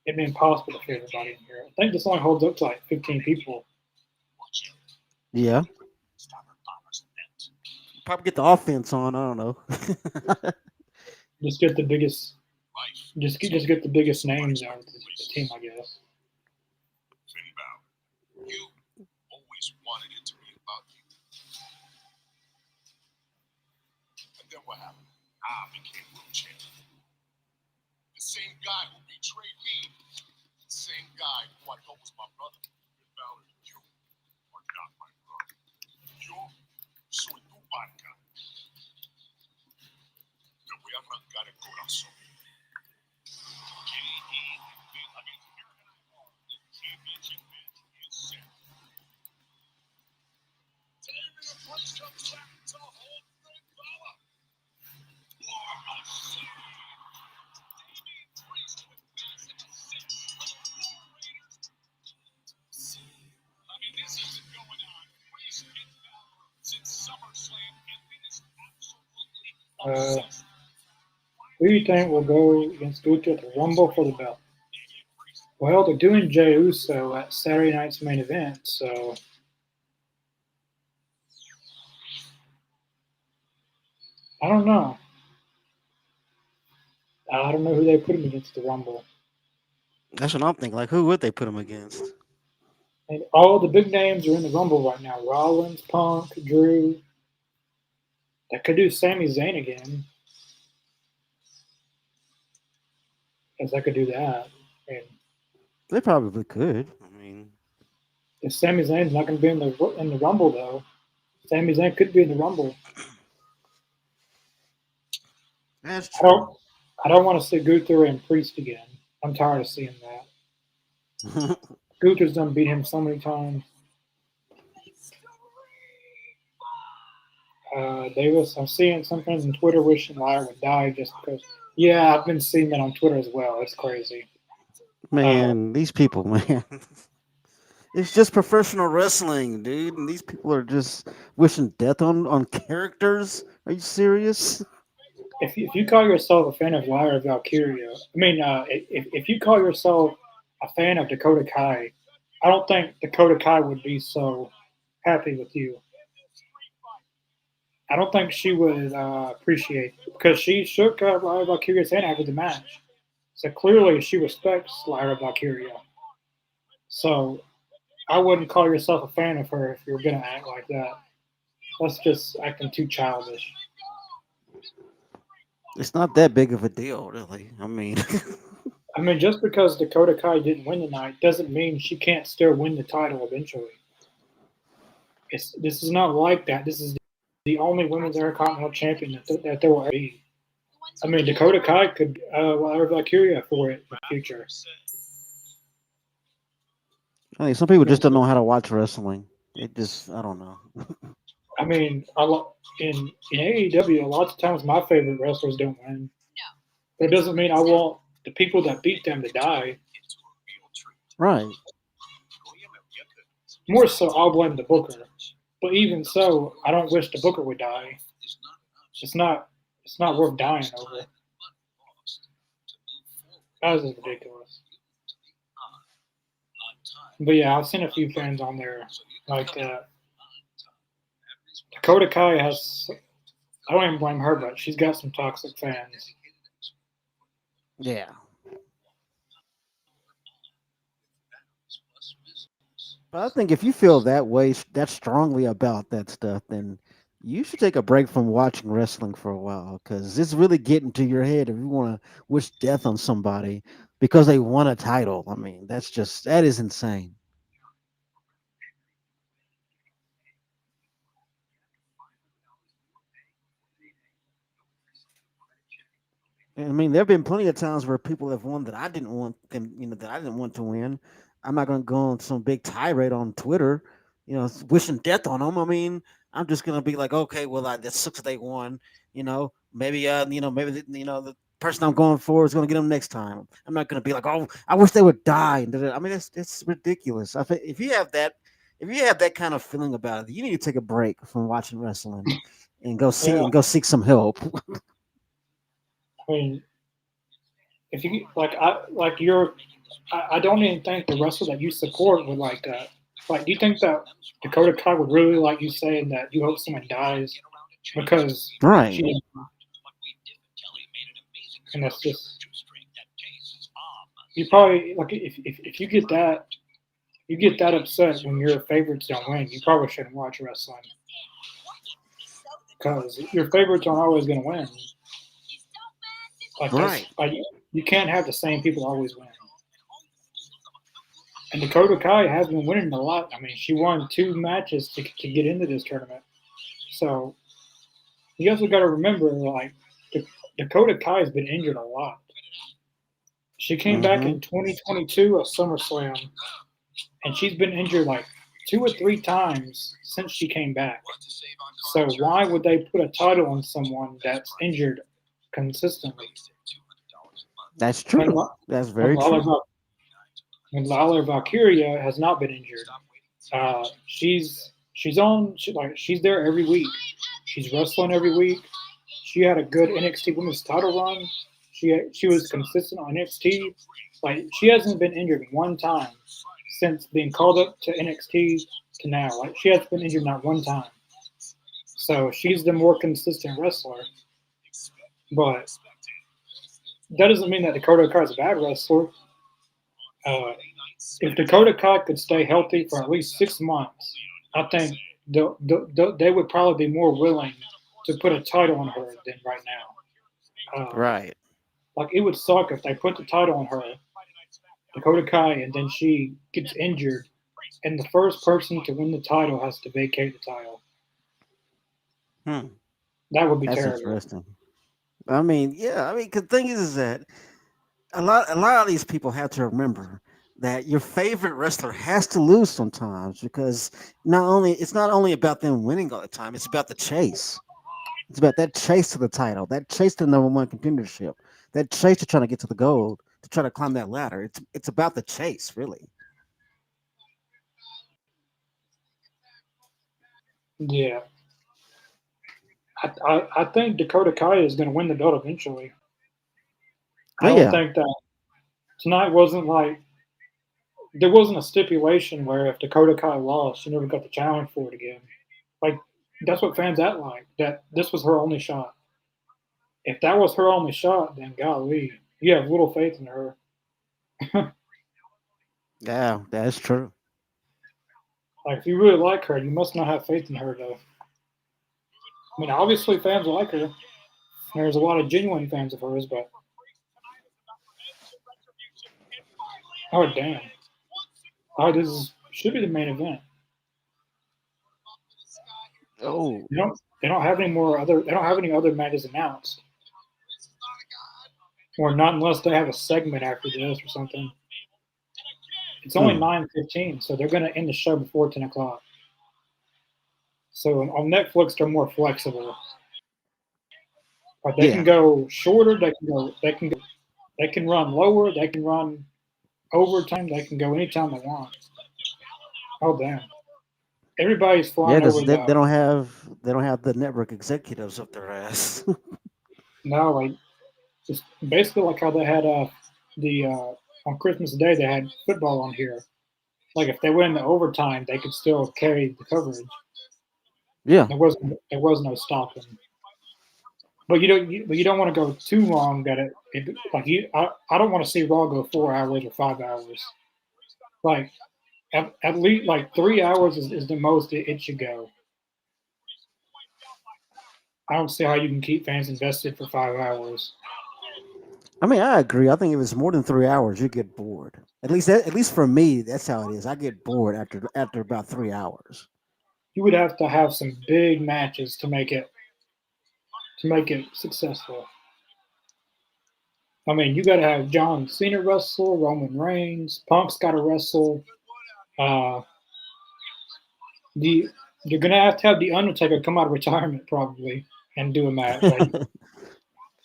It'd be impossible to fit everybody in here. I think this only holds up to like 15 people. Yeah. Probably get the offense on. I don't know. Just get the biggest. Just get the biggest names out of the team, I guess. You always wanted it to be about you. And then what happened? I became world champion. The same guy who betrayed me, the same guy who I thought was my brother. Balor, you are not my brother. Yo soy tu barca. Te voy a arrancar el corazón. Championship match is set. Damian Priest comes back to hold Finn Balor. Damian Priest with massive assist for the War Raiders. I mean, this isn't going on. Priest and Balor since SummerSlam, and it is absolutely obsessed. Who do you think will go against Gunther at the Rumble for the belt? Well, they're doing Jey Uso at Saturday night's main event, so I don't know. I don't know who they put him against the Rumble. That's what I'm thinking. Like, who would they put him against? And all the big names are in the Rumble right now. Rollins, Punk, Drew. They could do Sami Zayn again. Because I could do that. And They probably could. I mean, if Sami Zayn's not going to be in the Rumble, though, Sami Zayn could be in the Rumble. that's true. I don't want to see Gunther and Priest again. I'm tired of seeing that. Gunther's done beat him so many times. Davis, I'm seeing some friends on Twitter wishing Liar would die just because. Yeah, I've been seeing that on Twitter as well. It's crazy. Man, these people, man. It's just professional wrestling, dude. And these people are just wishing death on characters. Are you serious? If you call yourself a fan of Lyra Valkyria, if you call yourself a fan of Dakota Kai, I don't think Dakota Kai would be so happy with you. I don't think she would appreciate it because she shook Lyra Valkyria's hand after the match. So clearly she respects Lyra Valkyria. So I wouldn't call yourself a fan of her if you're going to act like that. That's just acting too childish. It's not that big of a deal, really. I mean, just because Dakota Kai didn't win tonight doesn't mean she can't still win the title eventually. This is not like that. This is the only women's Intercontinental Champion that there will ever be. Dakota Kai could Lyra Valkyria for it in the future. I think some people just don't know how to watch wrestling. I don't know. In AEW, a lot of times my favorite wrestlers don't win. But it doesn't mean I want the people that beat them to die. Right. More so, I'll blame the booker. But even so, I don't wish the booker would die. It's not worth dying over. That is ridiculous. But yeah, I've seen a few fans on there. Like Dakota Kai has. I don't even blame her, but she's got some toxic fans. Yeah. But I think if you feel that way, that strongly about that stuff, then you should take a break from watching wrestling for a while because it's really getting to your head if you want to wish death on somebody because they won a title. I mean, that is insane. I mean, there have been plenty of times where people have won that I didn't want them, that I didn't want to win. I'm not going to go on some big tirade on Twitter, wishing death on them. I mean, I'm just going to be like, okay, well, that sucks that they won. Maybe, the person I'm going for is going to get them next time. I'm not going to be like, oh, I wish they would die. I mean, it's ridiculous. I think if you have that kind of feeling about it, you need to take a break from watching wrestling and Yeah, go seek some help. I mean, if you like you're, I don't even think the wrestler that you support would like that. Like, do you think that Dakota Kai would really like you saying that you hope someone dies because Right. she, and that's just you probably like if you get that upset when your favorites don't win, you probably shouldn't watch wrestling because your favorites aren't always going to win. Like Right. you can't have the same people always win. And Dakota Kai has been winning a lot. I mean, she won 2 matches to get into this tournament. So you also got to remember, like, Dakota Kai has been injured a lot. She came back Hmm. in 2022 at SummerSlam, and she's been injured like 2 or 3 times since she came back. So why would they put a title on someone that's injured consistently? That's When true. That's when very true. Lawler Valkyria has not been injured. She's there every week. She's wrestling every week. She had a good NXT Women's Title run. She was consistent on NXT. Like, she hasn't been injured one time since being called up to NXT to now. Like, she hasn't been injured not one time. So she's the more consistent wrestler. But that doesn't mean that Dakota Kai is a bad wrestler. Uh, if Dakota Kai could stay healthy for at least 6 months, I think they would probably be more willing to put a title on her than right now. Right. Like, it would suck if they put the title on her, Dakota Kai, and then she gets injured, and the first person to win the title has to vacate the title. Hmm. That would be That's terrible. interesting. I mean, yeah. I mean, the thing is that a lot of these people have to remember that your favorite wrestler has to lose sometimes because it's not only about them winning all the time. It's about the chase. It's about that chase to the title, that chase to the number one contendership, that chase to trying to get to the gold, to try to climb that ladder. It's about the chase, really. Yeah, I think Dakota Kai is going to win the belt eventually. I Oh don't yeah, think that tonight wasn't like there wasn't a stipulation where if Dakota Kai lost, she never got the challenge for it again. Like, that's what fans act like. That this was her only shot. If that was her only shot, then golly, you have little faith in her. yeah, that's true. Like, if you really like her, you must not have faith in her, though. I mean, obviously fans like her. There's a lot of genuine fans of hers, but oh damn! Oh, should be the main event. Oh, They don't have any more other. They don't have any other matches announced, or not unless they have a segment after this or something. It's only hmm. 9:15, so they're going to end the show before 10 o'clock. So on Netflix, they're more flexible. Like, they can Yeah, go shorter. They can run lower. They can run overtime. They can go anytime they want. Oh damn! Everybody's yeah, flying because over the they don't have the network executives up their ass. now. Like, it's basically like how they had the on Christmas Day they had football on here. like if they went into overtime, they could still carry the coverage. Yeah. There was no stopping. But you don't want to go too long that I don't want to see Raw go 4 hours or 5 hours. Like at least like 3 hours is the most it should go. I don't see how you can keep fans invested for 5 hours. I mean, I agree. I think if it's more than 3 hours, you get bored. At least for me, that's how it is. I get bored after about 3 hours. You would have to have some big matches to make it successful. I mean, you got to have John Cena wrestle, Roman Reigns, Punk's got to wrestle. Uh, the you're gonna have to have the Undertaker come out of retirement probably and do a match.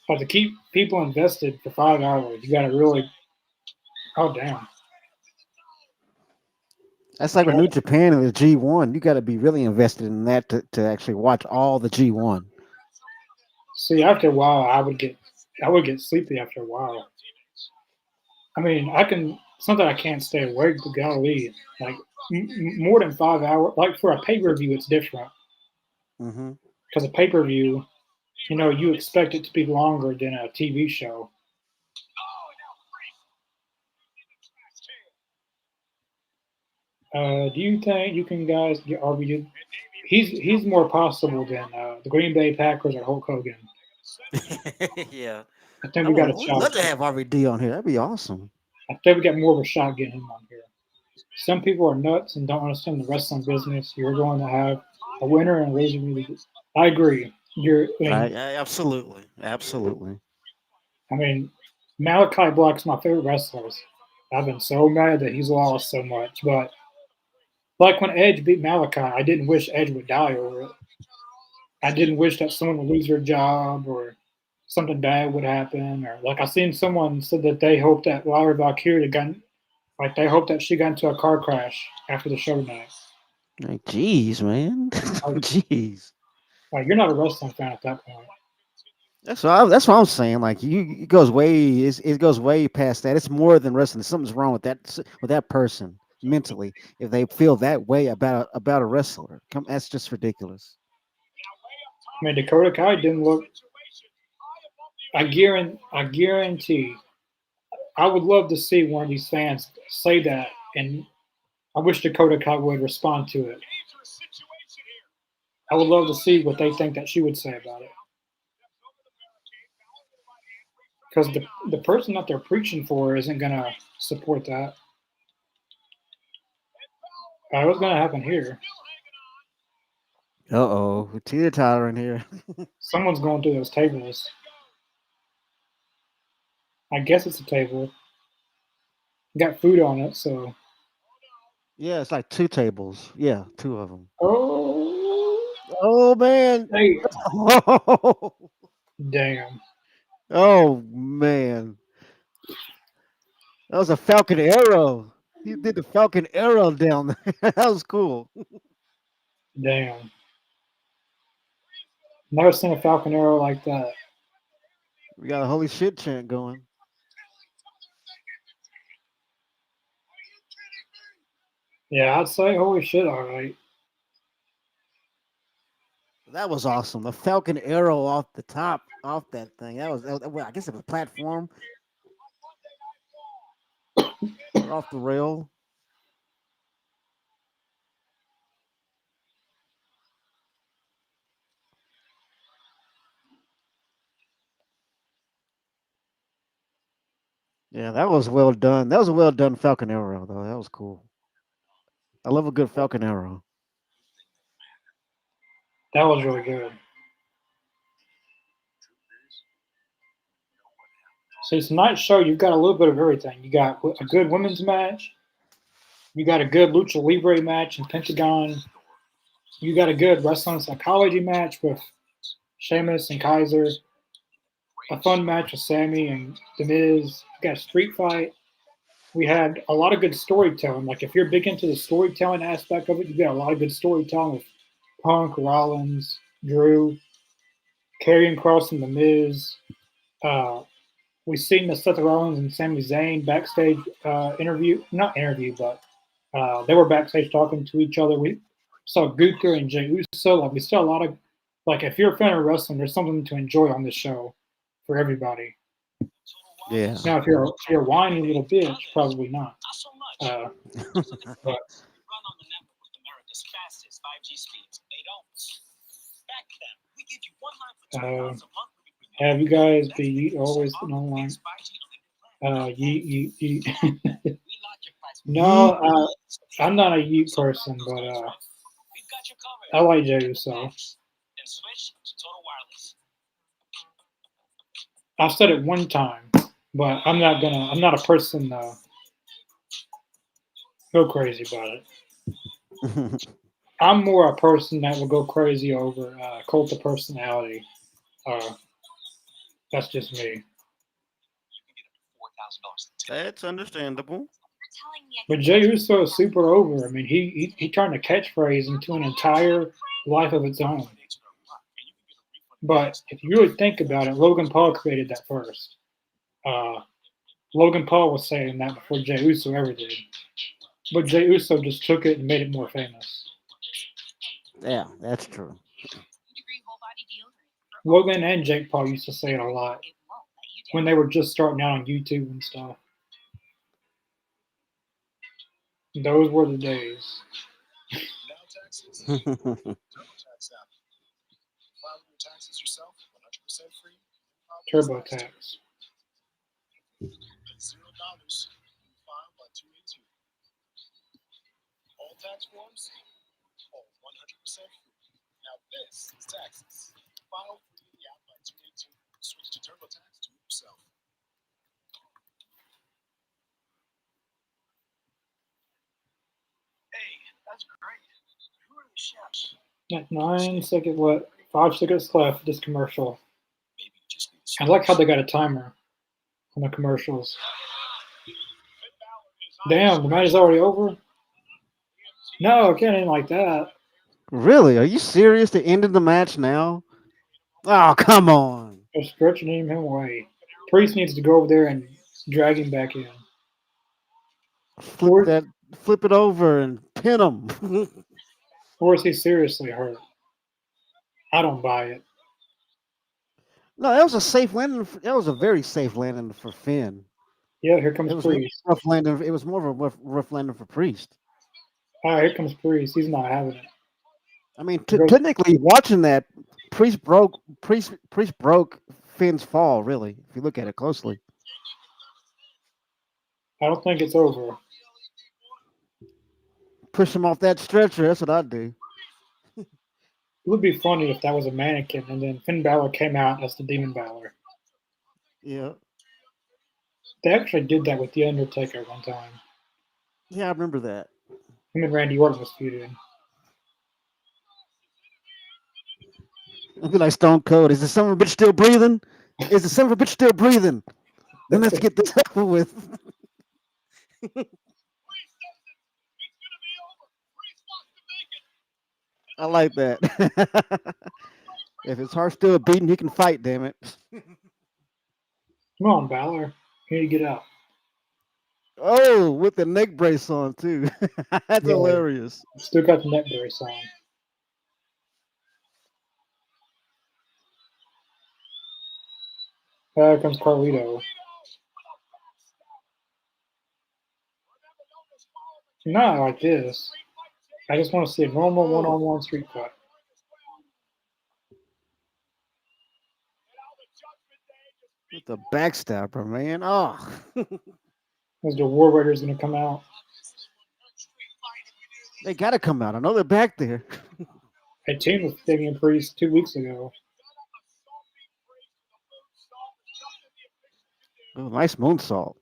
But to keep people invested for 5 hours, you got to really. Oh damn! That's like with New Japan and the G1. You got to be really invested in that to actually watch all the G1. See, after a while, I would get sleepy after a while. I mean, I can. It's not that I can't stay awake, but golly, like more than 5 hours. Like for a pay per view, it's different Mm-hmm. because a pay per view, you expect it to be longer than a TV show. Do you think you can guys get RB? He's more possible than the Green Bay Packers or Hulk Hogan. Yeah. I think we got a We'd shot. love to have RVD on here. That'd be awesome. I think we got more of a shot getting him on here. Some people are nuts and don't understand the wrestling business. You're going to have a winner and a loser. I agree. Absolutely. Absolutely. I mean, Malachi Black's my favorite wrestler. I've been so mad that he's lost so much. But like when Edge beat Malachi, I didn't wish Edge would die over it. I didn't wish that someone would lose their job or something bad would happen. Or like I seen someone said that they hoped that Lyra Valkyria got, like they hoped that she got into a car crash after the show tonight. Like, jeez, man. Jeez. Like you're not a wrestling fan at that point. That's what I'm saying. Like it goes way past that. It's more than wrestling. Something's wrong with that person mentally if they feel that way about a wrestler. That's just ridiculous. I mean, Dakota Kai didn't look. I guarantee. I would love to see one of these fans say that, and I wish Dakota Kai would respond to it. I would love to see what they think that she would say about it. Because the person that they're preaching for isn't going to support that. What's going to happen here? Uh-oh. Teeter-totter in here. Someone's going through those tables. I guess it's a table. Got food on it, so. Yeah, it's like 2 tables. Yeah, 2 of them. Oh man. Hey. Oh. Damn. Oh man. That was a Falcon Arrow. He did the Falcon Arrow down there. That was cool. Damn. Never seen a Falcon Arrow like that. We got a holy shit chant going. Yeah, I'd say holy shit, all right. That was awesome. The Falcon Arrow off the top, off that thing. That was I guess it was a platform. Off the rail. Yeah, that was well done. That was a well done Falcon Arrow, though. That was cool. I love a good Falcon Arrow. That was really good. See, tonight's show, you've got a little bit of everything. You got a good women's match. You got a good lucha libre match in Pentagon. You got a good wrestling psychology match with Sheamus and Kaiser. A fun match with Sammy and The Miz. You got a street fight. We had a lot of good storytelling. Like if you're big into the storytelling aspect of it, you got a lot of good storytelling with Punk, Rollins, Drew, Karrion Kross, and The Miz. We've seen the Seth Rollins and Sami Zayn backstage not interview, but They were backstage talking to each other. We saw Gunther and Jey Uso. Like we saw a lot of like if you're a fan of wrestling, there's something to enjoy on this show for everybody. Yeah. Now, if you're a whiny little bitch, probably not. But Run on the network with America's fastest 5G speeds. They don't. Back then, we give you one line for $20 a month. have you guys be always been online? Yeet. No, I'm not a Yeet person, but I like Jey Uso. I've said it one time, but I'm not a person go crazy about it. I'm more a person that will go crazy over cult of personality. That's just me. That's understandable. But Jey Uso is super over. I mean, he turned a catchphrase into an entire life of its own. But if you really think about it, Logan Paul created that first. Logan Paul was saying that before Jey Uso ever did. But Jey Uso just took it and made it more famous. Yeah, that's true. Logan and Jake Paul used to say it a lot when they were just starting out on YouTube and stuff. Those were the days. TurboTax. All tax forms, all 100% free. Now this is taxes. File free in the app by 282. Switch to TurboTax, do it yourself. Hey, that's great. Who are the chefs? At 9 seconds, what? 5 seconds left. This commercial. I like how they got a timer on the commercials. Damn, the match is already over. No, it can't end like that. Really? Are you serious? They ended the match now? Oh, come on. They're stretching him away. Priest needs to go over there and drag him back in. Flip it over and pin him. Or is he seriously hurt? I don't buy it. No, that was a safe landing. That was a very safe landing for Finn. Yeah, here comes It was Priest. rough landing. It was more of a rough landing for Priest. Here comes Priest. He's not having it. I mean, technically, watching that, Priest broke Finn's fall. Really, if you look at it closely. I don't think it's over. Push him off that stretcher. That's what I'd do. It would be funny if that was a mannequin and then Finn Balor came out as the Demon Balor. Yeah. They actually did that with The Undertaker one time. Yeah, I remember that. Him and Randy Orton was feuding. It'd be like Stone Cold. Is the son of a bitch still breathing? Is the son of a bitch still breathing? Then let's get this over with. I like that. If his heart's still beating, he can fight, damn it. Come on, Balor. You need to get out. Oh, with the neck brace on, too. That's hilarious. Still got the neck brace on. Here comes Carlito. Not like this. I just want to see a normal one-on-one street fight. With the backstabber, man. Oh. Is the War Raiders going to come out? They got to come out. I know they're back there. I teamed with Damian Priest 2 weeks ago. Oh, nice moonsault.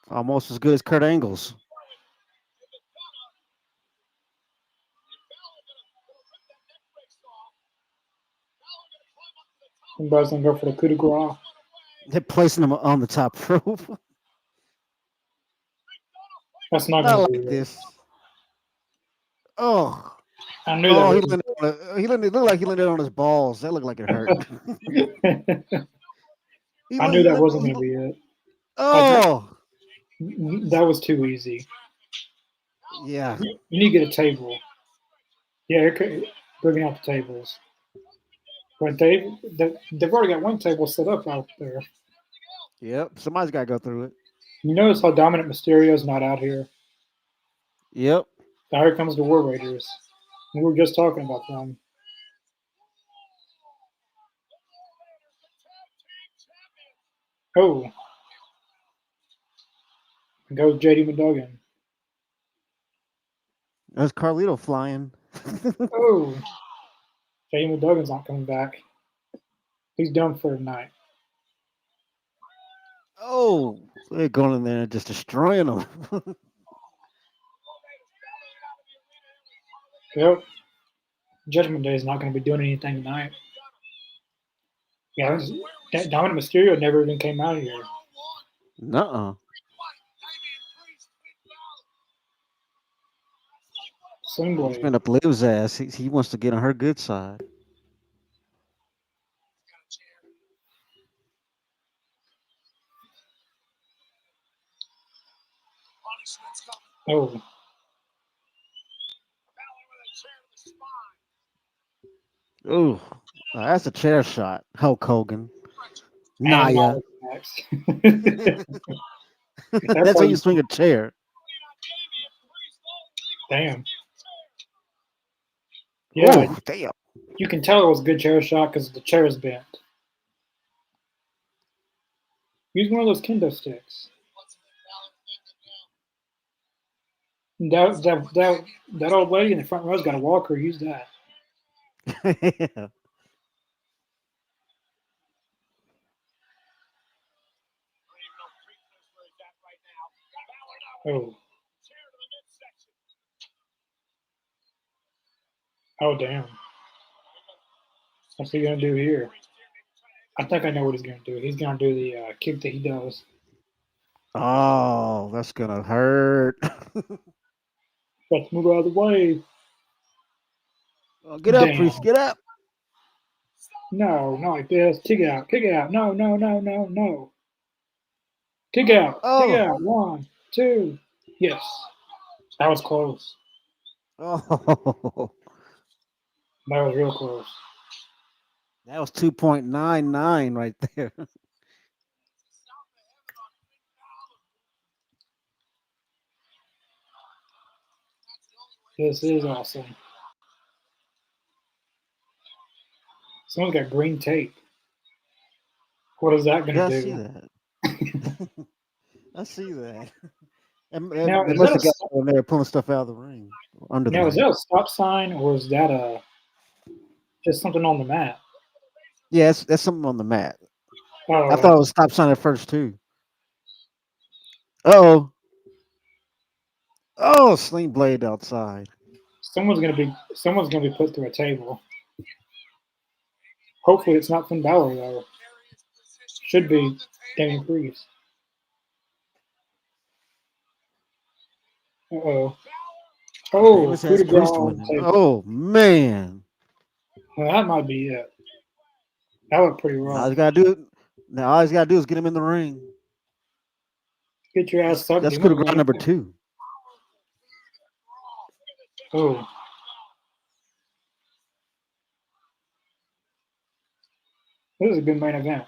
Almost as good as Kurt Angle's. Somebody's going to go for the coup de grace. They're placing him on the top rope. That's not Not going to like be this. Oh. I knew that. It looked like he landed on his balls. That looked like it hurt. I knew that wasn't going to be it. Oh. That was too easy. Yeah. You need to get a table. Yeah, bringing out the tables. But they've already got one table set up out there. Yep. Somebody's got to go through it. You notice how Dominant Mysterio's not out here? Yep. Now here comes the War Raiders. We were just talking about them. Oh. Goes JD McDuggan. There's Carlito flying. Oh. JD McDuggan's not coming back. He's done for tonight. Oh, they're going in there and just destroying them. Yep. Judgment Day is not going to be doing anything tonight. Yeah, that Dominant Mysterio never even came out of here. Nuh-uh. Sling He's Blade. trying to believe his ass. He wants to get on her good side. Oh. Ooh, that's a chair shot. Hulk Hogan. And Naya. Max. That's how you swing a chair. Damn. Yeah, Ooh, damn. you can tell it was a good chair shot because the chair is bent. Use one of those kendo sticks. That old lady in the front row's got a walker. Use that. Yeah. Oh. Oh, damn. What's he going to do here? I think I know what he's going to do. He's going to do the kick that he does. Oh, that's gonna hurt. Let's move out of the way. Oh, get up, Damn. Priest. Get up. No, not like this. Kick out. Kick out. No, no, no, no, no. Kick out. Oh. Kick out. 1, 2. Yes. That was close. Oh. That was real close. That was 2.99 right there. This is awesome. Someone's got green tape. What is that going Yeah, to I do? see that. I see that. And Now, they is must that have got when they were pulling stuff out of the ring, under the Now, is ring. that a stop sign or is that just something on the mat? Yeah, that's something on the mat. Oh, I thought it was stop sign at first too. Oh, oh, sling blade outside. someone's gonna be put through a table. Hopefully, it's not Finn Balor though. Should be Damian Priest. Oh. Oh, Famous coup ass de grace Priest on the winning. table. Oh man. Well, that might be it. That looked pretty All rough. he's gotta do. Now all he's gotta do is get him in the ring. Get your ass up. That's coup de grace number 2. Oh. This is a good main event.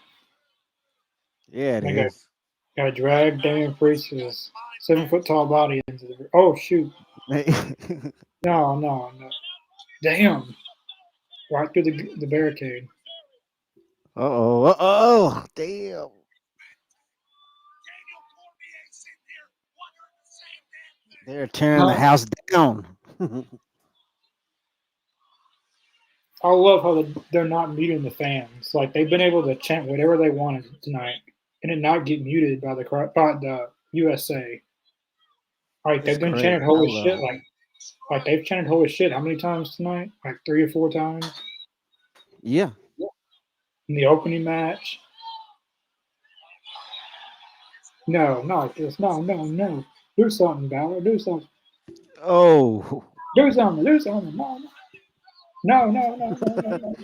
Yeah, it I is. gotta drag Damian Priest's 7-foot tall body into the. Oh shoot! No, no, no! Damn! Right through the barricade. Oh, damn. They're tearing the house down. I love how they're not muting the fans. Like they've been able to chant whatever they wanted tonight, and it not get muted by the USA. Like It's they've been great. chanted holy I love shit. it. Like they've chanted holy shit. How many times tonight? Like 3 or 4 times Yeah. in the opening match. No, not like this. No, no, no. Do something, Balor. Do something. Oh. Do something. Do something. No, no, no, no, no, no, no,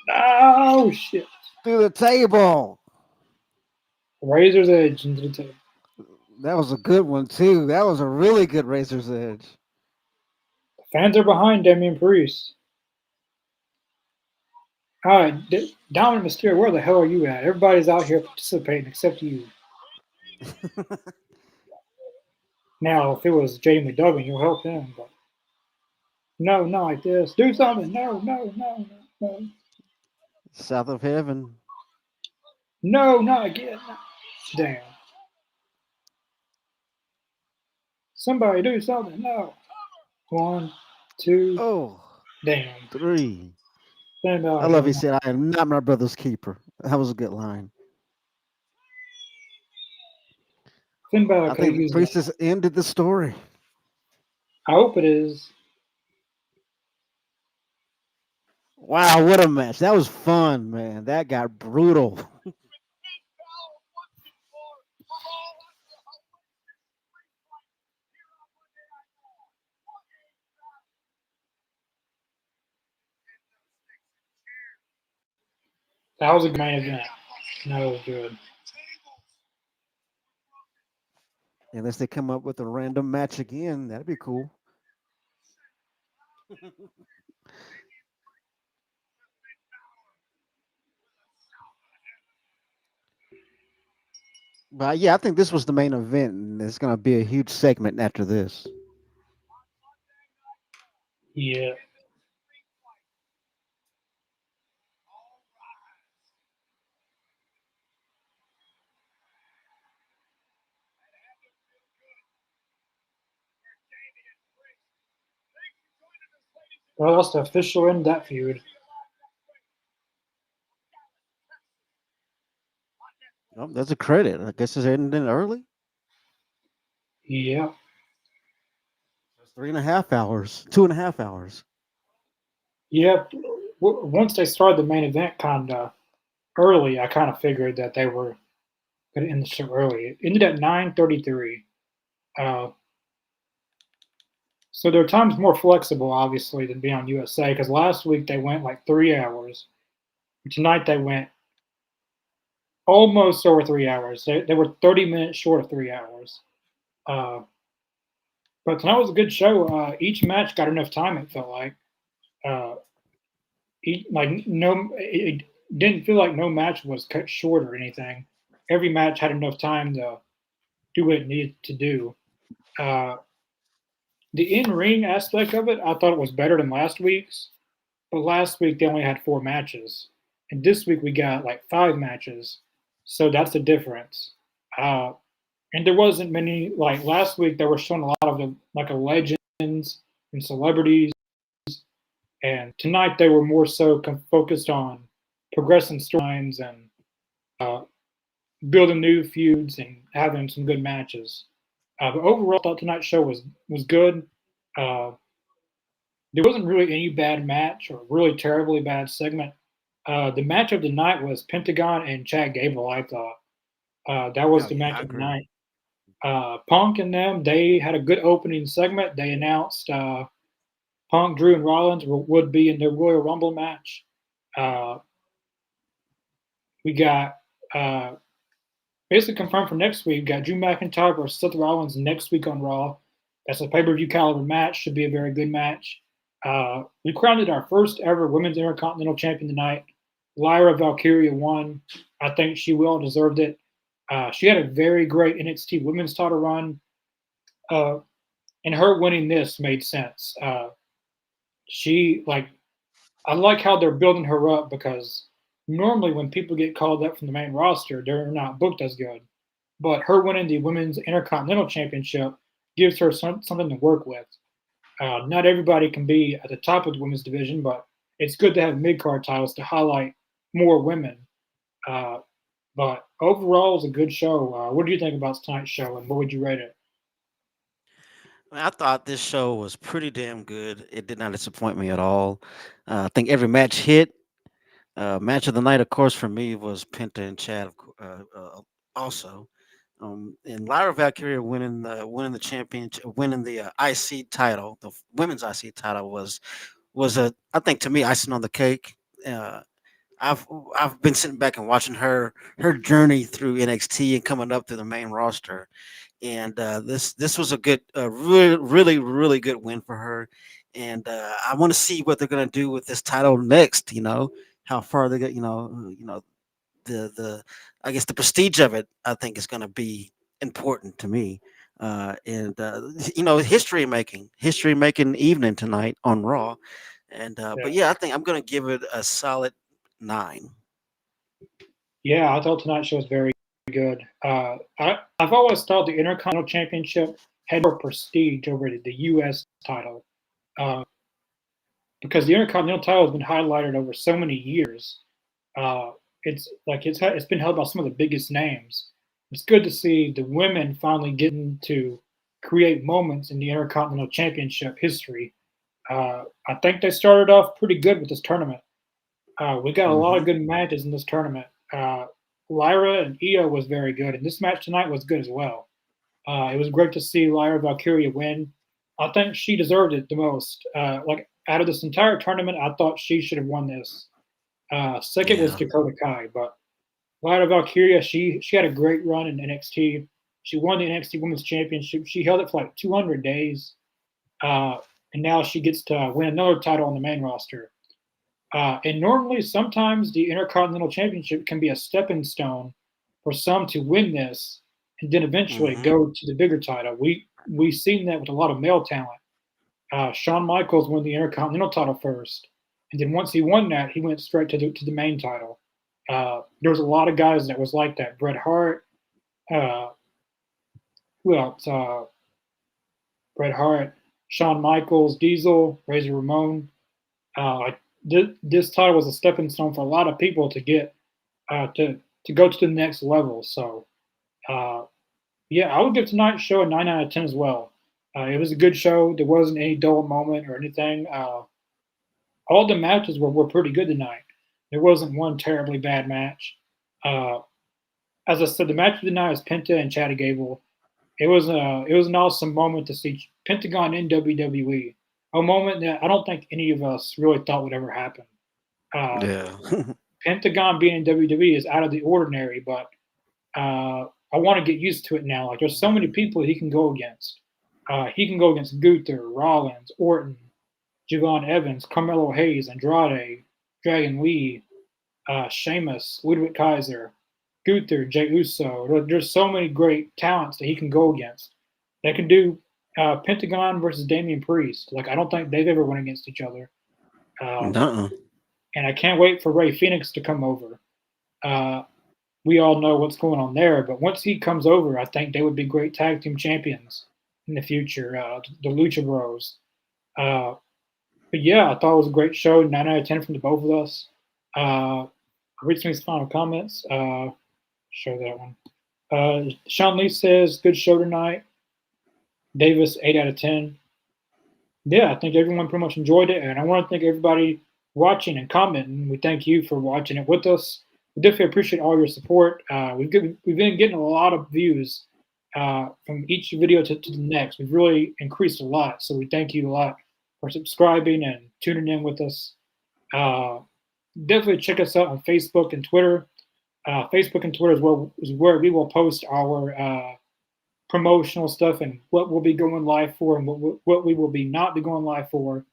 no, no, shit. Through the table. Razor's edge into the table. That was a good one too. That was a really good Razor's Edge. Fans are behind Damian Priest. All right, Dominic Mysterio, where the hell are you at? Everybody's out here participating except you. Now, if it was Jamie Duggan, you'll help him, but no, not like this. Do something. No, no, no, no, no. South of Heaven. No, not again. Damn. Somebody do something. No. One, two, Oh, damn. 3. Stand I out love here. he said, I am not my brother's keeper. That was a good line. Finbar I could have think used that. Priestess ended the story. I hope it is. Wow, what a match. That was fun, man. That got brutal. That was a main event. That was good. Unless they come up with a random match again, that'd be cool. But yeah, I think this was the main event, and there's going to be a huge segment after this. Yeah. Well, that's the official end of that feud. Oh, that's a credit. I guess it's ending early. Yeah. It's 3.5 hours, 2.5 hours. Yeah. Once they started the main event kind of early, I kind of figured that they were going to end the show early. It ended at 9:33. Uh, so their time's more flexible, obviously, than being on USA. Because last week they went like 3 hours. Tonight they went almost over 3 hours. They were 30 minutes short of 3 hours. Uh, but tonight was a good show. Each match got enough time. It felt like. Uh, like no, it didn't feel like no match was cut short or anything. Every match had enough time to do what it needed to do. Uh, the in-ring aspect of it, I thought it was better than last week's. But last week they only had 4 matches, and this week we got like 5 matches. So that's the difference. Uh, and there wasn't many like last week. They were showing a lot of the like a legends and celebrities, and tonight they were more so focused on progressing storylines and uh, building new feuds and having some good matches. But overall, I thought tonight's show was good. Uh, there wasn't really any bad match or really terribly bad segment. The match of the night was Pentagon and Chad Gable. I thought that was Oh the yeah, match I of the agree. night. Punk and them, they had a good opening segment. They announced Punk, Drew, and Rollins would be in their Royal Rumble match. Uh, we got uh, basically confirmed for next week. We got Drew McIntyre versus Seth Rollins next week on Raw. That's a pay-per-view caliber match. Should be a very good match. We crowned our first ever Women's Intercontinental Champion tonight. Lyra Valkyria won. I think she well deserved it. She had a very great NXT Women's title run, uh, and her winning this made sense. She like I like how they're building her up because normally when people get called up from the main roster, they're not booked as good. But her winning the Women's Intercontinental Championship gives her something to work with. Not everybody can be at the top of the women's division, but it's good to have mid card titles to highlight more women. Uh, but overall, it was a good show. What do you think about tonight's show, and what would you rate it? I thought this show was pretty damn good. It did not disappoint me at all. I think every match hit. Match of the night, of course, for me was Penta and Chad. Also, and Lyra Valkyria winning the championship, winning the IC title, the women's IC title was a I think to me icing on the cake. Uh, I've I've been sitting back and watching her journey through NXT and coming up to the main roster, and this was a good, really good win for her. And I want to see what they're gonna do with this title next. How far they get. The I guess the prestige of it. I think is gonna be important to me. And history making evening tonight on Raw. And Yeah. but yeah, I think I'm gonna give it a solid 9. Yeah, I thought tonight's show was very good. I've always thought the Intercontinental Championship had more prestige over the U.S. title uh, because the Intercontinental title has been highlighted over so many years. Uh, it's been held by some of the biggest names. It's good to see the women finally getting to create moments in the Intercontinental Championship history. I think they started off pretty good with this tournament. We got a lot of Hmm. good matches in this tournament. Lyra and Io was very good, and this match tonight was good as well. It was great to see Lyra Valkyria win. I think she deserved it the most. Like out of this entire tournament, I thought she should have won this. Second was Yeah. Dakota Kai, but Lyra Valkyria, she had a great run in NXT. She won the NXT Women's Championship. She held it for like 200 days, uh, and now she gets to win another title on the main roster. And normally, sometimes the Intercontinental Championship can be a stepping stone for some to win this, and then eventually Hmm. go to the bigger title. We've seen that with a lot of male talent. Shawn Michaels won the Intercontinental title first, and then once he won that, he went straight to the main title. There was a lot of guys that was like that. Bret Hart, uh, who else? Bret Hart, Shawn Michaels, Diesel, Razor Ramon. This title was a stepping stone for a lot of people to get to go to the next level. So uh, yeah, I would give tonight's show a 9 out of 10 as well. It was a good show. There wasn't any dull moment or anything. All the matches were pretty good tonight. There wasn't one terribly bad match. Uh, as I said, the match of the night is Penta and Chatty Gable. It was an awesome moment to see Pentagon in WWE. A moment that I don't think any of us really thought would ever happen. Uh, Yeah. Pentagon being in WWE is out of the ordinary, but I want to get used to it now. Like there's so many people he can go against. He can go against Gunther, Rollins, Orton, Javon Evans, Carmelo Hayes, Andrade, Dragon Lee, Sheamus, Ludwig Kaiser, Gunther, Jey Uso. There's so many great talents that he can go against. They can do Pentagon versus Damian Priest. Like I don't think they've ever went against each other. Um, Nuh-uh. and I can't wait for Ray Phoenix to come over. Uh, we all know what's going on there, but once he comes over, I think they would be great tag team champions in the future. The Lucha Bros. Uh, but yeah, I thought it was a great show. 9 out of 10 from the both of us. Richmond's final comments. Show that one. Sean Lee says, good show tonight. Davis, 8 out of 10. Yeah, I think everyone pretty much enjoyed it, and I want to thank everybody watching and commenting. We thank you for watching it with us. We definitely appreciate all your support. We've been getting a lot of views from each video to the next. We've really increased a lot, so we thank you a lot for subscribing and tuning in with us. Uh, Definitely check us out on Facebook and Twitter. Facebook and Twitter is where we will post our promotional stuff and what we'll be going live for and what we will be not be going live for.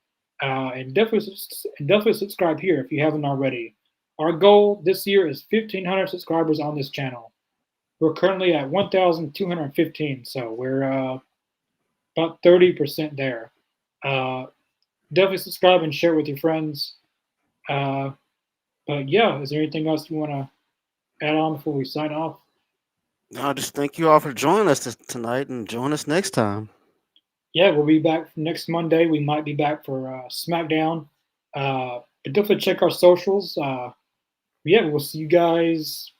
And definitely subscribe here if you haven't already. Our goal this year is 1,500 subscribers on this channel. We're currently at 1,215, so we're about 30% there. Definitely subscribe and share with your friends. But yeah, is there anything else you want to add on before we sign off? I just thank you all for joining us tonight and join us next time. Yeah, we'll be back next Monday. We might be back for SmackDown. But definitely check our socials. Yeah, we'll see you guys